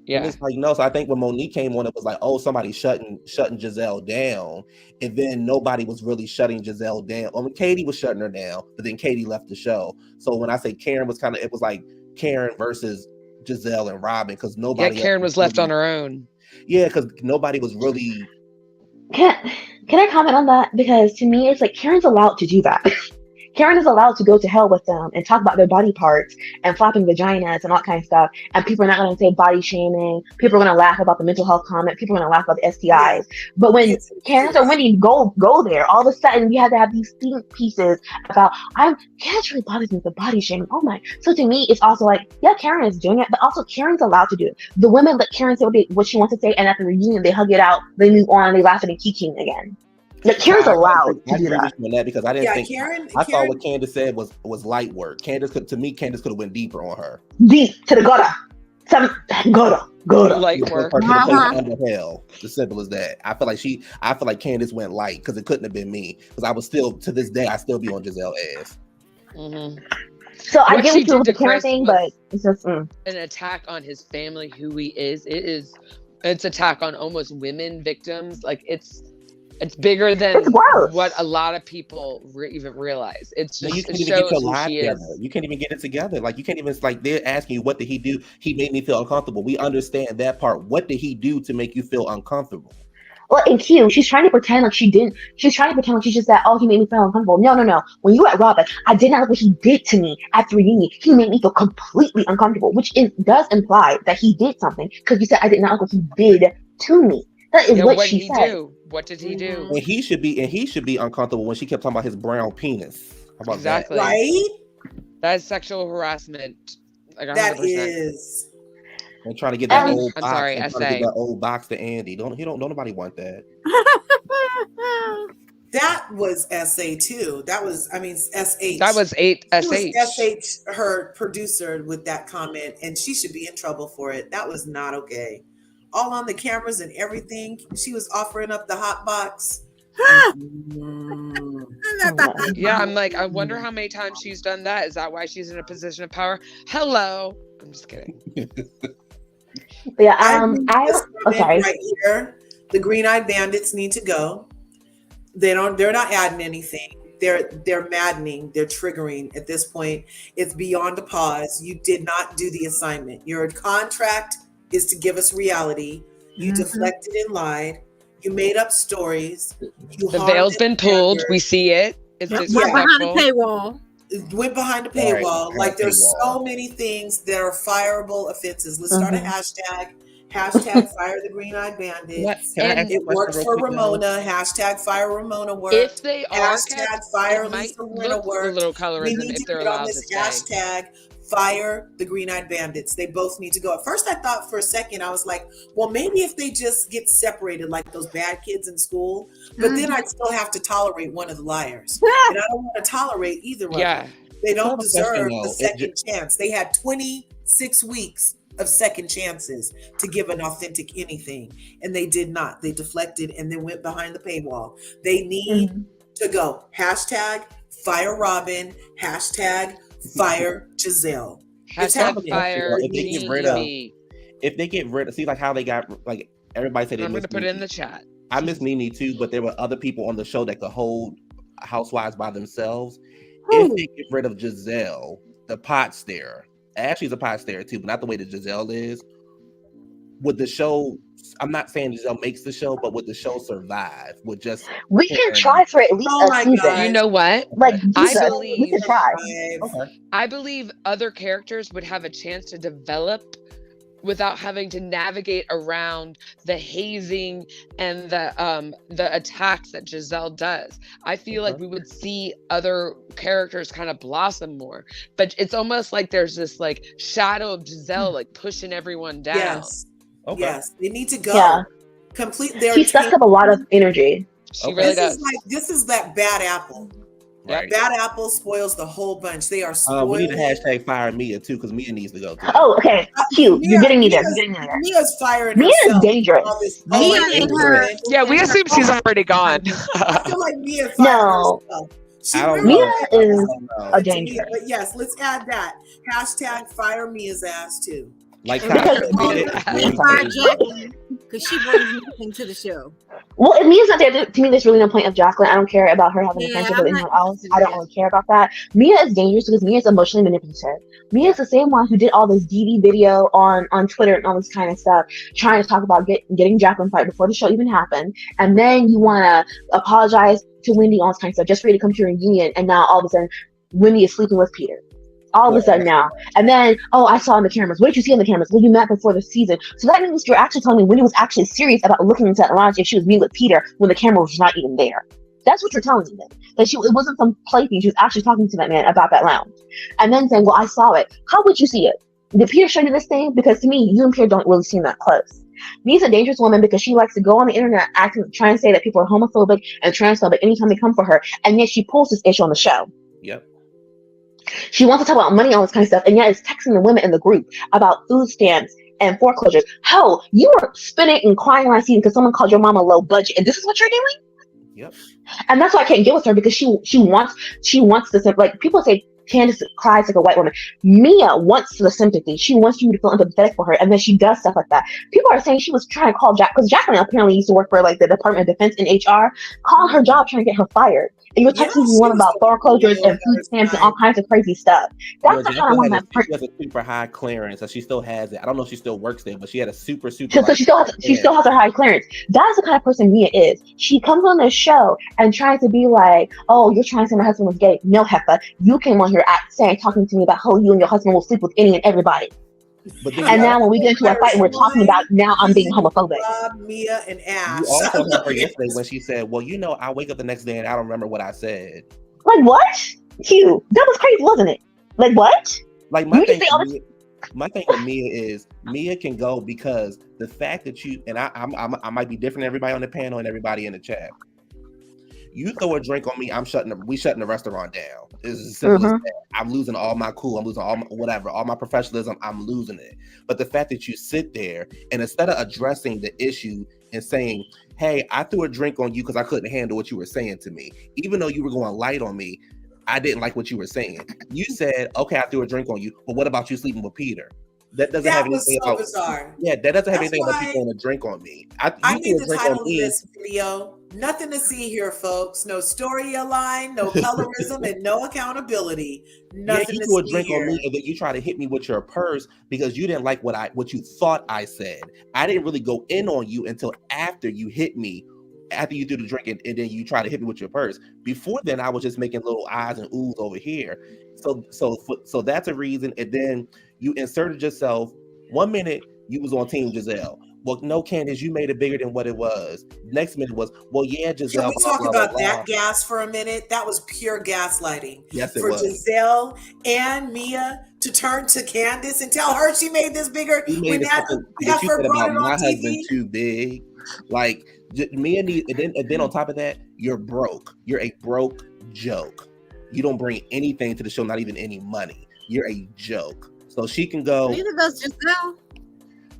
And it's like, no. So I think when Monique came on, it was like, oh, somebody's shutting Giselle down. And then nobody was really shutting Giselle down. I mean, Katie was shutting her down, but then Katie left the show. So when I say Karen was it was like Karen versus Giselle and Robin, because nobody. Yeah, Karen was left on her own. Yeah, because nobody was really. Can I comment on that? Because to me, it's like Karen's allowed to do that. Karen is allowed to go to hell with them and talk about their body parts and flapping vaginas and all that kind of stuff. And people are not going to say body shaming. People are going to laugh about the mental health comment. People are going to laugh about the STIs. But when Karen or Wendy go there, all of a sudden we have to have these think pieces about, Karen's really bothers me with the body shaming. Oh my. So to me, it's also like, yeah, Karen is doing it, but also Karen's allowed to do it. The women let Karen say what she wants to say, and at the reunion, they hug it out, they move on, they laugh and keep again. Like Karen's allowed to do that. Because I didn't think Karen, I thought what Candace said was light work. Candace could have went deeper on her. Deep to the gutter. Some go. Light The work. person that Uh-huh. plays under hell. As simple as that. I feel like Candace went light because it couldn't have been me. Because I was still, to this day, I still be on Giselle ass. Mhm. So I What get she what you do did with the to camera Chris thing, was but it's just an attack on his family, who he is. It's attack on almost women victims. Like it's bigger than it's gross. what a lot of people even realize. It's No, you just can't it even get your shows who life she together. is. You can't even get it together. Like you can't even like they're asking you what did he do? He made me feel uncomfortable. We understand that part. What did he do to make you feel uncomfortable? Well, in Q, she's trying to pretend like she didn't. She's trying to pretend like she just said, "Oh, he made me feel uncomfortable." No. When you were at Robin, I did not like what he did to me at the reunion. He made me feel completely uncomfortable, which does imply that he did something because you said I did not like what he did to me. That is Yeah, what what she did he said. do? What did he do? And he should be uncomfortable when she kept talking about his brown penis. How about Exactly. Right? That is sexual harassment. Like 100%. That is. that? And trying to get that old I'm box. sorry, And trying to get that old box to Andy. Don't nobody want that. That was SA too. That was, I mean, SH. That was It was SH. SH, her producer, with that comment, and she should be in trouble for it. That was not okay. All on the cameras and everything. She was offering up the hot box. Yeah, I'm like, I wonder how many times she's done that. Is that why she's in a position of power? Hello. I'm just kidding. But yeah, sorry. Right here, the green-eyed bandits need to go. They're not adding anything. They're maddening. They're triggering at this point. It's beyond a pause. You did not do the assignment. Your contract is to give us reality. You deflected and lied. You made up stories. The veil's been pulled. We see it. It's Went behind the disrespectful. paywall. It went behind a paywall. Right, Like there's paywall. so many things that are fireable offenses. Let's start a hashtag. Hashtag fire the green-eyed bandits. Can I ask you a It question worked real for quick, though? Ramona. Hashtag fire Ramona worked. If they are Hashtag kept, fire it might Lisa Rinna look a worked. little We colorism need if to they're get on allowed to this stay. hashtag fire the green-eyed bandits. They both need to go. At first I thought for a second, I was like, well, maybe if they just get separated like those bad kids in school, but then I'd still have to tolerate one of the liars. And I don't want to tolerate either of Yeah. them. They don't Hold on a second, deserve though. the second chance. They had 26 weeks of second chances to give an authentic anything, and they did not. They deflected and then went behind the paywall. They need to go. Hashtag fire Robin. Hashtag fire Giselle. It's Hashtag happening. fire If they get me, rid of- me. If they get rid of, see like how they got like everybody said they I'm miss gonna put it in Nene. the chat. I miss Nene too, but there were other people on the show that could hold housewives by themselves. If they get rid of Giselle, the pot stare. Ashley's a pot stare too, but not the way that Giselle is. Would the show? I'm not saying Giselle makes the show, but would the show survive? Would just We can try for at least Oh a my season. God. You know what? Like I Jesus, we believe- can try. okay. I believe other characters would have a chance to develop without having to navigate around the hazing and the attacks that Giselle does. I feel like we would see other characters kind of blossom more, but it's almost like there's this like shadow of Giselle like pushing everyone down. Yes. Okay. Yes. They need to go. Yeah. Complete their She sucks up a lot of energy. She Okay. really This does. is like that bad apple. Right. Bad apple spoils the whole bunch. They are spoiled. We need to hashtag fire Mia too, because Mia needs to go too. Oh, okay. Cute. You're getting me there. You're Mia's- getting me there. Mia's firing Mia is herself. dangerous. All this- Mia oh, and her- Yeah, we assume she's already gone. I feel like Mia fired No. herself. She I don't really know. Mia is I don't know. a to danger. Mia, but yes, let's add that. Hashtag fire Mia's ass too. Like Because- Tasha did it. Fire Jacqueline, because she brings nothing to the show. Well, if Mia's not there, to me, there's really no point of Jacqueline. I don't care about her having a Yeah, friendship I'm with not anyone else. interested I in don't that. really care about that. Mia is dangerous because Mia is emotionally manipulative. Mia is the same one who did all this DD video on Twitter and all this kind of stuff, trying to talk about getting Jacqueline fired before the show even happened. And then you want to apologize to Wendy, all this kind of stuff, just for you to come to your reunion. And now all of a sudden, Wendy is sleeping with Peter. All of a sudden now. And then, I saw on the cameras. What did you see on the cameras? Well, you met before the season. So that means you're actually telling me Wendy was actually serious about looking into that lounge if she was meeting with Peter when the camera was not even there. That's what you're telling me then. That it wasn't some plaything. She was actually talking to that man about that lounge. And then saying, well, I saw it. How would you see it? Did Peter show you this thing? Because to me, you and Peter don't really seem that close. Mia's a dangerous woman because she likes to go on the internet trying to say that people are homophobic and transphobic anytime they come for her. And yet she pulls this issue on the show. Yep. She wants to talk about money, all this kind of stuff, and yet is texting the women in the group about food stamps and foreclosures. Hell, you were spinning and crying last season because someone called your mama low budget, and this is what you're doing? Yep. And that's why I can't get with her, because she wants this, like, people say Candace cries like a white woman. Mia wants the sympathy. She wants you to feel empathetic for her, and then she does stuff like that. People are saying she was trying to call Jack, because Jacqueline apparently used to work for like the Department of Defense in HR, calling her job trying to get her fired. And you're texting one about foreclosures and food stamps and all kinds of crazy stuff. That's the kind of one that she has a super high clearance, and she still has it. I don't know if she still works there, but she had a super. So she still has her high clearance. That's the kind of person Mia is. She comes on this show and tries to be like, "Oh, you're trying to say my husband was gay." No, Heffa, you came on here talking to me about how you and your husband will sleep with any and everybody. And now when we get into a fight and we're talking about now I'm being homophobic. Mia and Ash. You also heard her yesterday when she said, "Well, you know, I wake up the next day and I don't remember what I said." Like what? Q, that was crazy, wasn't it? Like what? Like my thing with Mia is Mia can go because the fact that you and I might be different than everybody on the panel and everybody in the chat. You throw a drink on me, we shutting the restaurant down. It's as simple as that. I'm losing all my cool. I'm losing all my whatever, all my professionalism. I'm losing it. But the fact that you sit there and instead of addressing the issue and saying, "Hey, I threw a drink on you because I couldn't handle what you were saying to me," even though you were going light on me, I didn't like what you were saying. You said, "Okay, I threw a drink on you, but what about you sleeping with Peter?" That doesn't have anything about bizarre. Yeah, that doesn't have anything about you throwing a drink on me. I need the title of this video. Nothing to see here, folks. No story aligned, no colorism, and no accountability. Nothing you to threw a see drink here. on me, and then you try to hit me with your purse because you didn't like what you thought I said. I didn't really go in on you until after you hit me, after you threw the drink, and then you try to hit me with your purse. Before then, I was just making little eyes and oohs over here. So that's a reason. And then you inserted yourself. 1 minute you was on Team Giselle. Well, no, Candace, you made it bigger than what it was. Next minute was, well, yeah, Giselle. Can we talk about that gas for a minute? That was pure gaslighting. Yes, it for was. Giselle and Mia to turn to Candace and tell her she made this bigger. When that you said about my husband too big. Like Mia need, and then on top of that, you're broke. You're a broke joke. You don't bring anything to the show, not even any money. You're a joke. So she can go. Neither does Giselle.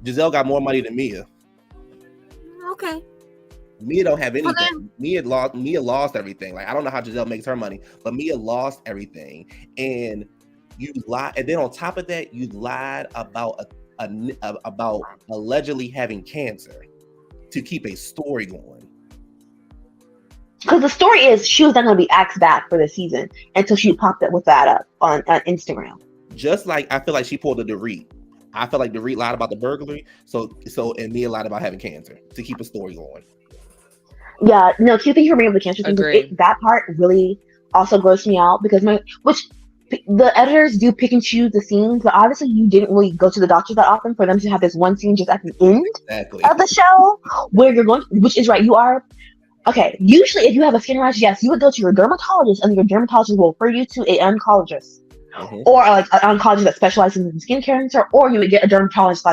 Giselle got more money than Mia. Okay. Mia don't have anything. Mia lost everything. Like I don't know how Giselle makes her money, but Mia lost everything. And you lied. And then on top of that, you lied about about allegedly having cancer to keep a story going. Because the story is she was not going to be asked back for the season until she popped up with that up on Instagram. Just like I feel like she pulled a Dorit. I feel like Dorit lied about the burglary. So and Mia lied about having cancer to keep a story going. Yeah, no, Q, thank you for bringing up the cancer thing. That part really also grossed me out because the editors do pick and choose the scenes, but obviously you didn't really go to the doctors that often for them to have this one scene just at the end of the show where you're going, which is right, you are. Okay, usually if you have a skin rash, yes, you would go to your dermatologist and your dermatologist will refer you to an oncologist. Or like an oncologist that specializes in skin cancer, or you would get a dermatologist /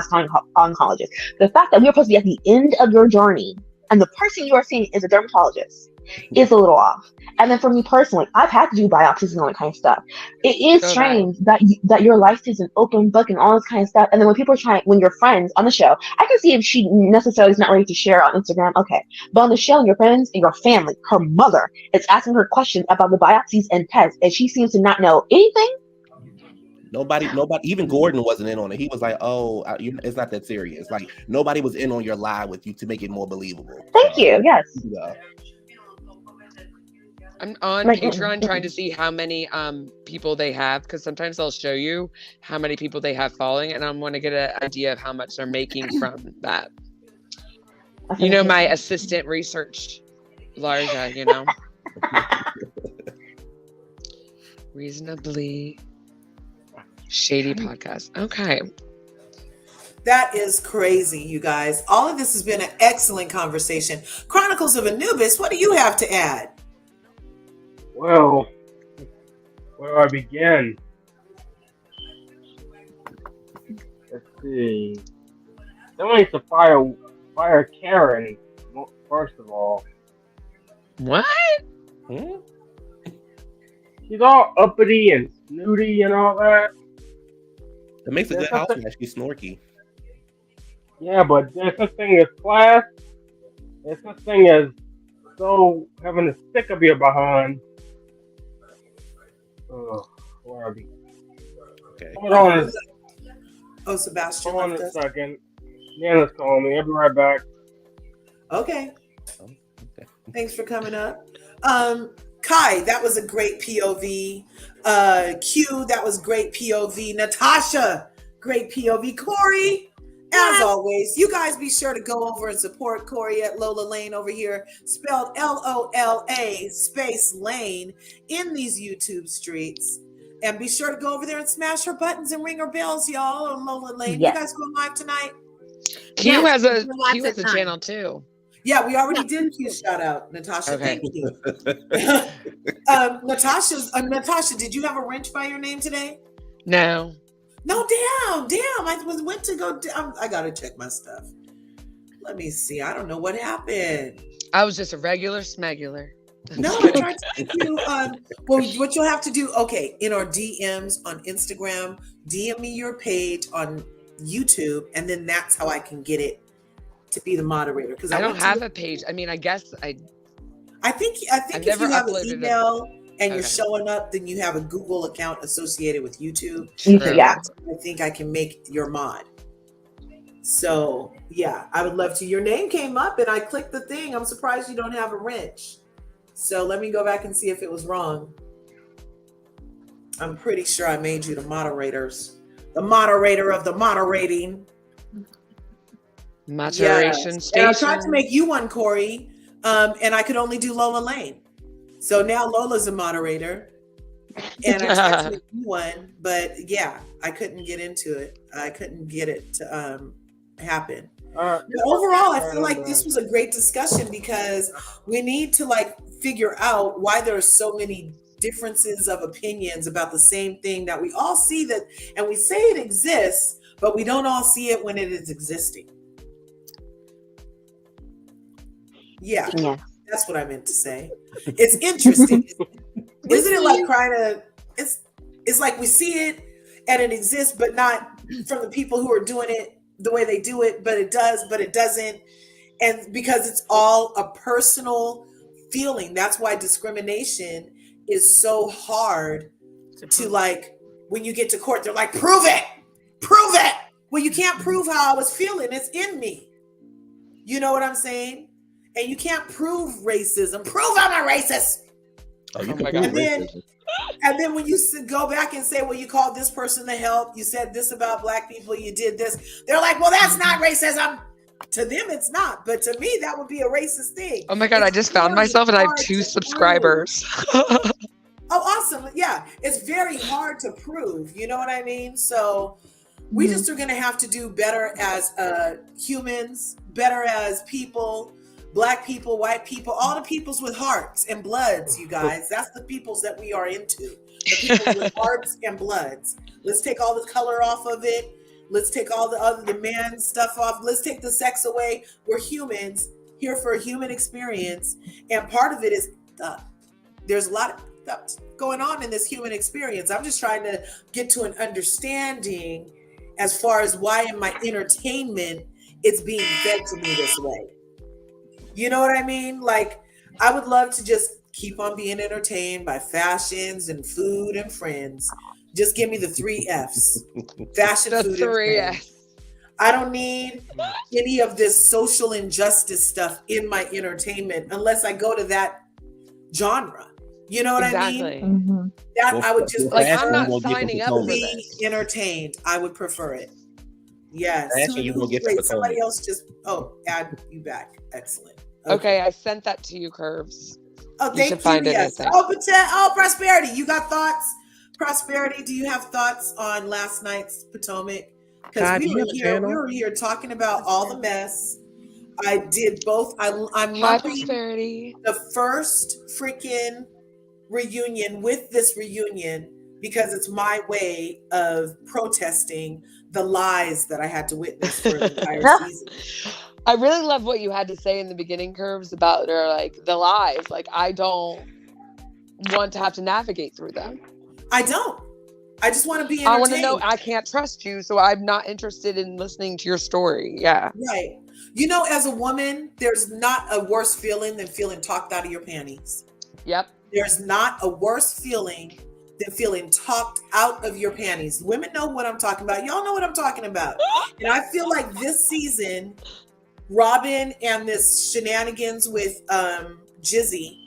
oncologist. The fact that we're supposed to be at the end of your journey and the person you are seeing is a dermatologist is a little off. And then for me personally, I've had to do biopsies and all that kind of stuff. It is strange that your life is an open book and all this kind of stuff. And then when you're friends on the show, I can see if she necessarily is not ready to share on Instagram, okay. But on the show, your friends and your family, her mother is asking her questions about the biopsies and tests, and she seems to not know anything. Nobody, even Gordon wasn't in on it. He was like, "Oh, it's not that serious." Like nobody was in on your lie with you to make it more believable. Thank you. Yes. Yeah. I'm on Patreon trying to see how many people they have, because sometimes they'll show you how many people they have following, and I want to get an idea of how much they're making from that. You know, my assistant researched LRGA, you know. Reasonably Shady Podcast. Okay. That is crazy, you guys. All of this has been an excellent conversation. Chronicles of Anubis, what do you have to add? Well, where do I begin? Let's see. Someone needs to fire Karen, first of all. What? She's all uppity and snooty and all that. It makes a There's good house something- match. She's snorky. Yeah, but there's such thing as class. There's such thing as so having a stick up your behind. Where are we? Okay. Hold on. Oh, Sebastian Hold on left a us. second. Nana's calling me. I'll be right back. Okay. Okay. Thanks for coming up. Kai, that was a great POV. Q, that was great POV. Natasha, great POV. Corey, as always, you guys be sure to go over and support Corey at Lola Lane over here, spelled Lola space Lane in these YouTube streets. And be sure to go over there and smash her buttons and ring her bells, y'all, on Lola Lane. Yes. You guys going live tonight? Q Yes, has a you can watch Q it has a tonight. channel too. Yeah, we already did Q shout out, Natasha. Okay. Thank you. Natasha, did you have a wrench by your name today? No. No, damn. I went to go. I gotta check my stuff. Let me see. I don't know what happened. I was just a regular smegular. No, I tried to thank you. Well, what you'll have to do, okay, in our DMs on Instagram, DM me your page on YouTube, and then that's how I can get it to be the moderator. Because I don't have a page. I mean, I guess I think I've if never you have an uploaded a- email and you're Okay. showing up, then you have a Google account associated with YouTube. Yeah. I think I can make your mod. So yeah, I would love to. Your name came up and I clicked the thing. I'm surprised you don't have a wrench. So let me go back and see if it was wrong. I'm pretty sure I made you the moderators. The moderator of the moderating. maturation Yes. And I tried to station. make you one, Corey, and I could only do Lola Lane. So now Lola's a moderator. And I tried to make you one, but yeah, I couldn't get into it. I couldn't get it to happen. But overall, I feel like this was a great discussion because we need to like figure out why there are so many differences of opinions about the same thing that we all see that, and we say it exists, but we don't all see it when it is existing. Yeah, Yeah. that's what I meant to say. It's interesting. Isn't it like trying to, it's like we see it and it exists, but not from the people who are doing it the way they do it, but it does, but it doesn't. And because it's all a personal feeling. That's why discrimination is so hard to like, when you get to court, they're like, prove it. Well, you can't prove how I was feeling. It's in me. You know what I'm saying? And you can't prove racism. Prove I'm a racist. Oh, you Oh can my prove God. racism. And then when you go back and say, well, you called this person to help, you said this about black people, you did this. They're like, well, that's not racism. To them, it's not. But to me, that would be a racist thing. Oh my God, I It's just found very myself and I have hard 2 to subscribers. Oh, awesome. Yeah. It's very hard to prove. You know what I mean? So we just are going to have to do better as humans, better as people, black people, white people, all the peoples with hearts and bloods, you guys. That's the peoples that we are into. The people with hearts and bloods. Let's take all the color off of it. Let's take all the man stuff off. Let's take the sex away. We're humans here for a human experience. And part of it is there's a lot of stuff going on in this human experience. I'm just trying to get to an understanding as far as why in my entertainment it's being fed to me this way. You know what I mean? Like, I would love to just keep on being entertained by fashions and food and friends. Just give me the 3 F's. Fashion, The food, 3 and friends. I don't need any of this social injustice stuff in my entertainment unless I go to that genre. You know what I mean? Exactly. Mm-hmm. That Well, I would just Like, I'm fashion, not you won't get signing the up for Potomac. be this. entertained. I would prefer it. Yes. Fashion, you won't get the Wait, somebody Potomac. else just add you back. Excellent. Okay, I sent that to you, Curves. Oh, You thank should you. find it, Yes. I think. Oh, Prosperity. You got thoughts? Prosperity, do you have thoughts on last night's Potomac? Because God, we do you have a we channel? were here talking about all the mess. I did both. I'm Hi, lumping Prosperity. the first freaking reunion with this reunion because it's my way of protesting the lies that I had to witness for the entire season. I really love what you had to say in the beginning, Curves, about or like the lies. Like, I don't want to have to navigate through them. I don't. I just want to be I want to know. entertained. I can't trust you, so I'm not interested in listening to your story. Yeah. Right. You know, as a woman, there's not a worse feeling than feeling talked out of your panties. Yep. There's not a worse feeling than feeling talked out of your panties. Women know what I'm talking about. Y'all know what I'm talking about. And I feel like this season, Robin and this shenanigans with Jizzy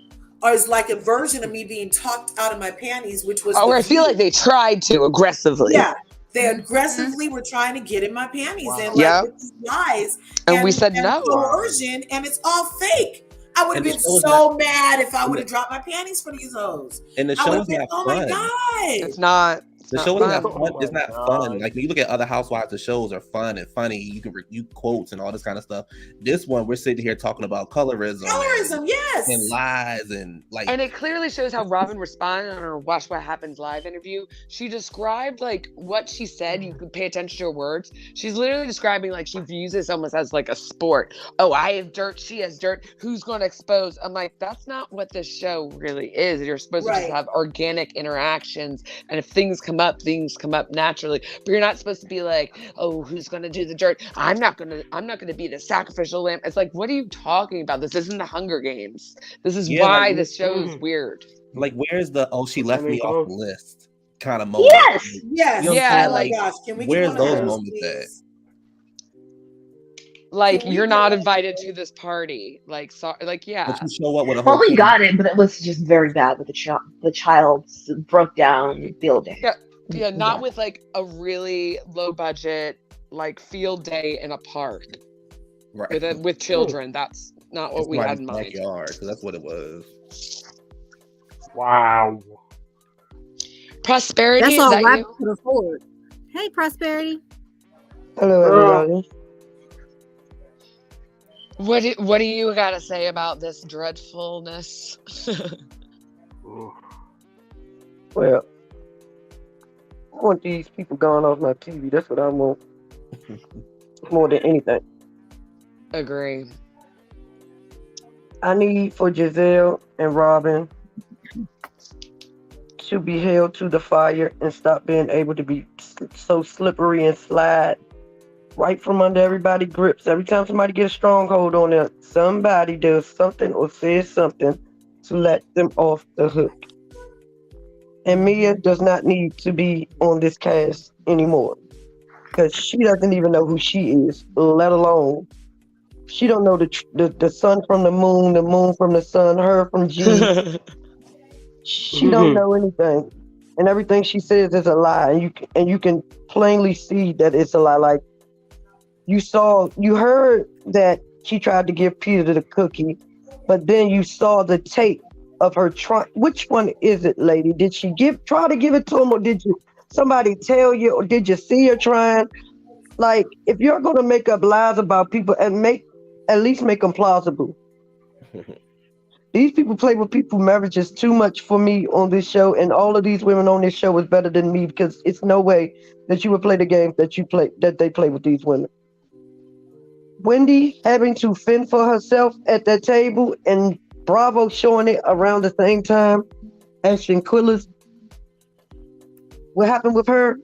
is like a version of me being talked out of my panties, which was. I feel like they tried to aggressively. Yeah, they aggressively were trying to get in my panties and with these lies. And we said no. Coercion, and it's all fake. I would have been so mad if I would have dropped my panties for these hoes. And the show's not oh fun. my God. It's not. The show is not fun. It's not fun. Like when you look at other housewives, the shows are fun and funny. You can review quotes and all this kind of stuff. This one, we're sitting here talking about colorism. Yes. And lies and like. And it clearly shows how Robin responded on her Watch What Happens Live interview. She described like what she said. You could pay attention to her words. She's literally describing like she views this almost as like a sport. Oh, I have dirt. She has dirt. Who's going to expose? I'm like, that's not what this show really is. You're supposed to just have organic interactions. And if things come up naturally, but you're not supposed to be like, oh, who's going to do the dirt? I'm not going to be the sacrificial lamb. It's like, what are you talking about? This isn't the Hunger Games. This is why this show is weird. Like, where's the she left me off the list kind of moment? Yes. You know yeah. Oh like, my gosh. Can we where's get those moments at? Like, you're not invited to this party. Like, yeah. But you show up with a whole. Well, we got it, but it was just very bad with the child broke down field day. Yeah, not with like a really low budget like field day in a park, right? With children. That's not what we had in mind. Backyard, because that's what it was. Wow. That's Prosperity. all Is that I you? could afford. Hey, Prosperity. Hello, everybody. What do you got to say about this dreadfulness? Well, I want these people gone off my TV. That's what I want. More than anything. Agree. I need for Giselle and Robin to be held to the fire and stop being able to be so slippery and slide right from under everybody's grips. Every time somebody gets a stronghold on them, somebody does something or says something to let them off the hook. And Mia does not need to be on this cast anymore because she doesn't even know who she is, let alone she don't know the sun from the moon from the sun, her from G. She don't know anything, and everything she says is a lie. And you can plainly see that it's a lie. Like you heard that she tried to give Peter the cookie, but then you saw the tape of her trying. Which one is it, lady? Did she try to give it to him, or did somebody tell you, or did you see her trying? Like, if you're gonna make up lies about people, and at least make them plausible. These people play with people's marriages too much for me on this show, and all of these women on this show is better than me because it's no way that you would play the game that they play with these women. Wendy having to fend for herself at that table, and Bravo showing it around the same time as Shanquilla's. What happened with her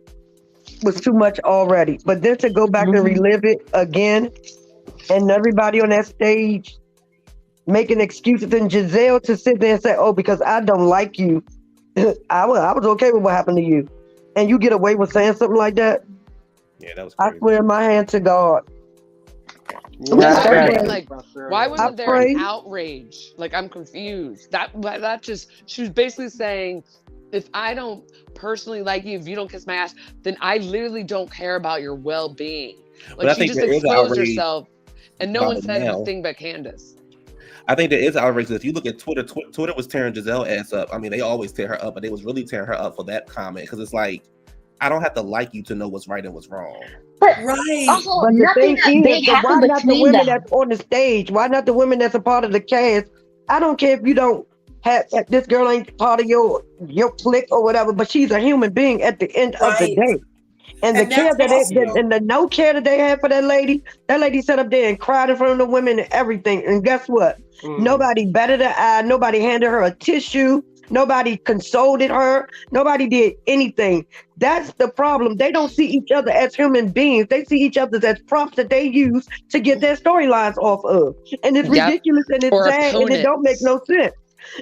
was too much already. But then to go back and relive it again, and everybody on that stage making excuses, and Giselle to sit there and say, oh, because I don't like you, I was okay with what happened to you. And you get away with saying something like that? Yeah, that was crazy. I swear my hand to God. Like, why wasn't there an outrage? Like, I'm confused. That just, she was basically saying, if I don't personally like you, if you don't kiss my ass, then I literally don't care about your well-being. Like, she just exposed herself, and no one said anything but Candace. I think there is outrage. If you look at Twitter, Twitter was tearing Giselle's ass up. I mean, they always tear her up, but they was really tearing her up for that comment, because it's like, I don't have to like you to know what's right and what's wrong. But right. Also, but nothing that big happened why not the between women them? that's on the stage? Why not the women that's a part of the cast? I don't care if you don't have, this girl ain't part of your clique or whatever, but she's a human being at the end of the day. And the care that and the no care that they had for that lady sat up there and cried in front of the women and everything. And guess what? Nobody batted an eye. Nobody handed her a tissue. Nobody consoled her. Nobody did anything. That's the problem. They don't see each other as human beings. They see each other as props that they use to get their storylines off of. And it's Yep. ridiculous and it's Or sad and it don't make no sense.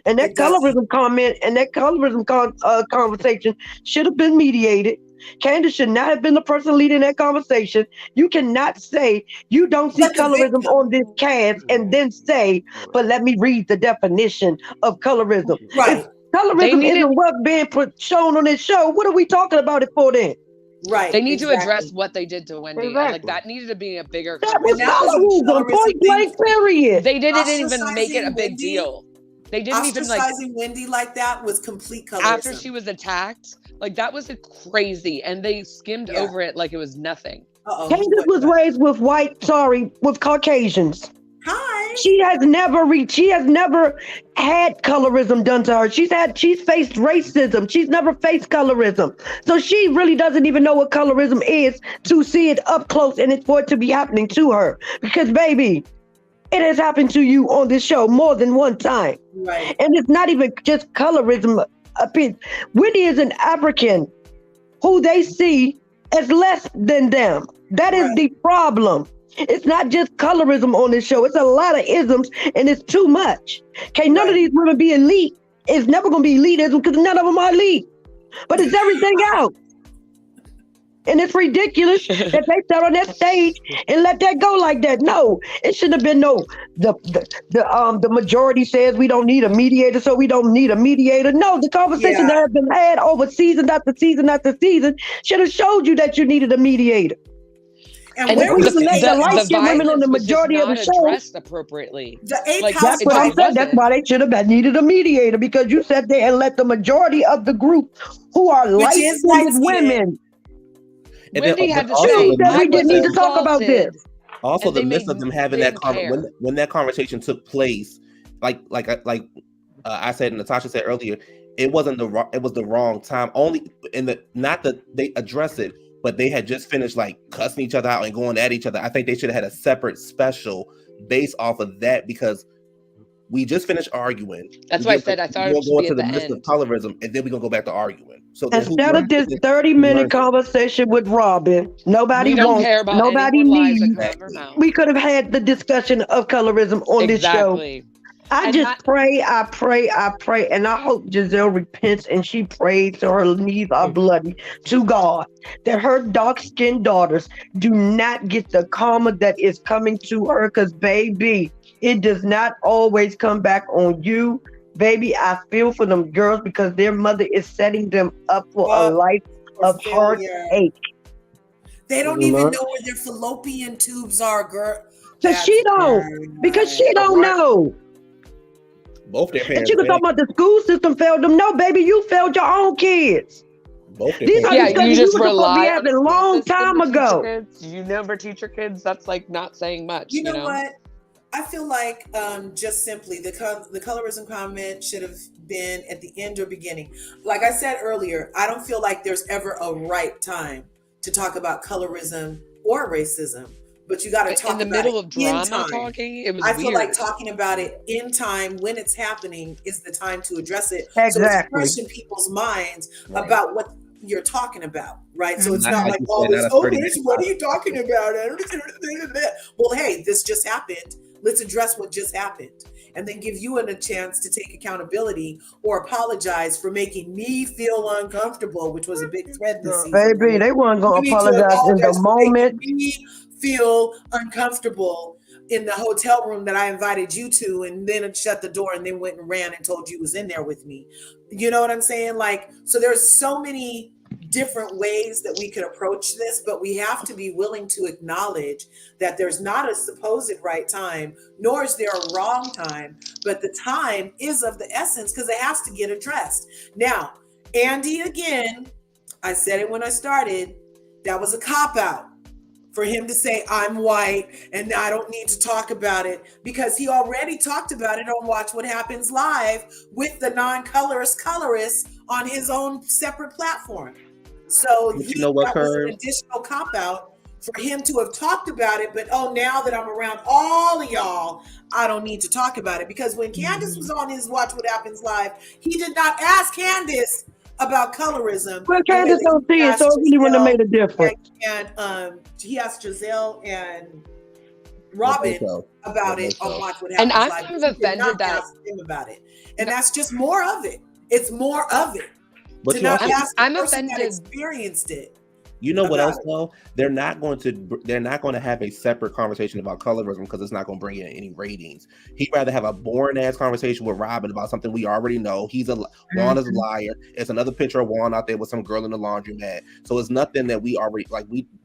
And that It doesn't. colorism comment and that colorism conversation should have been mediated. Candace should not have been the person leading that conversation. You cannot say you don't see But the colorism victim. on this cast and then say, but let me read the definition of colorism. Right. If colorism needed- isn't what's being shown on this show, what are we talking about it for then? Right. They need to exactly. address what they did to Wendy. Exactly. Like that needed to be a bigger That was And that was colorism, colorism point blank, period. They didn't even make it a Ostracizing big Wendy. deal. They didn't even like Ostracizing Wendy like that was complete colorism. after she was attacked. Like that was crazy, and they skimmed Yeah. over it like it was nothing. Candace was raised with with Caucasians. Hi. She has never had colorism done to her. She's faced racism. She's never faced colorism. So she really doesn't even know what colorism is to see it up close and it's for it to be happening to her. Because baby, it has happened to you on this show more than one time. Right. And it's not even just colorism. Wendy is an African who they see as less than them. That is the problem. It's not just colorism on this show. It's a lot of isms, and it's too much. Can't none of these women be elite. It's never going to be elitism because none of them are elite. But it's everything else. And it's ridiculous that they sat on that stage and let that go like that. No, it shouldn't have been the majority says we don't need a mediator, so we don't need a mediator. No, the conversation that has been had over season after season after season should have showed you that you needed a mediator. And where was the light-skinned women on the violence was majority just of the not show? addressed appropriately. Like, That's what I'm saying. That's why they should have needed a mediator, because you sat there and let the majority of the group who are light-skinned women. And Wendy then had to also say, the we midst didn't of need to them- talk about this. Also, And the they midst made of them having that didn't care. when that conversation took place, I said, and Natasha said earlier, it was the wrong time. Only in the not that they address it, but they had just finished like cussing each other out and going at each other. I think they should have had a separate special based off of that, because we just finished arguing. That's why I said I thought it we'll should go be into at the the midst of end. colorism, and then we're gonna go back to arguing. So then who Instead of learns this this? 30-minute learns- conversation with Robin, nobody We don't wants, care about nobody any more lives that needs. come out of her mouth. We could have had the discussion of colorism on this show. Exactly. I And just pray, and I hope Giselle repents and she prays till her knees are bloody to God, that her dark-skinned daughters do not get the karma that is coming to her, because, baby, it does not always come back on you. Baby, I feel for them girls because their mother is setting them up for a life of heartache. They don't even know where their fallopian tubes are, girl. Because she don't know. Both their And parents. she was talking about the school system failed them. No, baby, you failed your own kids. Both their These are parents. discussions you just were supposed to be rely on having a the long system time to teach your ago. kids. You never teach your kids. That's like not saying much. You know what? I feel like just simply the colorism comment should have been at the end or beginning. Like I said earlier, I don't feel like there's ever a right time to talk about colorism or racism, but you got to talk in the about middle it of drama in time. talking. It was I feel weird. like talking about it in time when it's happening is the time to address it. Exactly. So it's fresh in people's minds about what you're talking about, right? So it's Not not like like you said, always, not a oh, 30-minute what are you talking about? I don't understand that. Well, hey, this just happened. Let's address what just happened, and then give you a chance to take accountability or apologize for making me feel uncomfortable, which was a big thread this season. Baby, they weren't going to You need to apologize in the apologize for making moment. me feel uncomfortable in the hotel room that I invited you to, and then shut the door and then went and ran and told you was in there with me. You know what I'm saying? Like, so there's so many different ways that we could approach this, but we have to be willing to acknowledge that there's not a supposed right time, nor is there a wrong time, but the time is of the essence because it has to get addressed. Now, Andy, again, I said it when I started, that was a cop-out for him to say, I'm white and I don't need to talk about it, because he already talked about it on Watch What Happens Live with the non-colorist colorists on his own separate platform. So But you know what, that was an Curve? additional cop-out for him to have talked about it, but now that I'm around all of y'all, I don't need to talk about it. Because when Candace was on his Watch What Happens Live, he did not ask Candace about colorism. Well, Candace don't see it, so it really wouldn't have made a difference. And he asked Giselle and Robin about it on Watch What Happens And I'm Live. kind of offended that ask him about it, and that's just more of it. It's more of it. But to not ask the I'm person that offended. experienced it. You know what else though? They're not going to have a separate conversation about colorism because it's not going to bring in any ratings. He'd rather have a boring ass conversation with Robin about something we already know. Juan is a liar. It's another picture of Juan out there with some girl in the laundromat. So it's nothing that we already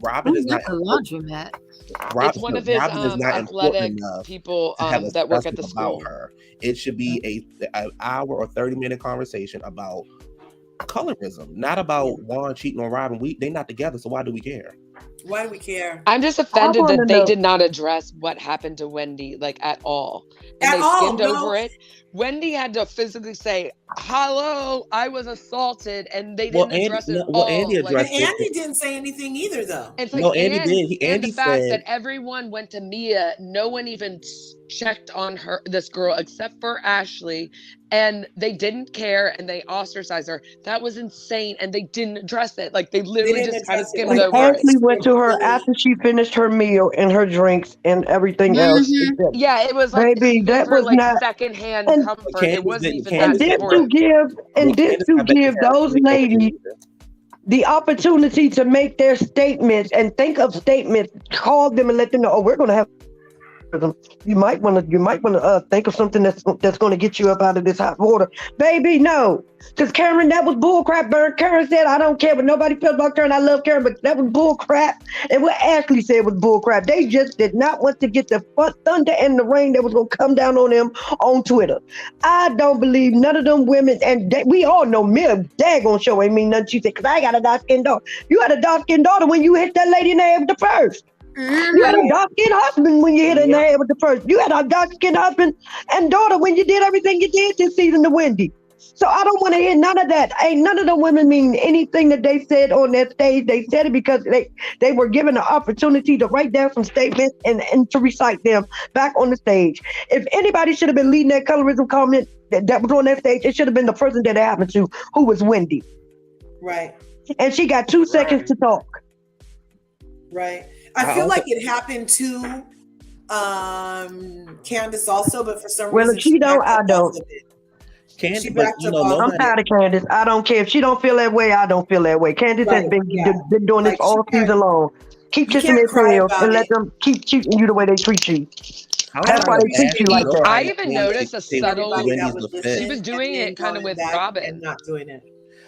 Robin is not a laundromat. It's one of his athletic people that work at the school. About her. It should be an hour or 30-minute conversation about colorism, not about Juan cheating on Robin. They're not together, so why do we care? Why do we care? I'm just offended that they did not address what happened to Wendy at all. And they skimmed over it. Wendy had to physically say, "Hello, I was assaulted," and they didn't address it at all. Andy addressed it. Andy didn't say anything either, though. It's Andy did. Andy the fact said that everyone went to Mia, no one even checked on this girl except for Ashley, and they didn't care and they ostracized her. That was insane, and they didn't address it. They literally just kind of skimmed over it. Ashley went to her after she finished her meal and her drinks and everything else. Yeah, it was baby, that was not secondhand comfort. It wasn't even and that did you give those ladies the opportunity to make their statements and think of statements, call them and let them know, we're going to have. You might want to think of something that's going to get you up out of this hot water, baby. No, because Karen, that was bullcrap. Karen said, "I don't care what nobody feels about Karen. I love Karen, but that was bullcrap." And what Ashley said was bullcrap. They just did not want to get the thunder and the rain that was going to come down on them on Twitter. I don't believe none of them women, and we all know Mia daggone show ain't mean nothing. She said, "Because I got a dark skinned daughter." You had a dark skinned daughter when you hit that lady in the head with the purse. You had a dark-skinned husband when you hit in the head with the first. You had a dark-skinned husband and daughter when you did everything you did this season to Wendy. So I don't want to hear none of that. Ain't none of the women mean anything that they said on that stage. They said it because they were given the opportunity to write down some statements and to recite them back on the stage. If anybody should have been leading that colorism comment that was on that stage, it should have been the person that it happened to, who was Wendy. Right. And she got 2 seconds to talk. Right. I feel like it happened to Candace also, but for some reason, if she don't, I don't. Candace, I'm tired of Candace. I don't care if she don't feel that way. I don't feel that way. Candace has been doing this all season long. Keep kissing their tails and let them keep treating you the way they treat you. That's why they treat you like that. I even noticed a subtle. She was doing it kind of with Robin. And not doing it.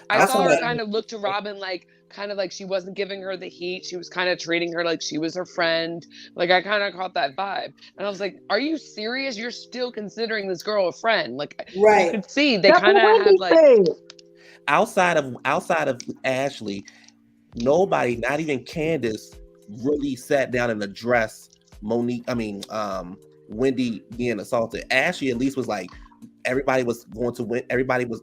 I saw her kind of look to Robin kind of like she wasn't giving her the heat. She was kind of treating her like she was her friend. I kind of caught that vibe. And I was like, are you serious? You're still considering this girl a friend? Right. You could see they kind of had outside of Ashley, nobody, not even Candace, really sat down and addressed Wendy being assaulted. Ashley at least was like, everybody was going to win.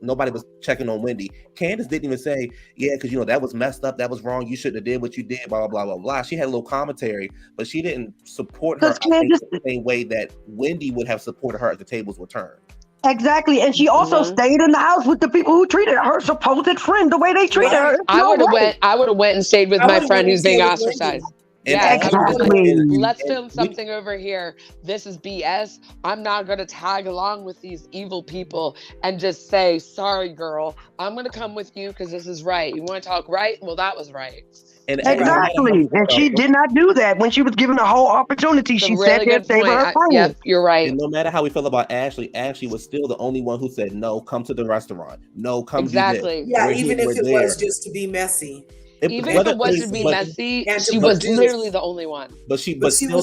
Nobody was checking on Wendy. Candace didn't even say, yeah, because that was messed up, that was wrong, you shouldn't have did what you did, blah blah blah blah. She had a little commentary, but she didn't support her the same way that Wendy would have supported her if the tables were turned. Exactly, and she also stayed in the house with the people who treated her supposed friend the way they treated her. I would have went and stayed with my friend who's being ostracized. Yeah, exactly. Let's film something over here. This is BS. I'm not going to tag along with these evil people and just say, sorry, girl, I'm going to come with you because this is right. You want to talk right? Well, that was right. Exactly. And she did not do that when she was given the whole opportunity. She said that they were her friends. Yep, you're right. And no matter how we feel about Ashley was still the only one who said, no, come to the restaurant. No, come do this. Yeah, even if it was just to be messy. Even if it was to be messy, she was literally the only one. But she still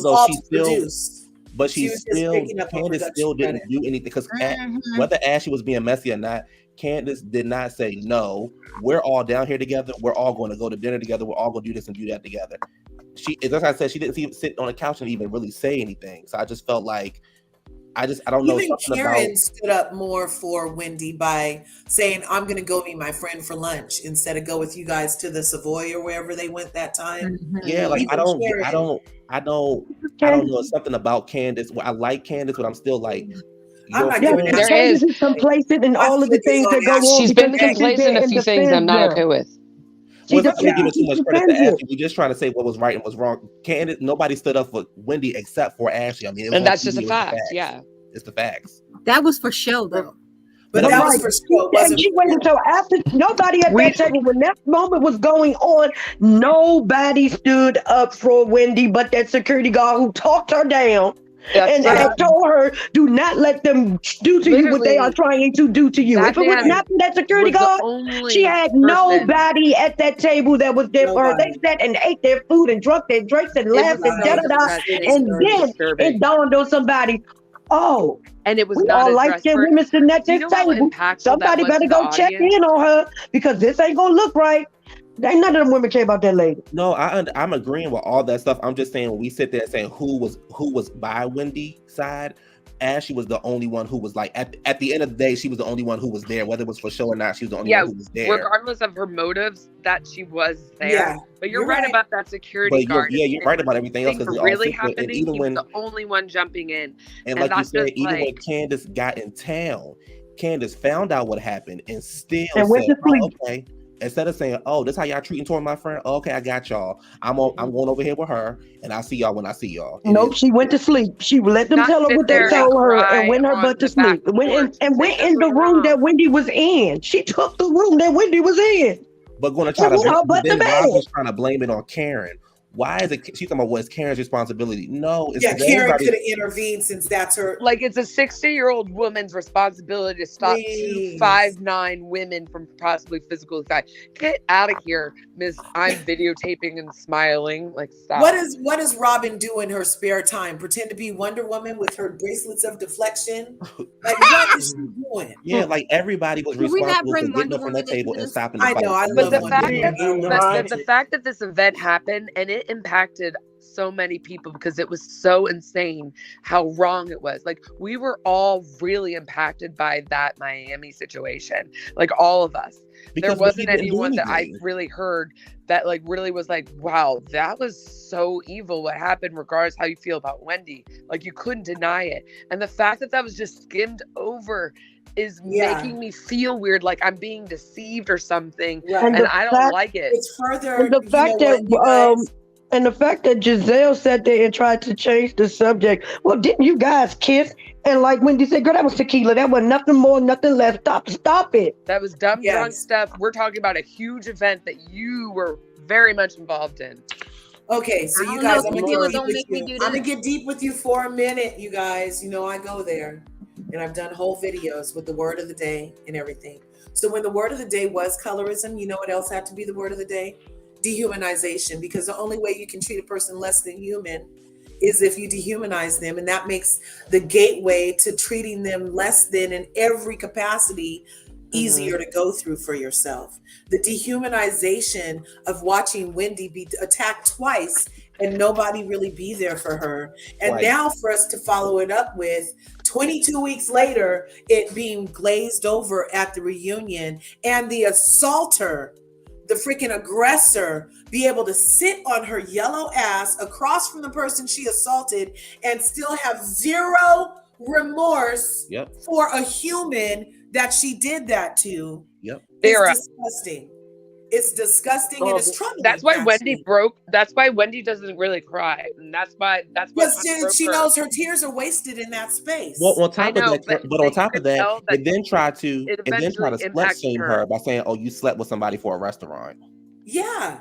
Candace still didn't do anything because whether Ashley was being messy or not, Candace did not say, no, we're all down here together. We're all going to go to dinner together. We're all going to do this and do that together. As I said, she didn't even sit on the couch and even really say anything. So I just felt like I don't know Even something Karen about. stood up more for Wendy by saying, I'm going to go meet my friend for lunch instead of go with you guys to the Savoy or wherever they went that time. Yeah, like Even I don't know. It's something about Candace. I like Candace, but I'm still like, I'm your not giving friend. that. There is. Candace is complacent in My all of the foot is things on that go Ashley. on She's because been she sits complacent there in a and few things I'm defends not them. okay with. Well, it's not Yeah. giving too much credit to defends it. Ashley. We're just trying to say what was right and what's wrong. Candace, nobody stood up for Wendy except for Ashley. I mean, it was And on that's TV, just a it was the fact. facts. Yeah. It's the facts. That was for show, though. But No, that no, was Right. for show. It And wasn't she for waited real. until after nobody at We- that table when that moment was going on. Nobody stood up for Wendy, but that security guard who talked her down and That's had told her, "Do not let them do to you what they are Literally, trying to do to you." that If it was man not for that security was the guard, only she had person. nobody at that table that was there for her. They Nobody. sat and ate their food and drunk their drinks and It laughed was and so da da da. depressing And and then disturbing. it dawned on somebody, oh, And it was we not all addressed light-skinned for. women sitting at Do you this know how table. impactful that Somebody was better to the go check audience? in on her because this ain't gonna look right. Ain't none of them women care about that lady. No, I'm agreeing with all that stuff. I'm just saying when we sit there saying who was by Wendy's side, Ashley was the only one who was like at the end of the day, she was the only one who was there, whether it was for show or not. She was the only Yeah, one who was there. regardless of her motives, that she was there. Yeah, But you're you're right right. about that security But you're, guard. yeah, you're right about everything else Things because were really and happening. even He when was the only one jumping in. and And like you that's said, just even when like, Candace got in town, Candace found out what happened and still And went said, to sleep. "Oh, okay." Instead of saying, "Oh, this how y'all treating toward my friend," okay, I got y'all. I'm going over here with her, and I'll see y'all when I see y'all. It Nope, is- she went to sleep. She let them not tell her sit what they there and told her cry and went her on butt to the back sleep. Went porch and say went this in the was room wrong. that Wendy was in. She took the room that Wendy was in. But going to try And to went her but butt to then Rob bed. was trying to blame it on Karen. Why is it? She's talking about what's Karen's responsibility? No, it's Yeah, because Karen everybody. could have intervened since that's her. Like, it's a 60-year-old woman's responsibility to stop two Please. 5'9" women from possibly physical attack. Get out of here, Miss. I'm videotaping and smiling. Like, stop. What does Robin do in her spare time? Pretend to be Wonder Woman with her bracelets of deflection? Like, what is she doing? Yeah, like everybody was Can we not responsible for bring getting Wonder up from Woman that table into and this? stopping the I fight. know, I But love the Wonder fact Woman. that the fact that this event happened and it impacted so many people because it was so insane how wrong it was. Like, we were all really impacted by that Miami situation. Like, all of us. Because There wasn't Wendy didn't do anyone that I anything. really heard that like really was like, wow, that was so evil what happened, regardless how you feel about Wendy. Like, you couldn't deny it. And the fact that that was just skimmed over is Yeah. making me feel weird, like I'm being deceived or something. Right. And And the I don't fact- like it. It's further, And the fact you know that what, you guys? and the fact that Giselle sat there and tried to change the subject. Well, didn't you guys kiss? And like Wendy said, girl, that was tequila. That was nothing more, nothing less. Stop it. That was dumb drunk Yes. stuff. We're talking about a huge event that you were very much involved in. Okay, so I you don't guys, know, I'm tequila gonna don't get make deep me with do you. I'm that. gonna get deep with you for a minute, you guys. You know I go there, and I've done whole videos with the word of the day and everything. So when the word of the day was colorism, you know what else had to be the word of the day? Dehumanization, because the only way you can treat a person less than human is if you dehumanize them, and that makes the gateway to treating them less than in every capacity easier to go through for yourself. The dehumanization of watching Wendy be attacked twice and nobody really be there for her. And Right. now for us to follow it up with 22 weeks later, it being glazed over at the reunion and the assaulter, the freaking aggressor, be able to sit on her yellow ass across from the person she assaulted and still have zero remorse Yep. for a human that she did that to. Yep. Zero. It's disgusting. It's disgusting and it's troubling. That's why Wendy actually. broke. That's why Wendy doesn't really cry, and that's why. Because kinda broke she her. knows her tears are wasted in that space. Well, on top know, of that, but but on you top could of that, tell that and then try it to eventually slut impacted shame her. her by saying, "Oh, you slept with somebody for a restaurant." Yeah.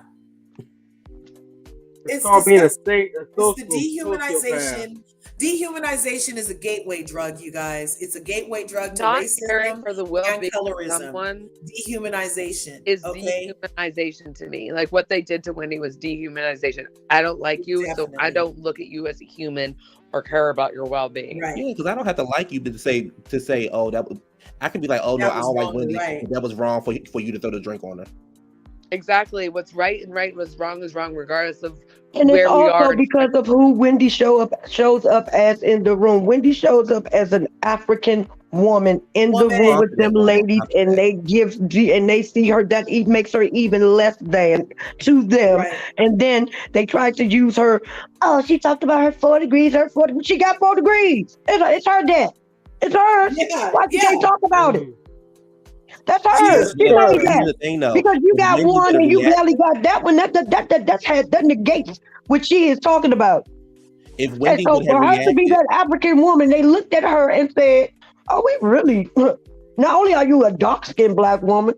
It's called being a disgusting. state. A It's social, the dehumanization. Dehumanization is a gateway drug, you guys. It's a gateway drug to Not caring racism for the and well-being of colorism. someone Dehumanization is okay? dehumanization to me. Like, what they did to Wendy was dehumanization. I don't like you, so I Definitely. don't look at you as a human or care about your well-being. Right. Yeah, because I don't have to like you to say, "Oh, that." I can be like, "Oh no, That I was don't like wrong, Wendy. right. That was wrong for you to throw the drink on her." Exactly. What's right and right, what's wrong is wrong, regardless of And it's where we also are. because of who Wendy shows up as in the room. Wendy shows up as an African woman in the room with them Confident woman. ladies, and they see her that makes her even less than to them. Right. And then they try to use her. Oh, she talked about her 4 degrees. She got 4 degrees. It's her debt. It's hers. Yeah, Why she can't talk about it? That's She hers. is She Yeah, made but here's that. the thing though. Because you If got Wendy one would have and you reacted, barely got that one. That negates what she is talking about. if And Wendy so would have for her to be reacted, that African woman, they looked at her and said, "Oh, we really? Not only are you a dark-skinned black woman,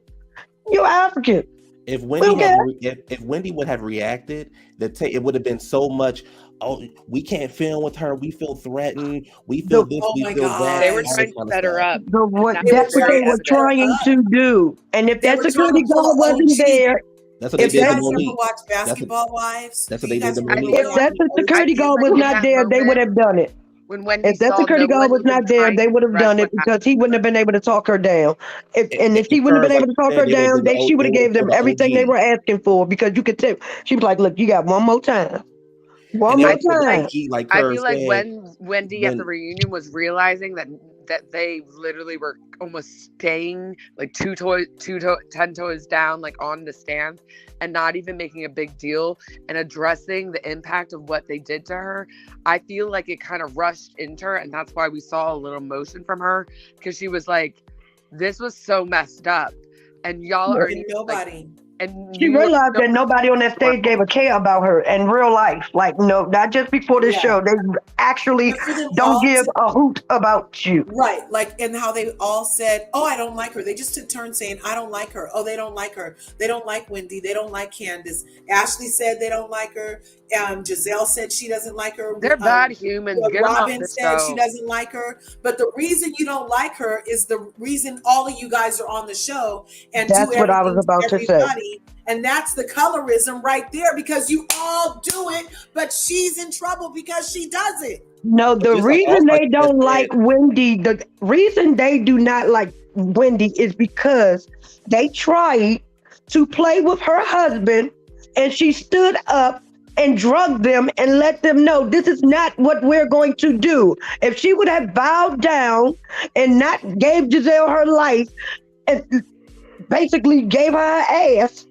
you're African." if We Wendy don't had care. if Wendy would have reacted, it would have been so much. Oh, we can't film with her. We feel threatened. We feel this. Oh We my feel that. They were gosh. All trying this to kind of set her stuff. up. And that They were was That's what trying very they to were set evident. her trying up. to do. And if They that were trying security to pull guard an wasn't OG. there, That's what they if Did you did to that guys ever Monique. watch That's what Basketball Wives? that's Do what you they did guys to I remember Monique. feel what if that happened to I security OG? feel guard like was in not that there, they would moment, have done it. when Wendy If that saw security no guard one was even not there, trying they to would have address done what it happened because he to wouldn't her. have been able to talk her down. And if he And wouldn't have Curves, been like able to you talk her said, they would have down, been she would they have would gave pull them the everything they OG. were asking for, because you could tell. She was like, "Look, you got one more time. And One they I more would pull feel the like time." OG like I Curves feel like said. when Wendy at the When reunion was realizing that they literally were almost staying like 10 toes down, like on the stand, and not even making a big deal and addressing the impact of what they did to her, I feel like it kind of rushed into her, and that's why we saw a little motion from her, because she was like, "This was so messed up, and y'all aren't And even like, nobody. and She you are realized so that nobody on that stage gave a care about her in real life. Like, no, not just before this Yeah. show. They actually But for them don't all give to, a hoot about you. right, like, and how they all said, "Oh, I don't like her." They just took turns saying, "I don't like her." Oh, they don't like her. They don't like Wendy. They don't like Candace. Ashley said they don't like her. Giselle said she doesn't like her. they're bad humans. Get them off Robin the said she show. doesn't like her. But the reason you don't like her is the reason all of you guys are on the show and That's do what I was everything to about to say. everybody. And that's the colorism right there, because you all do it, but she's in trouble because she does it. No, but the just like also reason like they you just don't said, like Wendy, the reason they do not like Wendy is because they tried to play with her husband, and she stood up and drugged them and let them know this is not what we're going to do. If she would have bowed down and not gave Giselle her life and basically gave her ass,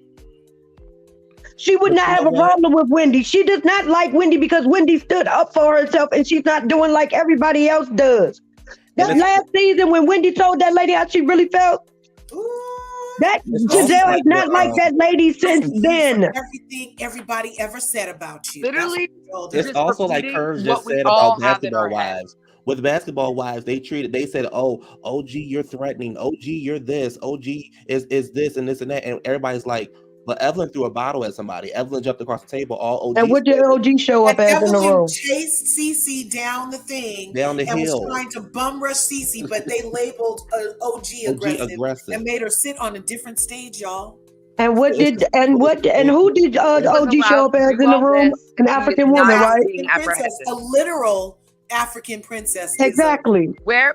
she would but not you know have a what? problem with Wendy. She does not like Wendy because Wendy stood up for herself, and she's not doing like everybody else does. And That it's last season when Wendy told that lady how she really felt, Ooh, that it's also Giselle like has not what liked that lady since you then. for everything everybody ever said about you. That's what Literally, you told her. it's just also like repeating Curves what just we said all about have in our Basketball head. Wives. With Basketball Wives, they said, "Oh, OG, you're threatening. OG, you're this. OG is this and this and that." And everybody's like, "But Evelyn threw a bottle at somebody. Evelyn jumped across the table. All OG And what did said was LG show And up as in the Evelyn room? chased Cece down the thing down the and was hill. trying to bum rush Cece, but they labeled OG OG aggressive aggressive." and made her sit on a different stage, y'all. And So what it's did just and people what and going who through did She was OG show allowed up to as do in the all room? this, An and she is African woman, not right? being African princess, apprehended. a literal African princess. Exactly. Where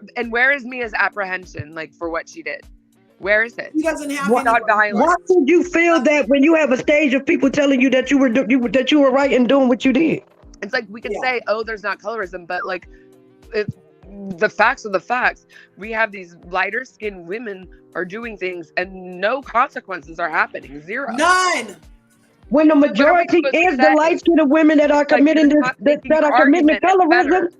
is Mia's apprehension, like, for what she did? Where is it? She doesn't have What, any Not violence. why would you feel that when you have a stage of people telling you that you were right in doing what you did? It's like we can Yeah. say, "Oh, there's not colorism," but like, if the facts are the facts, we have these lighter skinned women are doing things and no consequences are happening. Zero. None. When the What are we majority supposed to is the say? light skinned women that are Like, committing you're this, not that, making that the are committing the argument any colorism, better.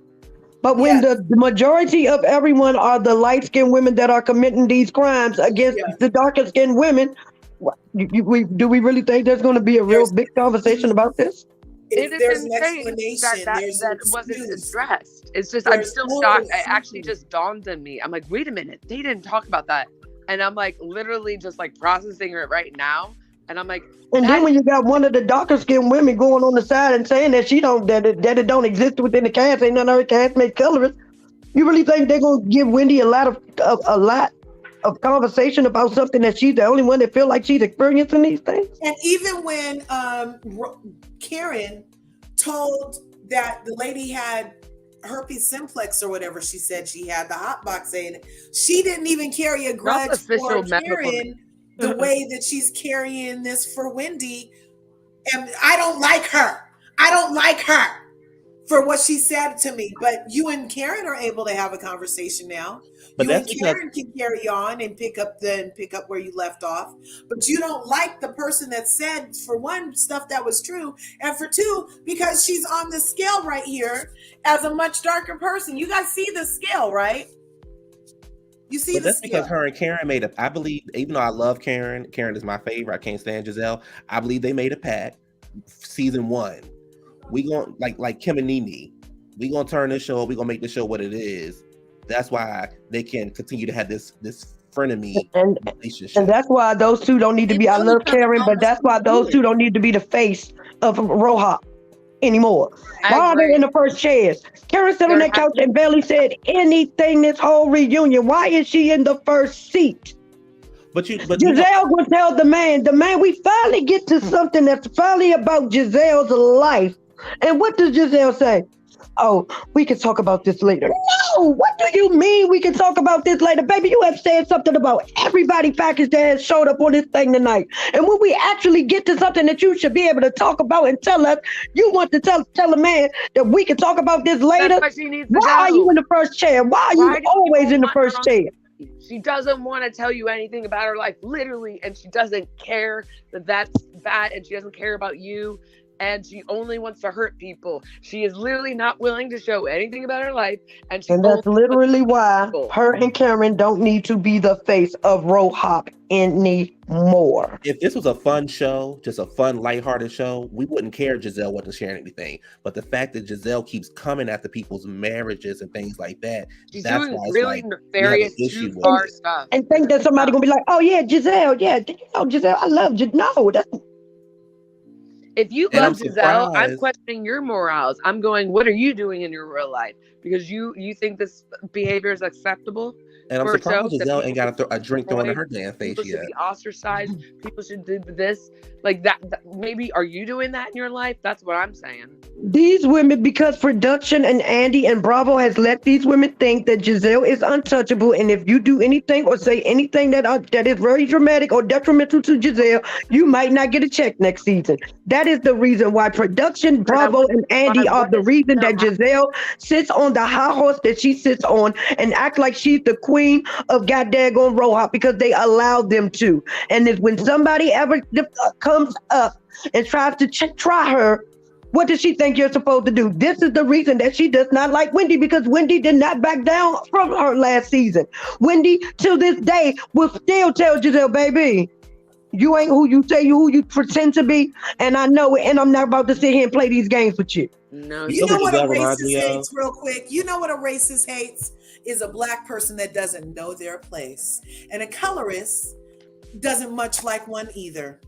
but when Yes. the majority of everyone are the light skinned women that are committing these crimes against Yes. the darker skinned women, do we really think there's going to be a real There's big conversation about this? It if is there's an insane explanation, there's an that wasn't excuse. addressed. It's just, I'm There's still no shocked. It actually excuse. just dawned on me. I'm like, wait a minute, they didn't talk about that, and I'm like literally just like processing it right now, and I'm like, And that then when is you got one of the darker skinned women going on the side and saying that that it don't exist within the cast, ain't none of her castmate colorists, you really think they're gonna give Wendy a lot of conversation about something that she's the only one that feel like she's experiencing these things? And even when Karen told that the lady had herpes simplex or whatever she said she had, the hot box saying it, she didn't even carry a not grudge official for medical. Karen the way that she's carrying this for Wendy. And I don't like her. I don't like her for what she said to me. But you and Karen are able to have a conversation now. But you and that's because Karen can carry on and pick up where you left off. But you don't like the person that said, for one, stuff that was true, and for two, because she's on the scale right here as a much darker person. You guys see the scale, right? You see but the that's scale. because her and Karen made a. I believe, even though I love Karen is my favorite. I can't stand Giselle. I believe they made a pact. Season 1, we gonna like Kim and Nene. We gonna turn this show. We gonna make the show what it is. That's why they can continue to have this frenemy relationship. And that's why those two don't need to be. I love Karen, but that's why those two don't need to be the face of RHOP anymore. Why are they in the first chairs? Karen sat on that couch and barely said anything this whole reunion. Why is she in the first seat? But Giselle will tell the man, we finally get to something that's finally about Giselle's life. And what does Giselle say? Oh, we can talk about this later. No, what do you mean we can talk about this later? Baby, you have said something about everybody package that has showed up on this thing tonight. And when we actually get to something that you should be able to talk about and tell us, you want to tell a man that we can talk about this later? Why are you in the first chair? Why are you always in the first chair? She doesn't want to tell you anything about her life, literally, and she doesn't care that that's bad, and she doesn't care about you. And she only wants to hurt people. She is literally not willing to show anything about her life. And that's literally why her and Karen don't need to be the face of RHOP anymore. If this was a fun show, just a fun, lighthearted show, we wouldn't care Giselle wasn't sharing anything. But the fact that Giselle keeps coming after people's marriages and things like that, she's that's doing why really nefarious, too far stuff. And think that somebody gonna be like, oh yeah, Giselle, Giselle, I love you. No, that's... If you love Giselle, I'm questioning your morals. I'm going, what are you doing in your real life? Because you think this behavior is acceptable. And I'm surprised Giselle ain't got a drink thrown in her damn face yet. People should be ostracized. People should do this. Like that. Maybe are you doing that in your life? That's what I'm saying. These women, because production and Andy and Bravo has let these women think that Giselle is untouchable, and if you do anything or say anything that is very dramatic or detrimental to Giselle, you might not get a check next season. That is the reason why production, Bravo, and Andy are the reason that Giselle sits on the high horse that she sits on and act like she's the queen of goddamn RHOP, because they allow them to. And if when somebody ever comes up and tries to try her, what does she think you're supposed to do? This is the reason that she does not like Wendy, because Wendy did not back down from her last season. Wendy, to this day, will still tell Giselle, baby, you ain't who you say who you pretend to be, and I know it, and I'm not about to sit here and play these games with you. No, you know what a racist hates, real quick? You know what a racist hates? Is a black person that doesn't know their place. And a colorist doesn't much like one either.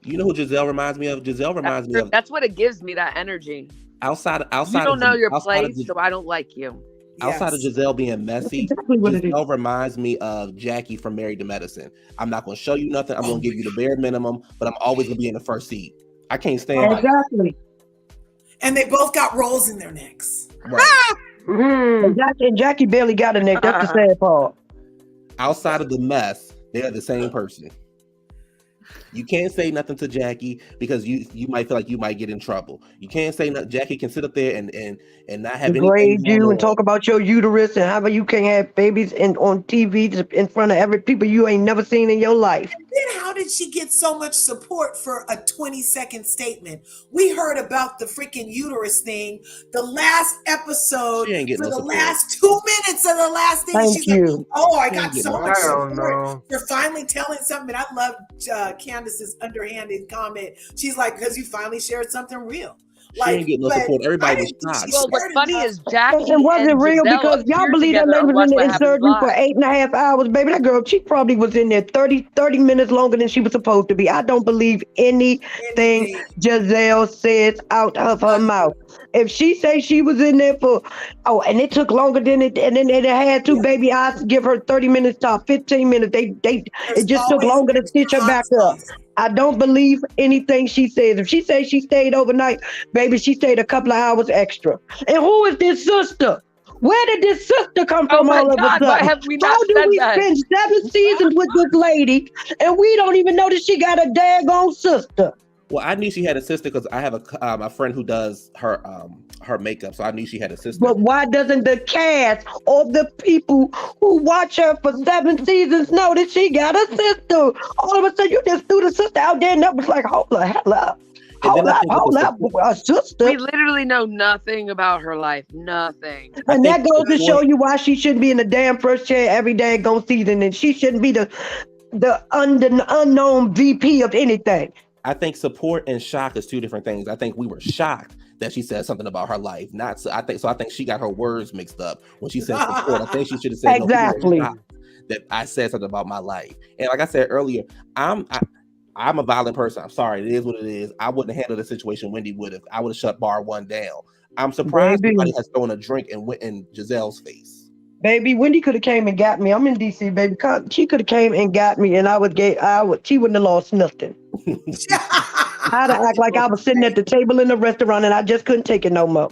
You know who Giselle reminds me of? Giselle reminds me of... That's what it gives me, that energy. Outside you don't know your place, so I don't like you. Outside of Giselle being messy, Giselle reminds me of Jackie from Married to Medicine. I'm not going to show you nothing. I'm going to give you the bare minimum, but I'm always going to be in the first seat. I can't stand it. Exactly. And they both got rolls in their necks. Right. And Jackie barely got a neck. That's the sad part. Outside of the mess, they're the same person. You can't say nothing to Jackie because you might feel like you might get in trouble. You can't say nothing. Jackie can sit up there and not have degrade you and talk about your uterus and how you can have babies on TV in front of every people you ain't never seen in your life. And then how did she get so much support for a 20-second statement? We heard about the freaking uterus thing the last episode for the last 2 minutes of the last thing. Thank you. Like, oh, I got so much support for finally telling something. I love Candace's underhanded comment. She's like, because you finally shared something real. She didn't get no support. Everybody was shocked. Well, what's funny is Jackie it wasn't real because y'all believe that lady was in surgery for 8.5 hours, baby. That girl, she probably was in there 30 minutes longer than she was supposed to be. I don't believe anything Giselle says out of her mouth. If she say she was in there for, and it took longer than it had to, baby, I give her 30 minutes to 15 minutes. It just took longer to stitch her back up. I don't believe anything she says. If she says she stayed overnight, baby, she stayed a couple of hours extra. And who is this sister? Where did this sister come Oh from my all of a God, why sudden? have we How not do said we that? spend 7 seasons with this lady and we don't even know that she got a daggone sister? Well, I knew she had a sister because I have a friend who does her makeup, so I knew she had a sister. But why doesn't the cast or the people who watch her for 7 seasons know that she got a sister? All of a sudden, you just threw the sister out there, and that was like, hold up, a sister. We literally know nothing about her life. Nothing. And that goes to show you why she shouldn't be in the damn first chair every daggone season, and she shouldn't be the unknown VP of anything. I think support and shock is 2 different things. I think we were shocked that she said something about her life. Not so. I think she got her words mixed up when she said support. I think she should have said exactly that I said something about my life. And like I said earlier, I'm a violent person. I'm sorry. It is what it is. I wouldn't handle the situation Wendy would have. I would have shut bar 1 down. I'm surprised somebody has thrown a drink in Giselle's face. Baby, Wendy could have came and got me. I'm in DC, baby. She could have came and got me, and she wouldn't have lost nothing. I'd act like I was sitting at the table in the restaurant and I just couldn't take it no more.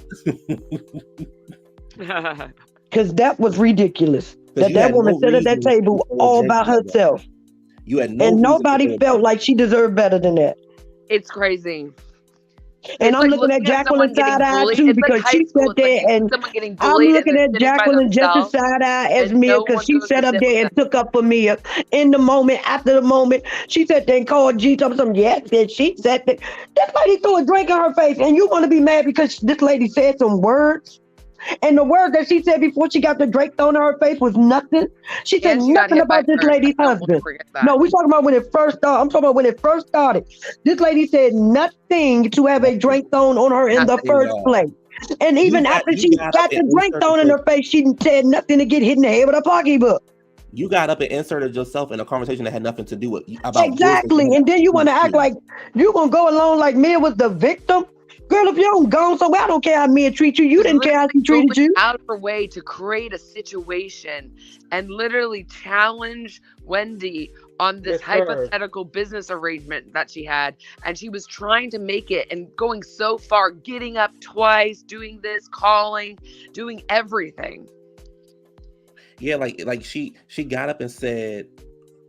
Because that was ridiculous. That woman sat at that table all by herself. You had no and nobody felt like she deserved better than that. It's crazy. And I'm looking at Jacqueline side-eye too because she sat there and I'm looking at Jacqueline just as side-eye as Mia because she sat up there and took up for Mia in the moment, after the moment. She sat there and called G something. Yes, and she sat there. This lady threw a drink in her face and you want to be mad because this lady said some words? And the word that she said before she got the drink thrown in her face was nothing. She said nothing about this lady's husband. No, we're talking about when it first started. I'm talking about when it first started. This lady said nothing to have a drink thrown on her in the first place. And even after she got the drink thrown in her face, she said nothing to get hit in the head with a pocketbook. You got up and inserted yourself in a conversation that had nothing to do with about exactly. And then you want to act like you're going to go along like Mia was the victim. Girl, if you don't go somewhere, I don't care how Mia treat you. You didn't care how she treated you. Out of her way to create a situation and literally challenge Wendy on this hypothetical business arrangement that she had. And she was trying to make it and going so far, getting up twice, doing this, calling, doing everything. Yeah, like she got up and said,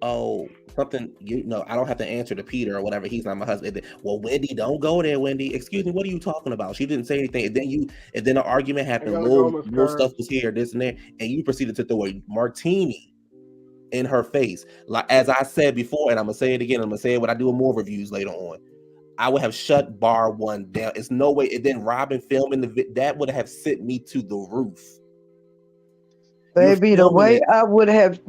oh, something, I don't have to answer to Peter or whatever. He's not my husband. Well, Wendy, don't go there, Wendy. Excuse me, what are you talking about? She didn't say anything. And then the argument happened. Little stuff was here, this and there. And you proceeded to throw a martini in her face. Like, as I said before, and I'm going to say it again. I'm going to say it when I do more reviews later on. I would have shut bar 1 down. It's no way. And then Robin filming that would have sent me to the roof. Baby, the way I would have,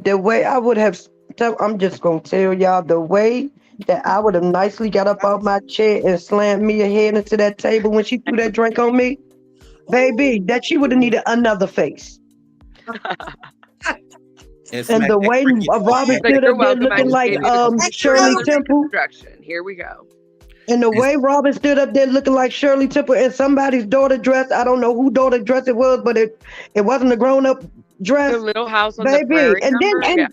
I'm just going to tell y'all the way that I would have nicely got up out my chair and slammed me a head into that table when she threw that drink on me. Baby, that she would have needed another face. And the way Robin stood up there looking like Shirley Temple. Here we go. And the way Robin stood up there looking like Shirley Temple in somebody's daughter dress. I don't know who daughter dress it was, but it wasn't a grown-up dress. The Little House on the Prairie.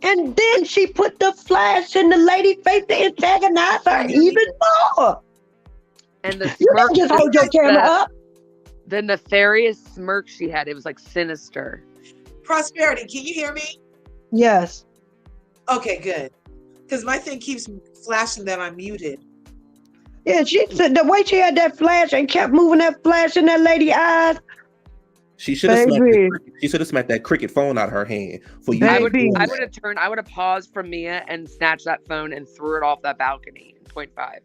And then she put the flash in the lady's face to antagonize her even more. And the you don't just hold your camera up. The nefarious smirk she had, it was like sinister. Prosperity, can you hear me? Yes. Okay, good. Because my thing keeps flashing that I'm muted. Yeah, she said the way she had that flash and kept moving that flash in that lady's eyes. She should have smacked that cricket phone out of her hand for you. I would have paused from Mia and snatched that phone and threw it off that balcony in 0.5.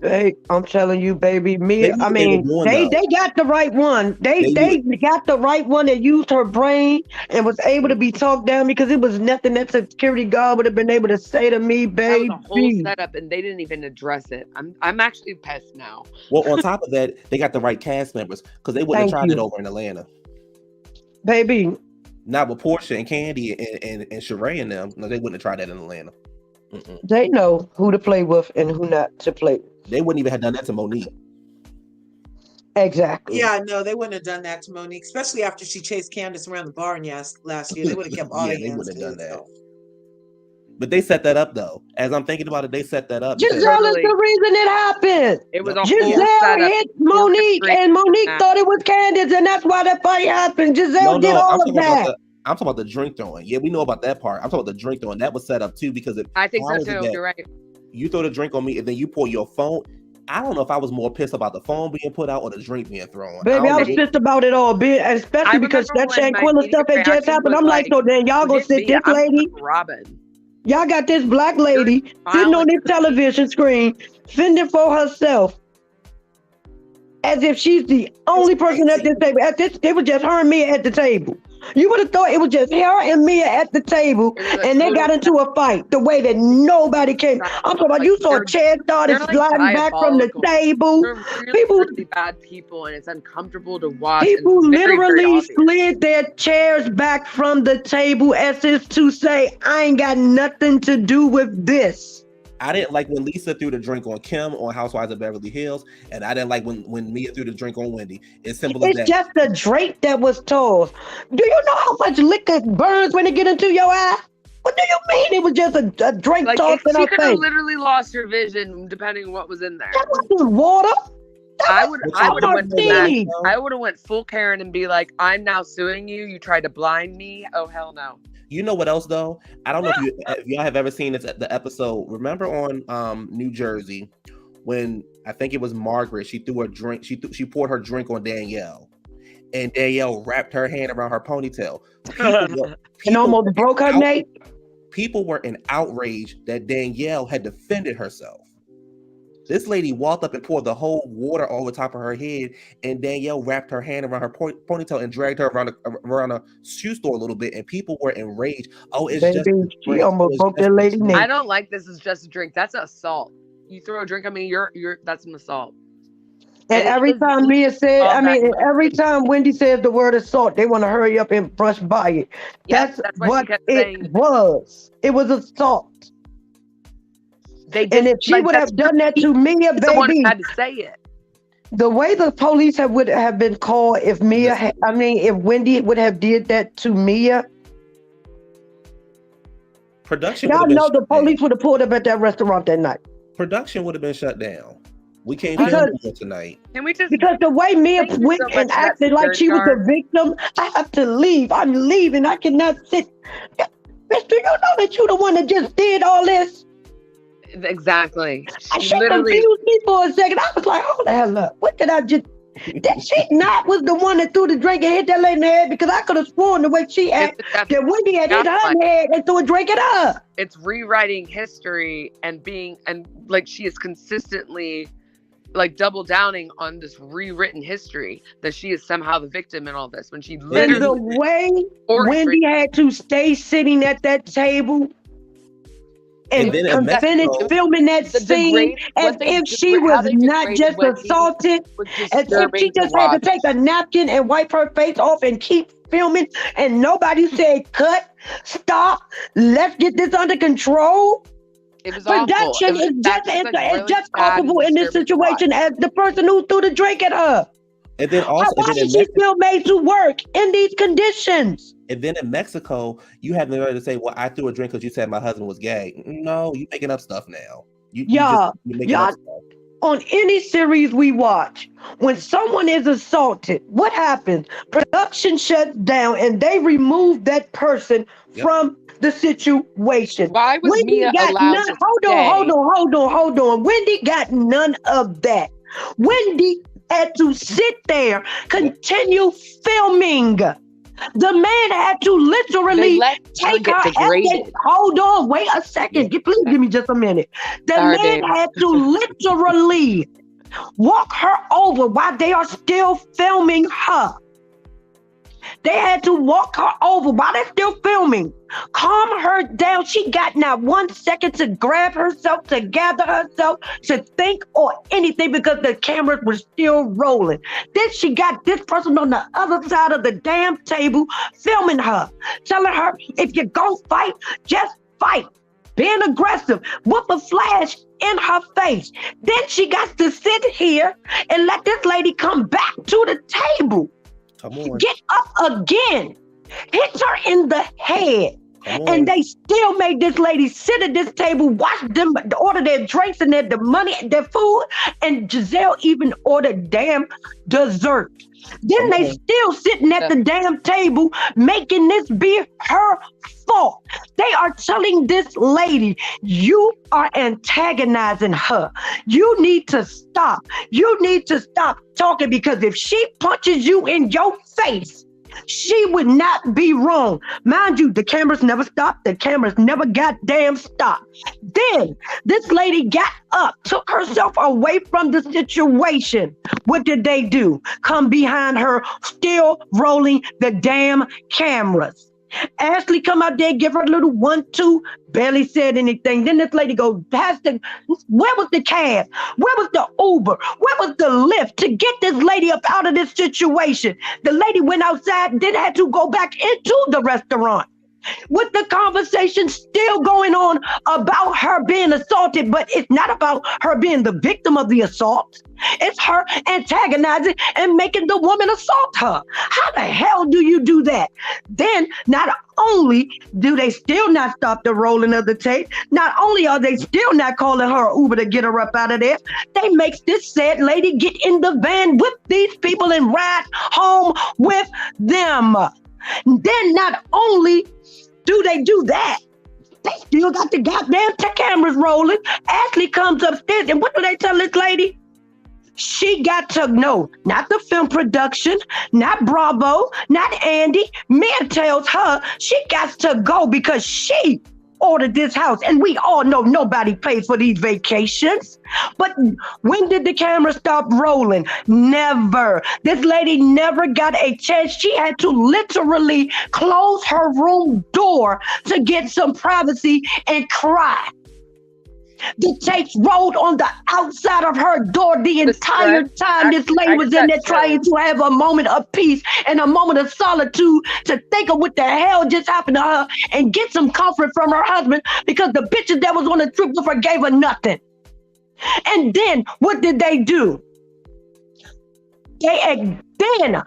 Hey, I'm telling you, baby, Mia. I mean, they got the right one. They got the right one that used her brain and was able to be talked down because it was nothing that a security guard would have been able to say to me, baby. That was a whole setup, and they didn't even address it. I'm actually pissed now. Well, on top of that, they got the right cast members because they wouldn't have tried it over in Atlanta, baby. Not with Portia and Candy and Sheree and them. No, they wouldn't have tried that in Atlanta. Mm-mm. They know who to play with and who not to play with. They wouldn't even have done that to Monique. Exactly. Yeah, no, they wouldn't have done that to Monique, especially after she chased Candace around the barn last year. They would have kept all their they hands. Would have done that. But they set that up though. As I'm thinking about it, they set that up. Giselle is the reason it happened. It was a Giselle hit Monique, and Monique thought it was Candace, and that's why that fight happened. Giselle did all of that. I'm talking about the drink throwing. Yeah, we know about that part. I'm talking about the drink throwing. That was set up too because I think so too. You're right. You throw the drink on me, and then you pull your phone. I don't know if I was more pissed about the phone being put out or the drink being thrown. Baby, I was pissed about it all, especially because that Shanquilla stuff had just happened. I'm like, so then y'all gonna sit this lady, Robin. Y'all got this black lady sitting on this television screen, fending for herself, as if she's the only person at this table. It was just her and Mia at the table. You would have thought it was just her and Mia at the table, and they got into a fight the way that nobody came. I'm talking about you saw Chad started sliding back from the table. People, really bad people, and it's uncomfortable to watch. People literally slid their chairs back from the table as if to say, "I ain't got nothing to do with this." I didn't like when Lisa threw the drink on Kim on Housewives of Beverly Hills, and I didn't like when Mia threw the drink on Wendy. It's simple as that. It's just the drink that was tossed. Do you know how much liquor burns when it get into your eye? What do you mean it was just a drink tossed in her face? She could have literally lost her vision depending on what was in there. That wasn't water. I would have went full Karen and be like, "I'm now suing you. You tried to blind me. Oh hell no." You know what else though? I don't know if y'all have ever seen the episode. Remember on New Jersey when I think it was Margaret? She threw a drink. She poured her drink on Danielle, and Danielle wrapped her hand around her ponytail. And almost broke her neck. People were in outrage that Danielle had defended herself. This lady walked up and poured the whole water over top of her head, and Danielle wrapped her hand around her ponytail and dragged her around a shoe store a little bit, and people were enraged. Oh, it's just she almost broke that lady's neck. I don't like this is just a drink. That's assault. You throw a drink on me, you're that's an assault. And every time Mia said, every time Wendy says the word assault, they want to hurry up and brush by it. That's what it was. It was assault. And if she would have done that to Mia, baby, had to say it. The way the police would have been called if if Wendy would have did that to Mia. Production. Y'all know the police would have pulled up at that restaurant that night. Production would have been shut down. We can't film it tonight. Can we just? Because the way Mia went and acted like she was a victim, I have to leave. I'm leaving. I cannot sit. Mister, you know that you the one that just did all this. Exactly. She confused me for a second. I was like, hold the hell up. What did I just... That she not was the one that threw the drink and hit that lady in the head, because I could have sworn the way she acted that Wendy had hit her in the head and threw a drink at her. It's rewriting history and like she is consistently like double downing on this rewritten history that she is somehow the victim in all this when she literally... And the way Wendy had to stay sitting at that table and finish filming that scene as if she was not just assaulted, as if she just had to take a napkin and wipe her face off and keep filming, and nobody said, "Cut, stop, let's get this under control." It was Production is just culpable in this situation as the person who threw the drink at her. And then also, why is she still made to work in these conditions? And then in Mexico, you have the right to say, "Well, I threw a drink because you said my husband was gay." No, you're making up stuff now. You're making up stuff. On any series we watch, when someone is assaulted, what happens? Production shuts down and they remove that person from the situation. Why was Wendy Mia got allowed none, to hold on. Wendy got none of that. Wendy had to sit there, continue filming. The man had to literally take her essence. Hold on, wait a second. Please give me just a minute. The man had to literally walk her over while they are still filming her. They had to walk her over while they're still filming. Calm her down. She got not 1 second to grab herself, to gather herself, to think or anything, because the cameras were still rolling. Then she got this person on the other side of the damn table filming her, telling her, if you're gonna fight, just fight. Being aggressive, with a flash in her face. Then she got to sit here and let this lady come back to the table. Come on. Get up again. Hit her in the head. And they still made this lady sit at this table, watch them order their drinks and their money, their food, and Giselle even ordered damn dessert. Then they still sitting at the damn table making this be her fault. They are telling this lady, you are antagonizing her. You need to stop. You need to stop talking, because if she punches you in your face, she would not be wrong. Mind you, the cameras never stopped. The cameras never goddamn stopped. Then this lady got up, took herself away from the situation. What did they do? Come behind her, still rolling the damn cameras. Ashley come out there, give her a little 1-2, barely said anything. Then this lady goes, where was the cab? Where was the Uber? Where was the Lyft to get this lady up out of this situation? The lady went outside, then had to go back into the restaurant. With the conversation still going on about her being assaulted, but it's not about her being the victim of the assault. It's her antagonizing and making the woman assault her. How the hell do you do that? Then not only do they still not stop the rolling of the tape, not only are they still not calling her Uber to get her up out of there, they make this sad lady get in the van with these people and ride home with them. Then not only do they do that, they still got the goddamn cameras rolling. Ashley comes upstairs, and what do they tell this lady? She got to know, not the film production, not Bravo, not Andy. Mia tells her she got to go because she ordered this house. And we all know nobody pays for these vacations. But when did the camera stop rolling? Never. This lady never got a chance. She had to literally close her room door to get some privacy and cry. The tapes rolled on the outside of her door the entire time this lady was in there trying to have a moment of peace and a moment of solitude to think of what the hell just happened to her and get some comfort from her husband, because the bitches that was on the trip with her gave her nothing. And then what did they do? They then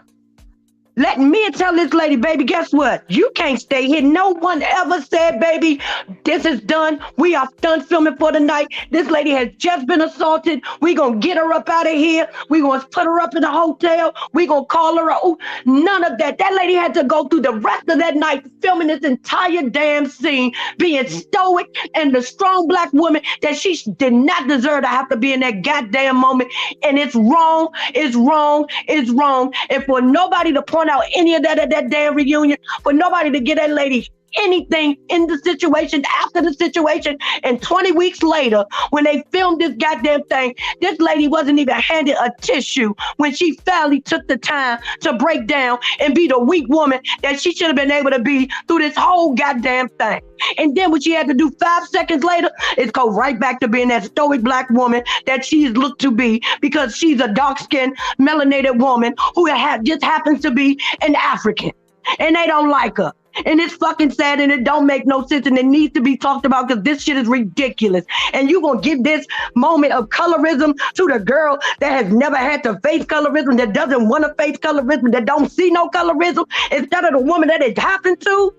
let me tell this lady, baby, guess what? You can't stay here. No one ever said, baby, this is done. We are done filming for the night. This lady has just been assaulted. We're going to get her up out of here. We're going to put her up in a hotel. We're going to call her out. None of that. That lady had to go through the rest of that night filming this entire damn scene, being stoic and the strong black woman that she did not deserve to have to be in that goddamn moment. And it's wrong. It's wrong. It's wrong. And for nobody to point out any of that at that damn reunion, for nobody to get that lady anything in the situation, after the situation, and 20 weeks later, when they filmed this goddamn thing, this lady wasn't even handed a tissue when she finally took the time to break down and be the weak woman that she should have been able to be through this whole goddamn thing. And then what she had to do 5 seconds later is go right back to being that stoic black woman that she's looked to be, because she's a dark-skinned, melanated woman who just happens to be an African. And they don't like her. And it's fucking sad, and it don't make no sense, and it needs to be talked about, because this shit is ridiculous. And you gonna give this moment of colorism to the girl that has never had to face colorism, that doesn't want to face colorism, that don't see no colorism, instead of the woman that it happened to?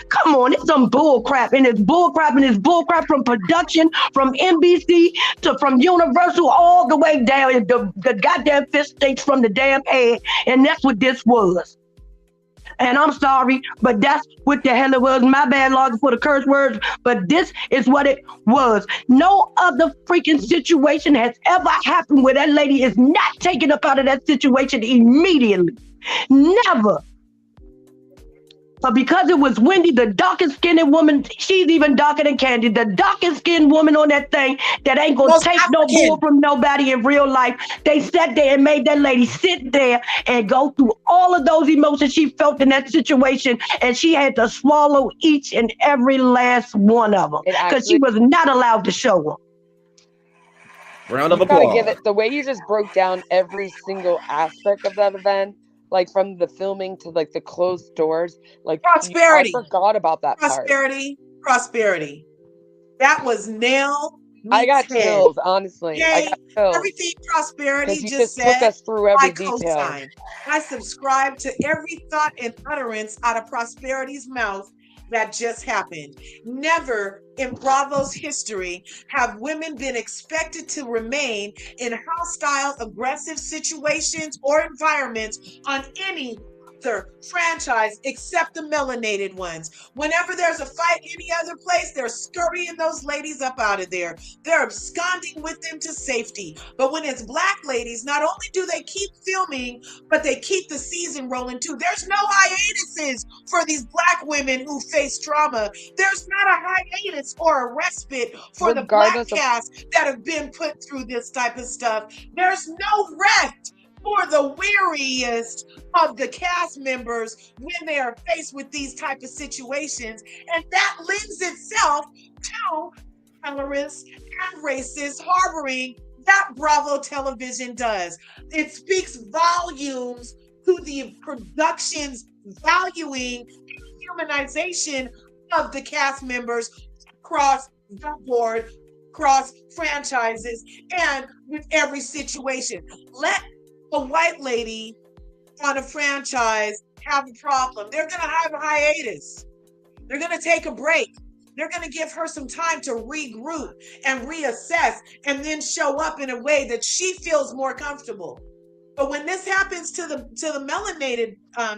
Come on, it's some bull crap, and it's bull crap, and it's bull crap from production, from NBC to from Universal, all the way down. The goddamn fish stinks from the damn head, and that's what this was. And I'm sorry, but that's what the hell it was. My bad, Lord, for the curse words, but this is what it was. No other freaking situation has ever happened where that lady is not taken up out of that situation immediately. Never. But because it was Wendy, the darkest skinned woman, she's even darker than Candy, the darkest skinned woman on that thing that ain't gonna take no bull from nobody in real life. They sat there and made that lady sit there and go through all of those emotions she felt in that situation, and she had to swallow each and every last one of them because she was not allowed to show them. Round of applause. Give it, the way you just broke down every single aspect of that event, like from the filming to like the closed doors, like prosperity. I forgot about that prosperity. Part. Prosperity. That was nail. I got chills, honestly. Yay. I got chills. Everything prosperity you just took said. us through every detail. Co-sign. I subscribe to every thought and utterance out of Prosperity's mouth. that just happened. Never in Bravo's history have women been expected to remain in hostile, aggressive situations or environments on any other franchise except the melanated ones. Whenever there's a fight any other place, they're scurrying those ladies up out of there. They're absconding with them to safety. But when it's black ladies, not only do they keep filming, but they keep the season rolling too. There's no hiatuses for these black women who face trauma. There's not a hiatus or a respite for the black cast that have been put through this type of stuff. There's no rest for the weariest of the cast members when they are faced with these type of situations. And that lends itself to colorists and racists harboring that Bravo television does. It speaks volumes to the production's valuing and humanization of the cast members across the board, across franchises, and with every situation. Let a white lady on a franchise have a problem. They're going to have a hiatus. They're going to take a break. They're going to give her some time to regroup and reassess and then show up in a way that she feels more comfortable. But when this happens to the melanated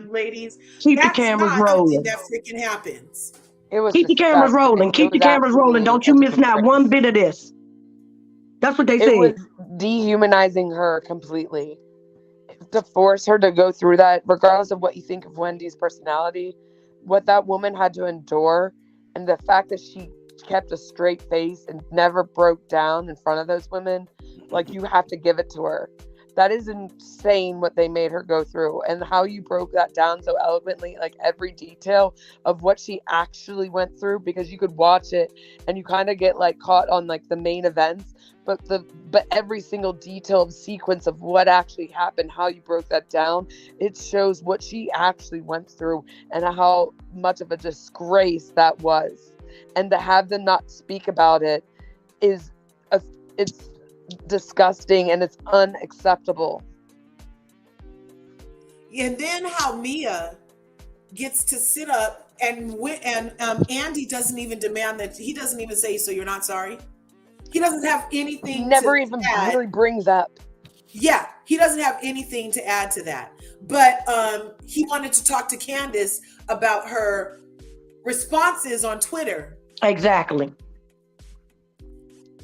ladies, keep the that's cameras not rolling. something that freaking happens. It was Keep the cameras disgusting. rolling. It Keep the was cameras rolling. absolutely Don't you miss not disgrace. one bit of this. That's what they It said. was dehumanizing her completely. To force her to go through that, regardless of what you think of Wendy's personality, what that woman had to endure, and the fact that she kept a straight face and never broke down in front of those women, like, you have to give it to her. That is insane what they made her go through, and how you broke that down so eloquently, like every detail of what she actually went through, because you could watch it and you kind of get like caught on like the main events, but every single detailed sequence of what actually happened, how you broke that down, it shows what she actually went through and how much of a disgrace that was. And to have them not speak about it it's disgusting and it's unacceptable. And then how Mia gets to sit up and Andy doesn't even demand that. He doesn't even say, "So you're not sorry." He doesn't have anything. He never to even add. really brings up. Yeah, he doesn't have anything to add to that. But he wanted to talk to Candace about her responses on Twitter. Exactly.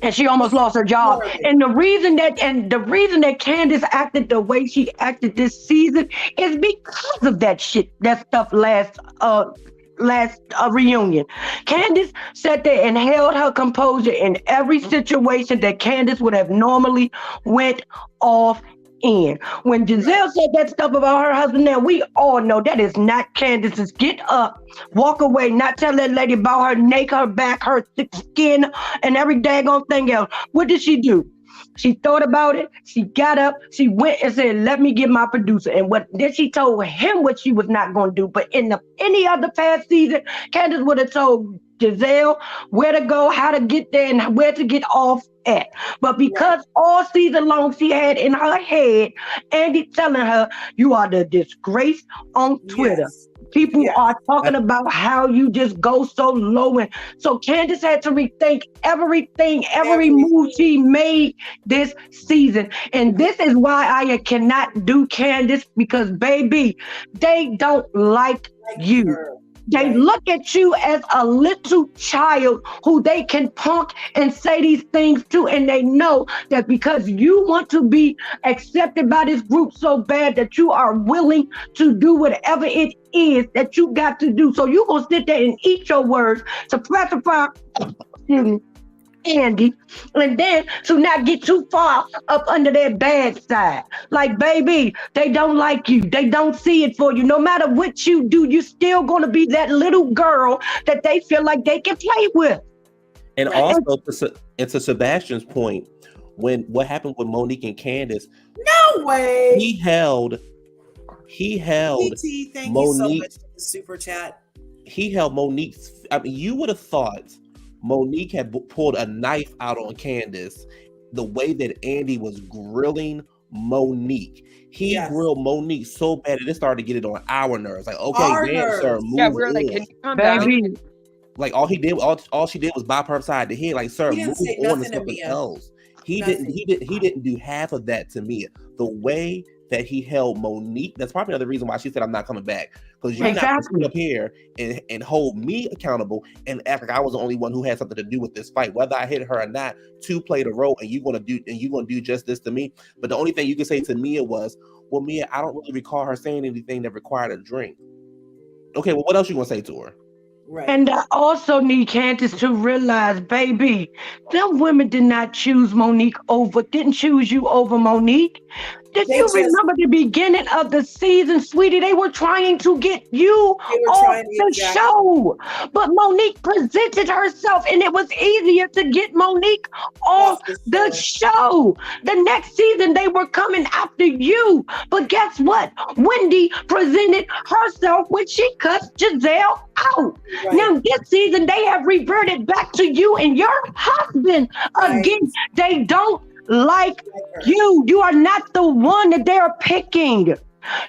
And she almost lost her job. And the reason that Candace acted the way she acted this season is because of that shit, that stuff last reunion. Candace sat there and held her composure in every situation that Candace would have normally went off in. When Giselle said that stuff about her husband, now we all know that is not Candace's get up, walk away, not tell that lady about her neck, her back, her thick skin, and every daggone thing else. What did she do? She thought about it. She got up. She went and said, "Let me get my producer." And then she told him what she was not going to do. But in any other past season, Candace would have told Giselle where to go, how to get there, and where to get off at. But because all season long she had in her head Andy telling her, "You are the disgrace on Twitter." Yes. People are talking about how you just go so low. And so Candace had to rethink everything, every move she made this season. And this is why I cannot do Candace, because, baby, they don't like you. They look at you as a little child who they can punk and say these things to, and they know that because you want to be accepted by this group so bad that you are willing to do whatever it is that you got to do. So you're going to sit there and eat your words to pacify Andy, and then to not get too far up under their bad side. Like, baby, they don't like you. They don't see it for you. No matter what you do, you're still going to be that little girl that they feel like they can play with. And also, to Sebastian's point, what happened with Monique and Candace? No way. He held PT, thank Monique, you so much for the super chat. He held Monique's. I mean, you would have thought Monique had pulled a knife out on Candace the way that Andy was grilling Monique. He Yes. grilled Monique so bad that it started to get it on our nerves. Like, okay, Our damn, sir, nerves. move Yeah, we were like, on. can you calm down? Baby, Like all she did was bop her upside the head. Like, sir, He didn't move say on to nothing to something Mia. else. He Nothing. didn't do half of that to Mia. The way that he held Monique, that's probably another reason why she said I'm not coming back. Because you're not gonna sit up here and hold me accountable and act like I was the only one who had something to do with this fight. Whether I hit her or not, two played a role and you're gonna do just this to me. But the only thing you can say to Mia was, well, Mia, I don't really recall her saying anything that required a drink. Okay, well, what else you gonna say to her? Right. and I also need Candace to realize, baby, them women did not choose didn't choose you over Monique. Did They you just- remember the beginning of the season, sweetie? They were trying to get you They were off trying to- the exactly. show. But Monique presented herself, and it was easier to get Monique off the show. The next season, they were coming after you. But guess what? Wendy presented herself when she cut Giselle out. Right. Now, this season, they have reverted back to you and your husband Right. again. They don't like her. you. You are not the one that they're picking.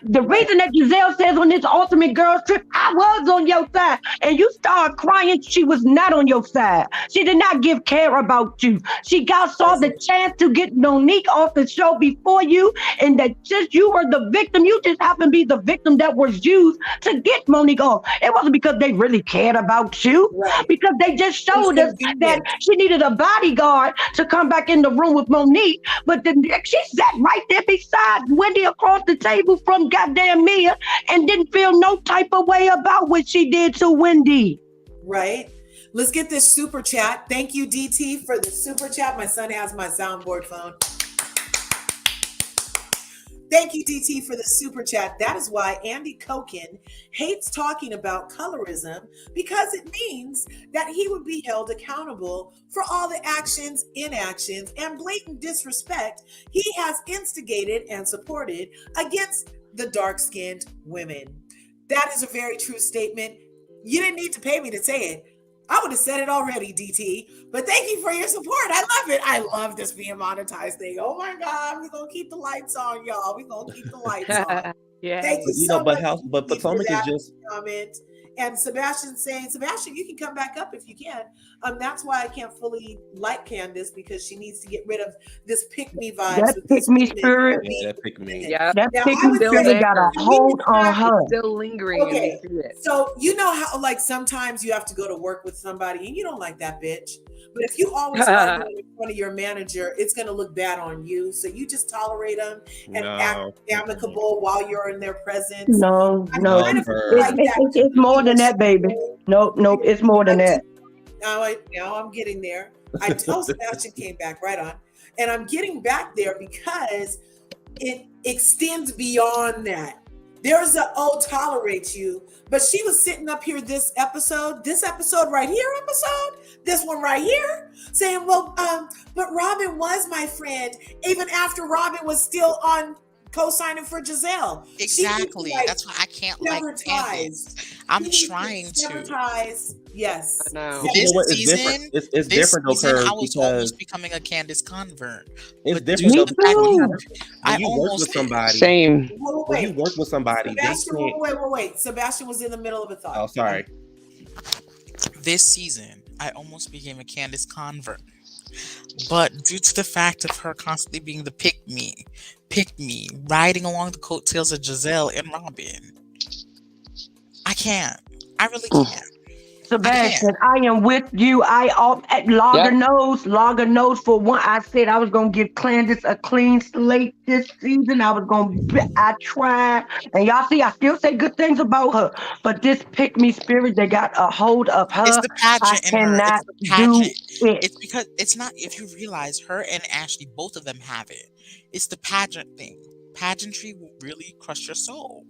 The reason that Giselle says on this Ultimate Girls Trip, I was on your side, and you start crying, she was not on your side. She did not give care about you. She saw the chance to get Monique off the show before you, and that just you were the victim. You just happened to be the victim that was used to get Monique off. It wasn't because they really cared about you, Right. because they just showed us that she needed a bodyguard to come back in the room with Monique. But then she sat right there beside Wendy across the table from goddamn Mia and didn't feel no type of way about what she did to Wendy. Right. Let's get this super chat. Thank you, DT, for the super chat. My son has my soundboard phone. Thank you, DT, for the super chat. That is why Andy Koken hates talking about colorism, because it means that he would be held accountable for all the actions, inactions, and blatant disrespect he has instigated and supported against the dark-skinned women. That is a very true statement. You didn't need to pay me to say it. I would have said it already, DT, but thank you for your support. I love it. I love this being monetized thing. Oh my God, we're going to keep the lights on, y'all. We're going to keep the lights on. Yeah. Thank you But, so much. but Potomac is just Comment. And Sebastian saying, Sebastian, you can come back up if you can. That's why I can't fully like Candace, because she needs to get rid of this pick-me vibes. That with these pick-me women. spirit. yeah, that pick me. Yeah. That Now, pick I me would spirit say- got a hold on her. Still lingering Okay. and we see it. So you know how, like, sometimes you have to go to work with somebody and you don't like that bitch. But if you always argue in front of your manager, it's going to look bad on you. So you just tolerate them and act amicable while you're in their presence. No, I no. kind of her. like that. It's more than that, baby. Nope, it's more than that. Now I'm getting there. I told Sebastian came back right on. And I'm getting back there because it extends beyond that. There's a tolerate you, but she was sitting up here this episode right here, this one right here, saying, well, but Robin was my friend, even after Robin was still on co-signing for Giselle. Exactly. That's why I can't like Candace. I'm trying to. Ties. Yes. I know. But you know what? It's season, different. It's This different though, season, Curves, I was because almost becoming a Candace convert. it's But different due though, to the because fact too. I when you work almost with somebody, Same. when you work with somebody, they Sebastian, can't. wait. Sebastian was in the middle of a thought. Oh, sorry. this season, I almost became a Candace convert. But due to the fact of her constantly being the pick me, riding along the coattails of Giselle and Robin, I can't. I really can't. Sebastian, I am with you. Lager knows for one. I said I was gonna give Candace a clean slate this season. I tried, and y'all see, I still say good things about her. But this pick me spirit that got a hold of her, It's the pageant in her. cannot It's the pageant. do it. It's because it's not. If you realize, her and Ashley, both of them have it. It's the pageant thing. Pageantry will really crush your soul.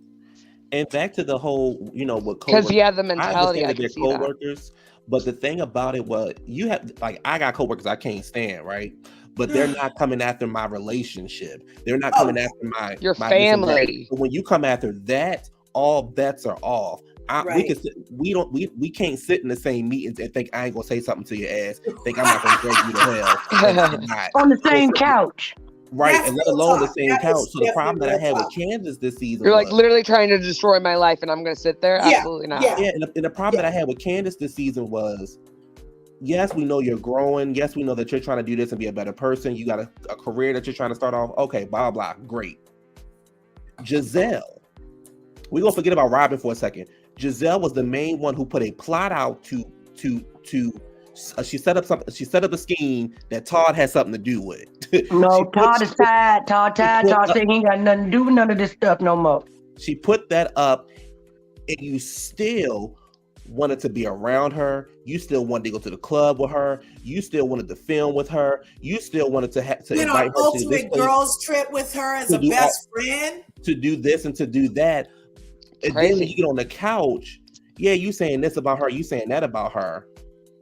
And back to the whole, what Because coworkers. you have the I mentality. understand I that can they're see that. coworkers, but the thing about it was, you have, like, I got coworkers I can't stand, right? But they're not coming after my relationship. They're not coming after my Your my this and that. family. But when you come after that, all bets are off. We can't sit in the same meetings and think I ain't gonna say something to your ass. Think I'm not gonna drag you to hell. And not. On the same couch. Right, That's and let real alone the talk. same That couch. is So the problem definitely that I real had with talk. Candace this season You're like was, literally trying to destroy my life, and I'm gonna sit there? Yeah, Absolutely not. yeah. yeah, and the problem that I had with Candace this season was, yes, we know you're growing. Yes, we know that you're trying to do this and be a better person. You got a career that you're trying to start off. Okay, blah, blah, great. Giselle, we're gonna forget about Robin for a second. Giselle was the main one who put a plot out to she set up something. She set up a scheme that Todd had something to do with. No, Todd is tired. Todd said he ain't got nothing to do with none of this stuff no more. She put that up, and you still wanted to be around her. You still wanted to go to the club with her. You still wanted to film with her. You still wanted to Went invite on her to this ultimate place girls trip with her as to a do best friend. to do this and to do that. And then when you get on the couch, yeah, you saying this about her, you saying that about her,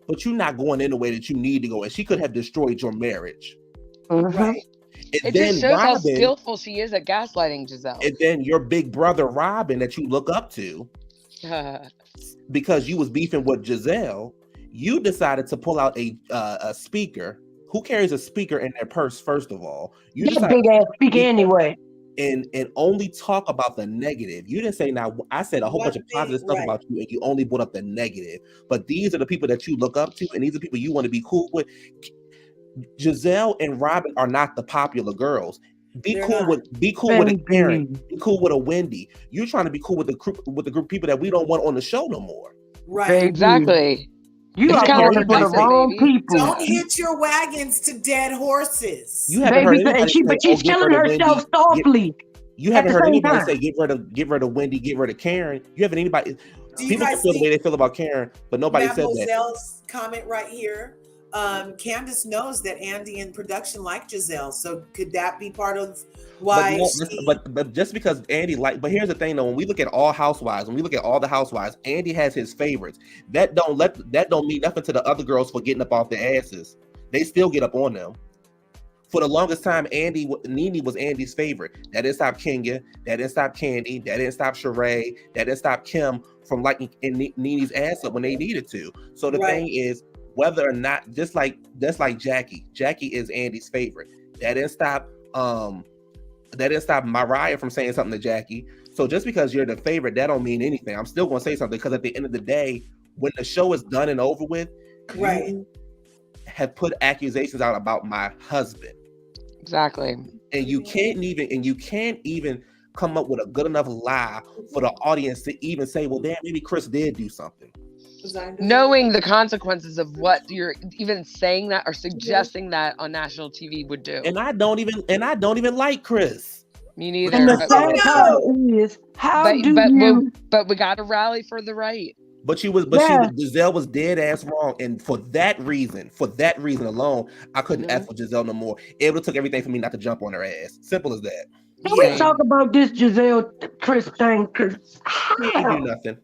but you're not going in the way that you need to go. And she could have destroyed your marriage. Right. And It then just shows how Robin, skillful she is at gaslighting Giselle. and then your big brother Robin that you look up to, because you was beefing with Giselle, you decided to pull out a speaker. Who carries a speaker in their purse? First of all, you That decided big ass speaker anyway. and only talk about the negative. You didn't say, now I said a whole bunch of positive stuff about you, and you only brought up the negative. But these are the people that you look up to, and these are people you want to be cool with. Giselle and Robin are not the popular girls. Be cool with a Karen. Be cool with a Wendy. You're trying to be cool with the group of people that we don't want on the show no more. Right. Exactly. You are calling for the wrong people. Don't hit your wagons to dead horses. You haven't heard anybody say, but she's killing herself softly. You haven't heard anybody say get rid of Wendy, get rid of Karen. You haven't anybody. People can feel the way they feel about Karen, but nobody said that. Giselle's comment right here. Candace knows that Andy in production like Giselle, so could that be part of why? But just because Andy but here's the thing though, when we look at all housewives, when we look at all the housewives, Andy has his favorites. That don't mean nothing to the other girls for getting up off their asses. They still get up on them. For the longest time, Nene was Andy's favorite. That didn't stop Kenya. That didn't stop Candy. That didn't stop Sheree. That didn't stop Kim from liking Nene's ass up when they needed to. So the thing is, whether or not, just like Jackie is Andy's favorite. That didn't stop Mariah from saying something to Jackie. So just because you're the favorite, that don't mean anything. I'm still gonna say something, because at the end of the day, when the show is done and over with, you have put accusations out about my husband. Exactly. And you can't even come up with a good enough lie for the audience to even say, well, damn, maybe Chris did do something. Knowing the consequences of what you're even saying that or suggesting that on national TV would do. And I don't even like Chris. Me neither. And the sad part is, but we got to rally for the right. Giselle was dead ass wrong, and for that reason alone, I couldn't ask for Giselle no more. It would have took everything for me not to jump on her ass. Simple as that. Can we talk about this Giselle Chris thing? Cause she ain't do nothing.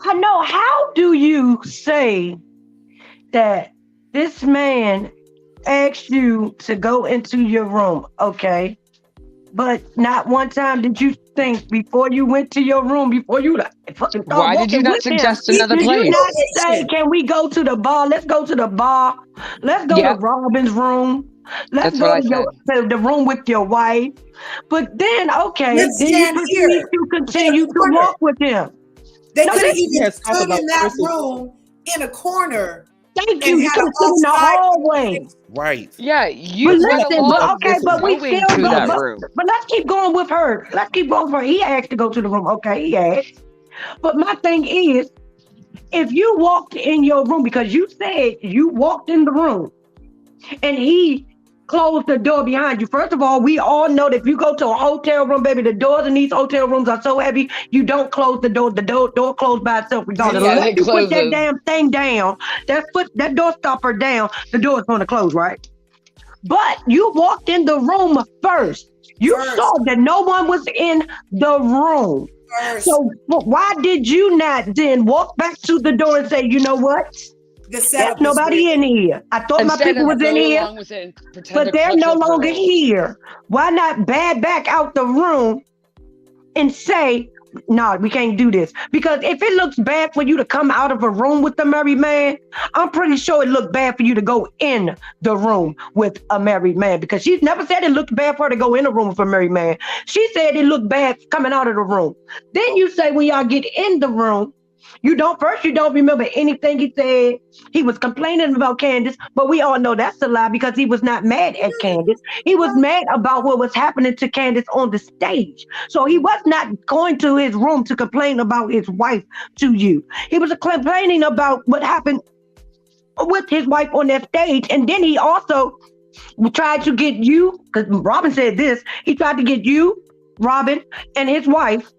I know. How do you say that this man asked you to go into your room, okay? But not one time did you think before you went to your room, before you fucking why did you not suggest another place? Did you not say, can we go to the bar? Let's go to the bar. Let's go to Robin's room. Let's go to the room with your wife. But then, okay, then you continue to walk with him. They could have even stood in that room in a corner. Thank you. You could have stood in the hallway. Right. Yeah, you but we still go. But let's keep going with her. He asked to go to the room. Okay, he asked. But my thing is, if you walked in your room, because you said you walked in the room and he closed the door behind you. First of all, we all know that if you go to a hotel room, baby, the doors in these hotel rooms are so heavy, you don't close the door. The door closed by itself. Regardless, unless you put that damn thing down, that door stopper down, the door is going to close, right? But you walked in the room first. You saw that no one was in the room. So why did you not then walk back to the door and say, you know what? There's nobody in here. I thought my people was in here, but they're no longer here. Why not back out the room and say, no, we can't do this. Because if it looks bad for you to come out of a room with a married man, I'm pretty sure it looked bad for you to go in the room with a married man, because she's never said it looked bad for her to go in a room with a married man. She said it looked bad coming out of the room. Then you say when y'all get in the room, you don't remember anything he said. He was complaining about Candace, but we all know that's a lie, because he was not mad at Candace. He was mad about what was happening to Candace on the stage. So he was not going to his room to complain about his wife to you. He was complaining about what happened with his wife on that stage. And then he also tried to get you, because Robin said this, he tried to get you, Robin, and his wife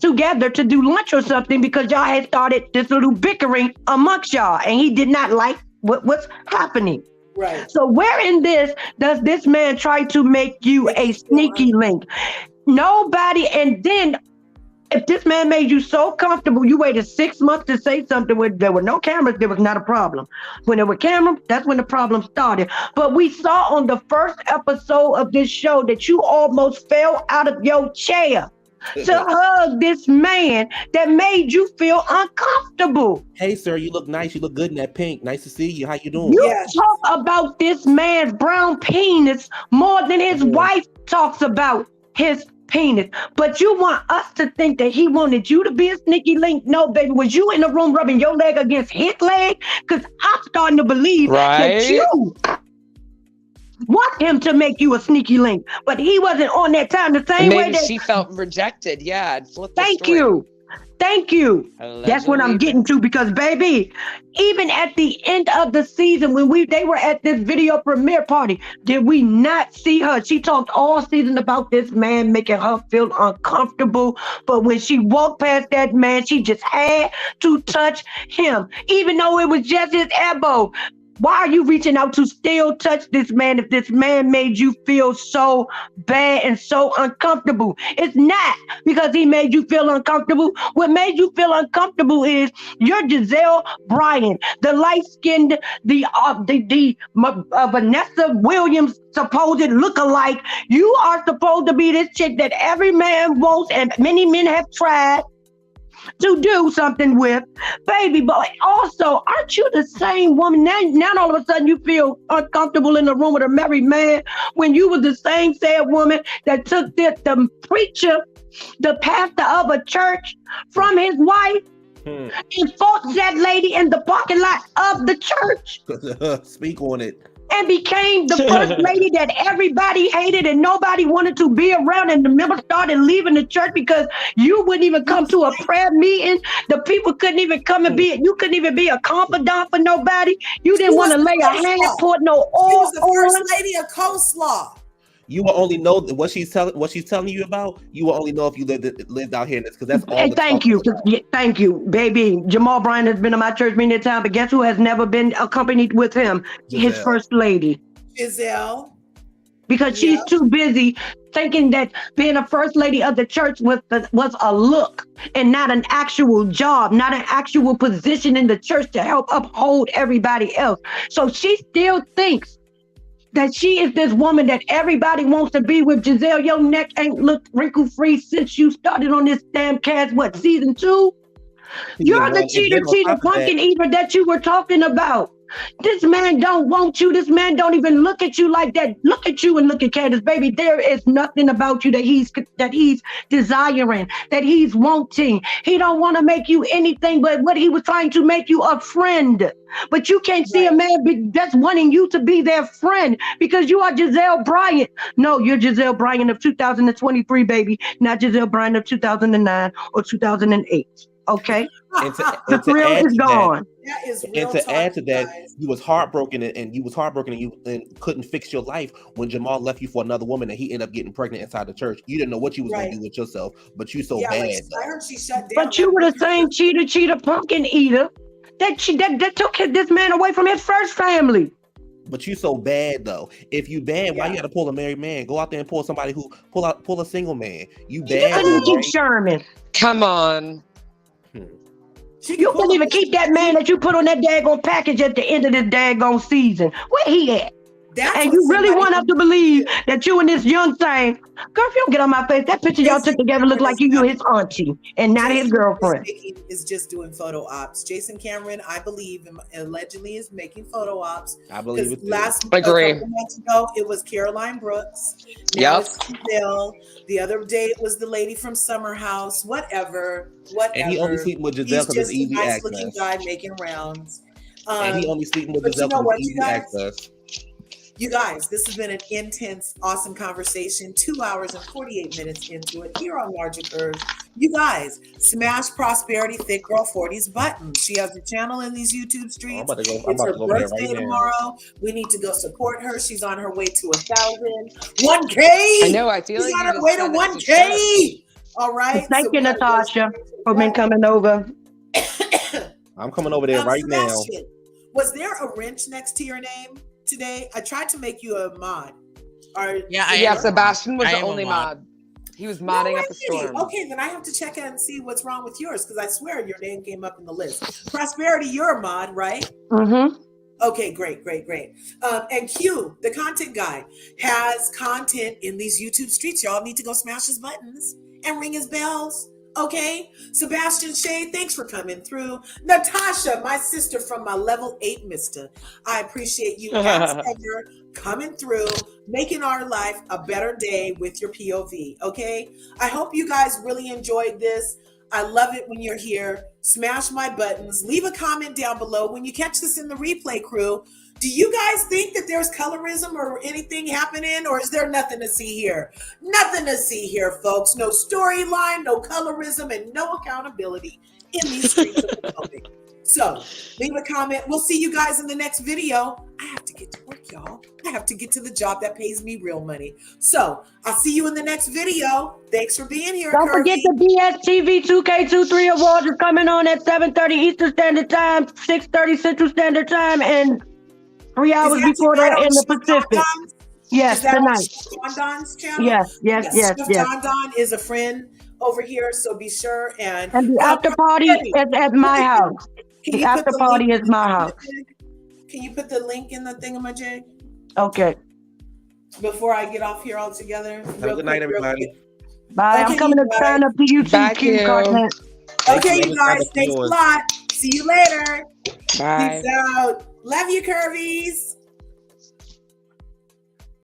together to do lunch or something, because y'all had started this little bickering amongst y'all, and he did not like what's happening. Right. So where in this does this man try to make you a sneaky link? Nobody. And then if this man made you so comfortable, you waited 6 months to say something when there were no cameras, there was not a problem. When there were cameras, that's when the problem started. But we saw on the first episode of this show that you almost fell out of your chair to hug this man that made you feel uncomfortable. Hey, sir, you look nice. You look good in that pink. Nice to see you. How you doing? You talk about this man's brown penis more than his wife talks about his penis. But you want us to think that he wanted you to be a sneaky link. No, baby. Was you in the room rubbing your leg against his leg? Because I'm starting to believe that you want him to make you a sneaky link, but he wasn't on that time the same way that she felt rejected. Yeah. Thank you. That's what I'm getting to, because baby, even at the end of the season when they were at this video premiere party, did we not see her? She talked all season about this man making her feel uncomfortable, but when she walked past that man, she just had to touch him, even though it was just his elbow. Why are you reaching out to still touch this man if this man made you feel so bad and so uncomfortable? It's not because he made you feel uncomfortable. What made you feel uncomfortable is you're Giselle Bryant, the light-skinned, the Vanessa Williams supposed lookalike. You are supposed to be this chick that every man wants and many men have tried to do something with, baby. But also, aren't you the same woman? Now all of a sudden you feel uncomfortable in the room with a married man when you was the same sad woman that took the preacher, the pastor of a church, from his wife and fought that lady in the parking lot of the church. Speak on it. And became the first lady that everybody hated and nobody wanted to be around, and the members started leaving the church because you wouldn't even come to a prayer meeting. The people couldn't even come and you couldn't even be a confidant for nobody. You didn't want to lay a hand, put no oil. She was the first lady of coleslaw. You will only know what she's telling you about. You will only know if you lived out here in this, because that's all. And thank you, baby. Jamal Bryant has been to my church many times, but guess who has never been accompanied with him? Giselle. His first lady. Giselle. Because she's too busy thinking that being a first lady of the church was a look and not an actual job, not an actual position in the church to help uphold everybody else. So she still thinks that she is this woman that everybody wants to be with. Giselle, your neck ain't looked wrinkle-free since you started on this damn cast, season 2? You're the cheater, pumpkin eater that you were talking about. This man don't want you. This man don't even look at you like that. Look at you and look at Candace, baby. There is nothing about you that he's desiring, that he's wanting. He don't want to make you anything but what he was trying to make you, a friend. But you can't see a man that's wanting you to be their friend because you are Giselle Bryant. No, you're Giselle Bryant of 2023, baby, not Giselle Bryant of 2009 or 2008. Okay? And to add to that, you was heartbroken and you couldn't fix your life when Jamal left you for another woman and he ended up getting pregnant inside the church. You didn't know what you was going to do with yourself, but you so bad. I heard she shut down. But you were the same cheater, pumpkin eater that took this man away from his first family. But you so bad though. If you bad, why you got to pull a married man? Go out there and pull somebody who pull a single man. You bad. You couldn't keep Sherman. Come on. You couldn't even keep that man that you put on that daggone package at the end of this daggone season. Where he at? That's And what you really somebody want us to believe that you and this young thing, girl, if you don't get on my face, that picture y'all took Jason together look Cameron like is you not his auntie and not his Jason girlfriend. is just doing photo ops. Jason Cameron, I believe, allegedly is making photo ops. I believe it too. A Agree. couple months ago, it was Caroline Brooks. Now Yep. it's Giselle. The other day, it was the lady from Summer House. Whatever. And he only sleeping with Giselle He's because it's just a easy nice-looking access. guy making rounds. And he only sleeping with But you Giselle know because what, it's you easy guys? access. You guys, this has been an intense, awesome conversation. 2 hours and 48 minutes into it here on LRGA Curves. You guys, smash Prosperity Thick Girl 40's button. She has a channel in these YouTube streets. I'm It's about her to go over there birthday right now. tomorrow. We need to go support her. She's on her way to 1,000. 1K! I know. I feel She's like on you her just way to said that she 1K! All right. Thank so you, we gotta go Natasha, for support coming over. I'm coming over there right now. Sebastian, was there a wrench next to your name today? I tried to make you a mod. Or Yeah, Sebastian was I the am a only mod. mod. He was modding up a storm. Okay, then I have to check it and see what's wrong with yours because I swear your name came up in the list. Prosperity, you're a mod, right? Mm-hmm. Okay, great. And Q, the content guy, has content in these YouTube streets. Y'all need to go smash his buttons and ring his bells. Okay, Sebastian Shea, thanks for coming through. Natasha, my sister from my level 8 mister. I appreciate you as ever coming through, making our life a better day with your POV. Okay, I hope you guys really enjoyed this. I love it when you're here. Smash my buttons. Leave a comment down below. When you catch this in the replay, crew, do you guys think that there's colorism or anything happening, or is there nothing to see here? Nothing to see here, folks. No storyline, no colorism, and no accountability in these streets of Potomac. So leave a comment. We'll see you guys in the next video. I have to get to work, y'all. I have to get to the job that pays me real money. So I'll see you in the next video. Thanks for being here. Don't forget the BSTV 2K23 Awards is coming on at 7:30 Eastern Standard Time, 6:30 Central Standard Time, and 3 hours before that in the Pacific. Yes, tonight. Don Don's channel? Yes. Chef Don Don is a friend over here, so be sure and the after party is at my house. The after party is my house. Can you put the link in the thingamajig? Okay. Before I get off here altogether. Have a good night, everybody. Bye. I'm coming to sign up to YouTube content. Okay, you guys. Thanks a lot. See you later. Bye. Peace out. Love you, Curvies.